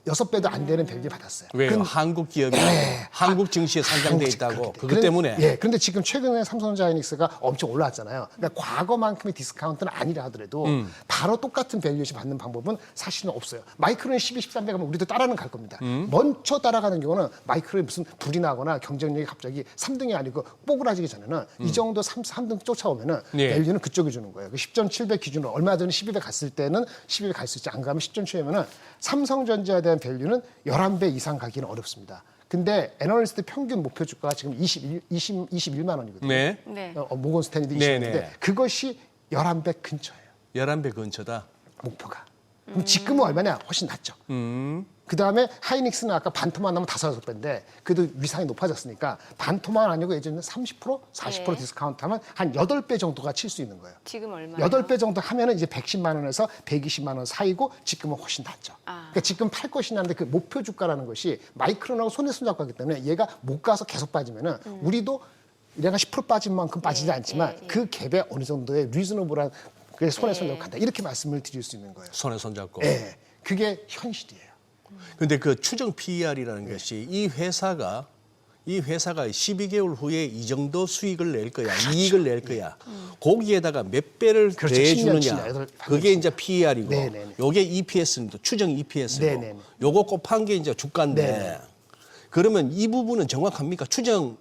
6배도 안 되는 밸류 받았어요. 왜요? 한국 기업이 한국 증시에 상장돼 있다고. 그것 때문에. 예. 그런데 지금 최근에 삼성전자 하이닉스가 엄청 올라왔잖아요. 그러니까 과거만큼의 디스카운트는 아니라 하더라도 바로 똑같은 밸류시 받는 방법은 사실은 없어요. 마이크론이 12, 13배 가면 우리도 따라는 갈 겁니다. 먼저 따라가는 경우는 마이크론이 무슨 불이 나거나 경쟁력이 갑자기 3등이 아니고 뽀그라지기 전에는 이 정도 3등 쫓아오면은 예. 밸류는 그쪽이 주는 거예요. 그 10.7배 기준으로 얼마 전에 12배 갔을 때는 12배 갈 수 있지. 안 가면 10.7배면은 삼성전자에 대한 밸류는 11배 이상 가기는 어렵습니다. 근데 애널리스트 평균 목표 주가가 지금 21만 원이거든요. 네. 네. 모건 스탠리도 네, 20인데 네. 그것이 11배 근처예요. 11배 근처다. 목표가. 그럼 지금은 얼마냐? 훨씬 낮죠. 그다음에 하이닉스는 아까 반토막 나면 5-6배인데 그래도 위상이 높아졌으니까 반토막은 아니고 예전에 30%, 40% 네. 디스카운트하면 한 8배 정도가 칠 수 있는 거예요. 지금 얼마요? 8배 정도 하면은 이제 110만 원에서 120만 원 사이고 지금은 훨씬 낮죠. 그러니까 지금 팔 것이 나는데 그 목표 주가라는 것이 마이크론하고 손에 손잡고 하기 때문에 얘가 못 가서 계속 빠지면은 우리도 얘가 10% 빠진 만큼 빠지지 않지만 그 갭에 어느 정도의 리즈너블한 그 손에 손잡고 간다. 이렇게 말씀을 드릴 수 있는 거예요. 손에 손잡고. 예. 그게 현실이에요. 근데 그 추정 PER이라는 것이 이 회사가 12개월 후에 이 정도 수익을 낼 거야, 이익을 낼 거야. 거기에다가 몇 배를 그렇죠. 더해주느냐. 10년치나, 그게 이제 PER이고, 네네네. 요게 EPS입니다. 추정 EPS고, 네네네. 요거 곱한 게 이제 주가인데, 네네. 그러면 이 부분은 정확합니까? 추정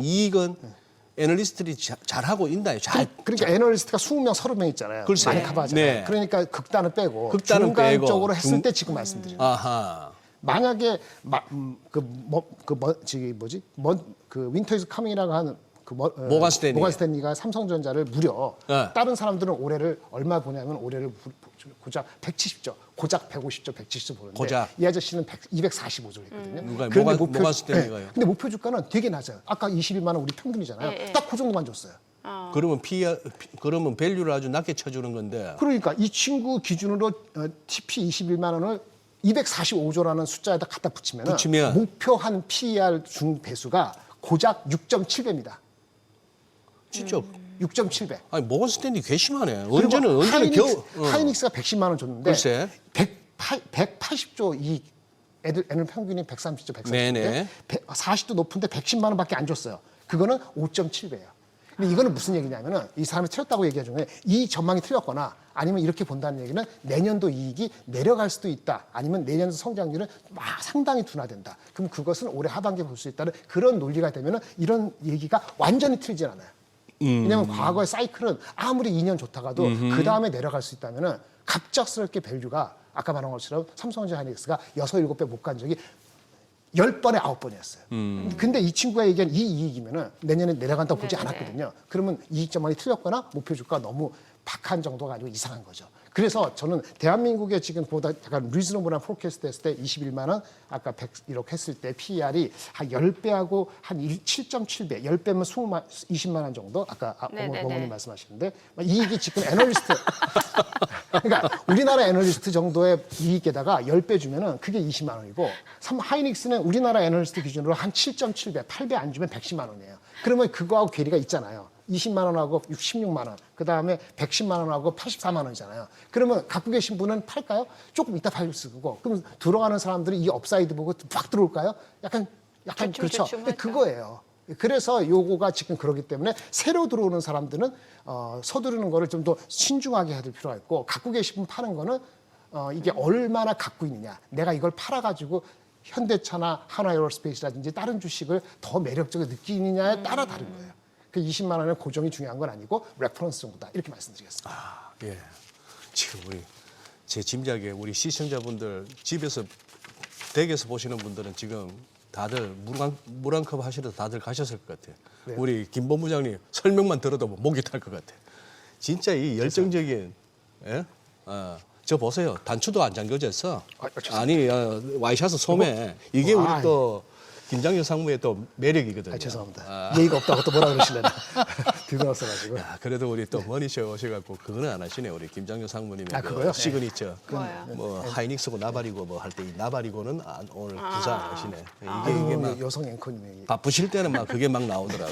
이익은 애널리스트들이 잘하고 있나요? 그러니까 애널리스트가 20명, 30명 있잖아요. 글쎄. 많이 커버하잖아요. 네. 그러니까 극단을 빼고 극단은 빼고. 중간적으로 했을 때 지금 말씀드리는 거예요. 아하. 만약에 윈터 이즈 카밍이라고 하는 모건 스탠리. 가 삼성전자를 무려 네. 다른 사람들은 올해를 얼마 보냐면 올해를 고작 170조, 고작 150조, 170조 보는데 고작. 이 아저씨는 245조를 했거든요. 누가 그런데 모건 스탠리가요? 근데 목표 주가는 되게 낮아요. 아까 21만 원 우리 평균이잖아요. 예, 예. 딱 그 정도만 줬어요. 그러면 밸류를 아주 낮게 쳐주는 건데. 그러니까 이 친구 기준으로 TP 21만 원을 245조라는 숫자에다 갖다 붙이면 목표한 PER 중 배수가 고작 6.7배입니다. 진짜. 6.7배. 아니 모건 스탠리 괘씸하네. 그리고 언제는 겨우. 하이닉스가 110만 원 줬는데 글쎄. 180조 이 애는 평균이 130조, 130조. 네네. 40도 높은데 110만 원밖에 안 줬어요. 그거는 5.7배예요. 근데 이거는 무슨 얘기냐면은 이 사람이 틀렸다고 얘기하는 중에 이 전망이 틀렸거나 아니면 이렇게 본다는 얘기는 내년도 이익이 내려갈 수도 있다. 아니면 내년도 성장률은 상당히 둔화된다. 그럼 그것은 올해 하반기에 볼 수 있다는 그런 논리가 되면은 이런 얘기가 완전히 틀리진 않아요. 왜냐하면 과거의 사이클은 아무리 2년 좋다가도 그 다음에 내려갈 수 있다면은 갑작스럽게 밸류가 아까 말한 것처럼 삼성전자 하이닉스가 6, 7배 못 간 적이 10번에 9번이었어요. 근데 이 친구가 얘기한 이 이익이면은 내년에 내려간다고 보지 네네네. 않았거든요. 그러면 이익 전망이 틀렸거나 목표 주가가 너무 박한 정도가 아니고 이상한 거죠. 그래서 저는 대한민국의 지금 보다 약간 리즈너블한 포캐스트 했을 때 21만 원, 아까 101억 했을 때 PER이 한 10배하고 한 7.7배, 10배면 20만 원 정도, 아까 네네네. 어머니 말씀하시는데 이익이 지금 애널리스트, 그러니까 우리나라 애널리스트 정도의 이익에다가 10배 주면은 그게 20만 원이고 하이닉스는 우리나라 애널리스트 기준으로 한 7.7배, 8배 안 주면 110만 원이에요. 그러면 그거하고 괴리가 있잖아요. 20만 원하고 16만 원, 그 다음에 110만 원하고 84만 원이잖아요. 그러면 갖고 계신 분은 팔까요? 조금 이따 팔 쓰고, 그럼 들어가는 사람들이 이 업사이드 보고 막 들어올까요? 약간 그렇죠. 근데 그거예요. 그래서 요거가 지금 그렇기 때문에 새로 들어오는 사람들은 서두르는 거를 좀 더 신중하게 해야 될 필요가 있고, 갖고 계신 분 파는 거는 이게 얼마나 갖고 있느냐. 내가 이걸 팔아가지고 현대차나 하나에어로스페이스라든지 다른 주식을 더 매력적으로 느끼느냐에 따라 다른 거예요. 그 20만 원의 고정이 중요한 건 아니고 레퍼런스 정도다. 이렇게 말씀드리겠습니다. 예. 지금 제 짐작에 우리 시청자분들 집에서 댁에서 보시는 분들은 지금 다들 물 한 컵 하시러 다들 가셨을 것 같아요. 네. 우리 김 본부장님 설명만 들어도 목이 탈 것 같아요. 진짜 이 열정적인, 예? 저 보세요. 단추도 안 잠겨져 있어. 아니, 와이셔츠 소매. 이게 우리 또 김장현 상무의 또 매력이거든요. 죄송합니다. 예의가 없다고 또 뭐라 그러실래나. 들어왔어가지고. 야, 그래도 우리 또 머니쇼 오셔갖고 그거는 안 하시네. 우리 김장현 상무님의 그거요? 시그니처. 뭐예요? 뭐 하이닉스고 나발이고 뭐 할 때 이 나발이고는 오늘 기사 안 하시네. 이게 막 여성 앵커님이 바쁘실 때는 막 그게 막 나오더라고.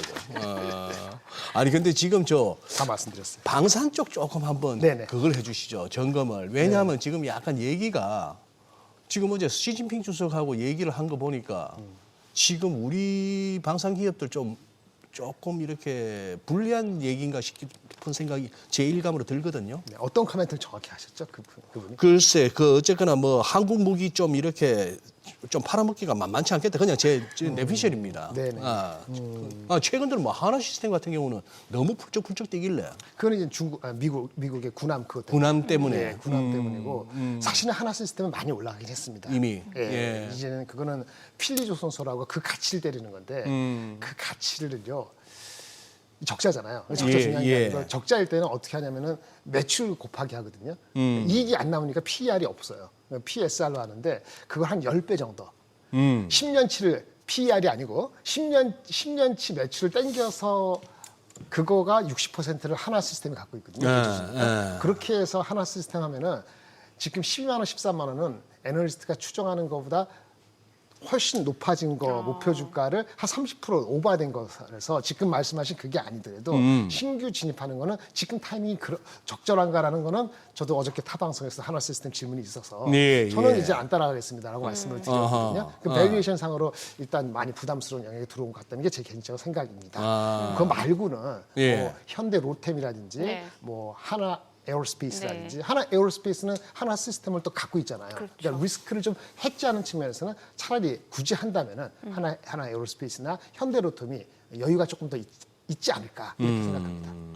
아니 근데 지금 저 다 말씀드렸어요. 방산 쪽 조금 한번 네네. 그걸 해주시죠. 점검을. 왜냐하면 지금 약간 얘기가 지금 어제 시진핑 주석하고 얘기를 한 거 보니까 지금 우리 방산 기업들 좀 조금 이렇게 불리한 얘기인가 싶은 생각이 제 일감으로 들거든요. 네, 어떤 코멘트를 정확히 하셨죠? 그분이? 글쎄, 어쨌거나 뭐 한국 무기 좀 이렇게 좀 팔아먹기가 만만치 않겠다. 그냥 제 내피셜입니다. 네네. 최근 들어 뭐 하나 시스템 같은 경우는 너무 훌쩍훌쩍 뛰길래 그건 이제 미국의 군함 그것 때문에. 군함 때문에. 네, 군함 때문이고 사실은 하나 시스템은 많이 올라가긴 했습니다. 이미. 예, 이제는 그거는 필리조선소라고 그 가치를 때리는 건데 그 가치를요. 적자잖아요. 적자 중요한 게 아니고 적자일 때는 어떻게 하냐면은 매출 곱하기 하거든요. 이익이 안 나오니까 PER이 없어요. PSR로 하는데 그걸 한 10배 정도. 10년치를 PER이 아니고 10년치 매출을 땡겨서 그거가 60%를 하나 시스템이 갖고 있거든요. 그렇게 해서 하나 시스템 하면은 지금 12만 원, 13만 원은 애널리스트가 추정하는 것보다 훨씬 높아진 거 목표 주가를 한 30% 오버된 거라서 지금 말씀하신 그게 아니더라도 신규 진입하는 거는 지금 타이밍이 적절한가라는 거는 저도 어저께 타 방송에서 하나 시스템 질문이 있어서 저는 이제 안 따라가겠습니다라고 말씀을 드렸거든요. 그 밸류에이션 상으로 일단 많이 부담스러운 영역이 들어온 것 같다는 게 제 개인적인 생각입니다. 그거 말고는 뭐 현대 로템이라든지 뭐 하나 에어로스페이스라든지 하나 에어로스페이스는 하나 시스템을 또 갖고 있잖아요. 그러니까 리스크를 좀 해지하는 측면에서는 차라리 굳이 한다면은 하나 에어로스페이스나 현대로톰이 여유가 조금 더 있지 않을까 이렇게 생각합니다.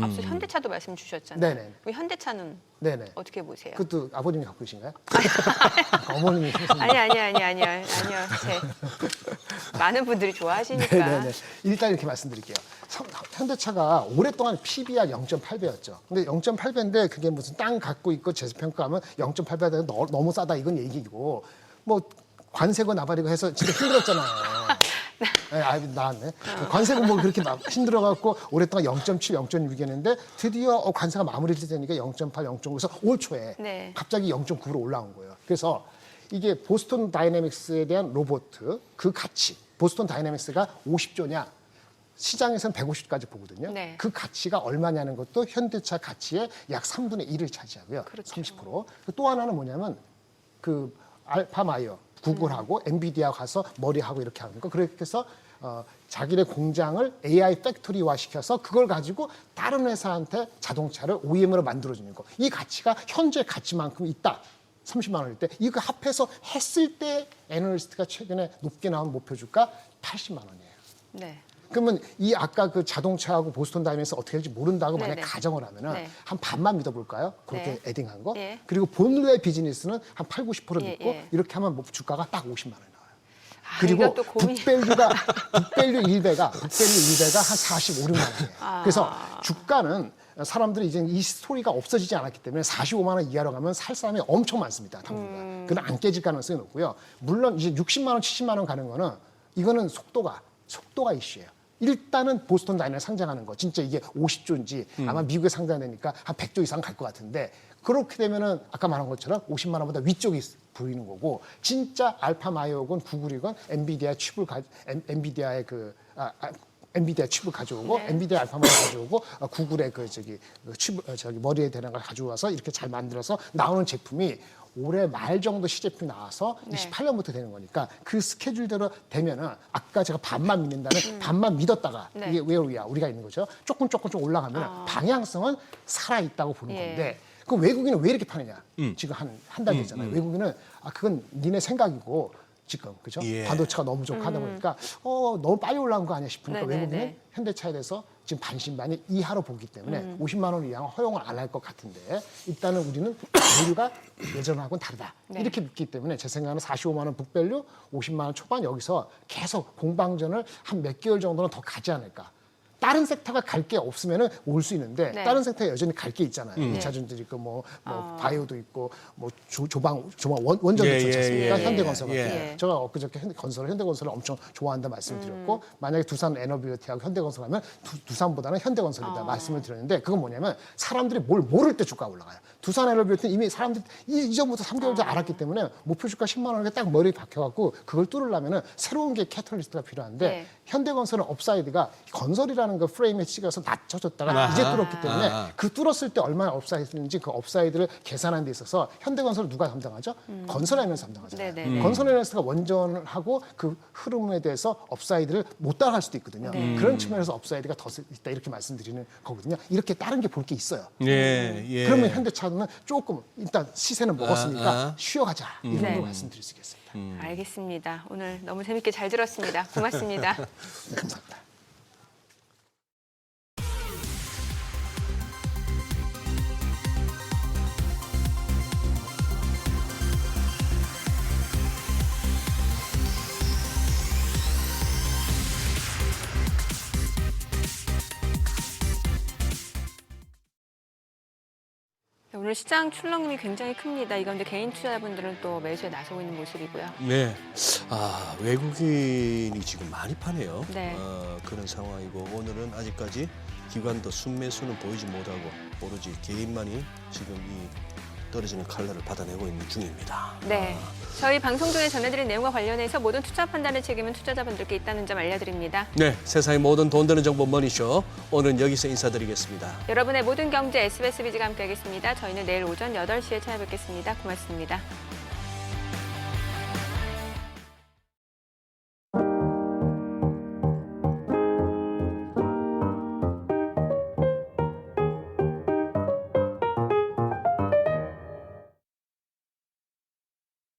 앞서 현대차도 말씀 주셨잖아요. 네네. 그럼 현대차는 네네. 어떻게 보세요? 그것도 아버님이 갖고 계신가요? 어머님이 아니요. 많은 분들이 좋아하시니까. 네네네. 일단 이렇게 말씀드릴게요. 현대차가 오랫동안 PBR 0.8배였죠. 근데 0.8배인데 그게 무슨 땅 갖고 있고 재평가하면 0.8배가 너무 싸다 이건 얘기고 뭐 관세고 나발이고 해서 진짜 힘들었잖아요. 네, 나왔네. 관세고 뭐 그렇게 힘들어갖고 오랫동안 0.7, 0.6이었는데 드디어 관세가 마무리되니까 0.8, 0.9에서 올 초에 갑자기 0.9로 올라온 거예요. 그래서 이게 보스턴 다이내믹스에 대한 로봇 그 가치, 보스턴 다이내믹스가 50조냐 시장에서는 150까지 보거든요. 그 가치가 얼마냐는 것도 현대차 가치의 약 3분의 1을 차지하고요. 30%. 또 하나는 뭐냐면 그 알파마이어 구글하고 엔비디아 가서 머리하고 이렇게 하는 거. 그렇게 해서 자기네 공장을 AI 팩토리화 시켜서 그걸 가지고 다른 회사한테 자동차를 OEM으로 만들어주는 거. 이 가치가 현재 가치만큼 있다. 30만 원일 때 이거 합해서 했을 때 애널리스트가 최근에 높게 나온 목표 주가 80만 원이에요. 네. 그러면 이 아까 그 자동차하고 보스턴 다이내믹스 어떻게 될지 모른다고 만약 가정을 하면은 한 반만 믿어볼까요? 그렇게 에딩한 거. 그리고 본래의 비즈니스는 한 8, 90% 믿고 이렇게 하면 주가가 딱 50만 원 나와요. 그리고 이것도 고민. 북밸류 1배가 한 45, 6만 원이에요. 그래서 주가는 사람들이 이제 이 스토리가 없어지지 않았기 때문에 45만 원 이하로 가면 살 사람이 엄청 많습니다. 당분간. 그건 안 깨질 가능성이 높고요. 물론 이제 60만 원, 70만 원 가는 거는 이거는 속도가 이슈예요. 일단은 보스턴 다이너에 상장하는 거 진짜 이게 50조인지 아마 미국에 상장되니까 한 100조 이상 갈 것 같은데 그렇게 되면은 아까 말한 것처럼 50만 원보다 위쪽이 보이는 거고 진짜 알파마이오건 구글이건 엔비디아의 칩을 가져오고 엔비디아 알파마이오 가져오고 구글의 머리에 대는 걸 가져와서 이렇게 잘 만들어서 나오는 제품이 올해 말 정도 시제품이 나와서 28년부터 되는 거니까 그 스케줄대로 되면은 아까 제가 반만 믿는다는 반만 믿었다가 이게 왜 우리가 있는 거죠? 조금 올라가면 방향성은 살아 있다고 보는 건데 그 외국인은 왜 이렇게 파느냐? 지금 한 달 됐잖아요. 외국인은 그건 니네 생각이고 지금 그죠? 반도체가 너무 좋고 하다 보니까 너무 빨리 올라온 거 아니야 싶으니까 외국인은 현대차에 대해서 지금 반신반의 이하로 보기 때문에 50만 원 이하는 허용을 안 할 것 같은데 일단은 우리는 밸류가 예전하고는 다르다. 이렇게 믿기 때문에 제 생각에는 45만 원 북밸류, 50만 원 초반 여기서 계속 공방전을 한 몇 개월 정도는 더 가지 않을까. 다른 섹터가 갈 게 없으면은 올 수 있는데 다른 섹터에 여전히 갈 게 있잖아요. 2차 전지 있고 뭐 바이오도 있고 뭐 조방 원전도 있지 않습니까? 현대건설 같은. 제가 엊그저께 현대건설을 엄청 좋아한다 말씀을 드렸고 만약에 두산 에너비티하고 현대건설 하면 두산보다는 현대건설이다 말씀을 드렸는데 그건 뭐냐면 사람들이 뭘 모를 때 주가가 올라가요. 두산 에너비티는 이미 사람들이 이전부터 3개월 전 알았기 때문에 목표 주가 10만 원에 딱 머리에 박혀갖고 그걸 뚫으려면은 새로운 게 캐탈리스트가 필요한데 현대건설은 업사이드가 건설이라는 그 프레임에 찍어서 낮춰졌다가 이제 뚫었기 때문에 그 뚫었을 때 얼마나 업사이드인지 그 업사이드를 계산하는 데 있어서 현대건설을 누가 담당하죠? 건설에너지가 담당하잖아요. 건설에너지가 원전을 하고 그 흐름에 대해서 업사이드를 못 따라갈 수도 있거든요. 그런 측면에서 업사이드가 더 있다 이렇게 말씀드리는 거거든요. 이렇게 다른 게 볼 게 있어요. 그러면 현대차는 조금 일단 시세는 먹었으니까 쉬어가자 이런 걸 말씀드릴 수 있겠습니다. 알겠습니다. 오늘 너무 재밌게 잘 들었습니다. 고맙습니다. 네, 감사합니다. 오늘 시장 출렁임이 굉장히 큽니다. 이건 근데 개인 투자자분들은 또 매수에 나서고 있는 모습이고요. 네. 외국인이 지금 많이 파네요. 네. 그런 상황이고 오늘은 아직까지 기관도 순매수는 보이지 못하고 오로지 개인만이 지금 이 떨어지는 칼날을 받아내고 있는 중입니다. 네. 저희 방송 중에 전해드린 내용과 관련해서 모든 투자 판단의 책임은 투자자분들께 있다는 점 알려드립니다. 네. 세상의 모든 돈 되는 정보 머니쇼. 오늘은 여기서 인사드리겠습니다. 여러분의 모든 경제 SBS 비즈가 함께하겠습니다. 저희는 내일 오전 8시에 찾아뵙겠습니다. 고맙습니다.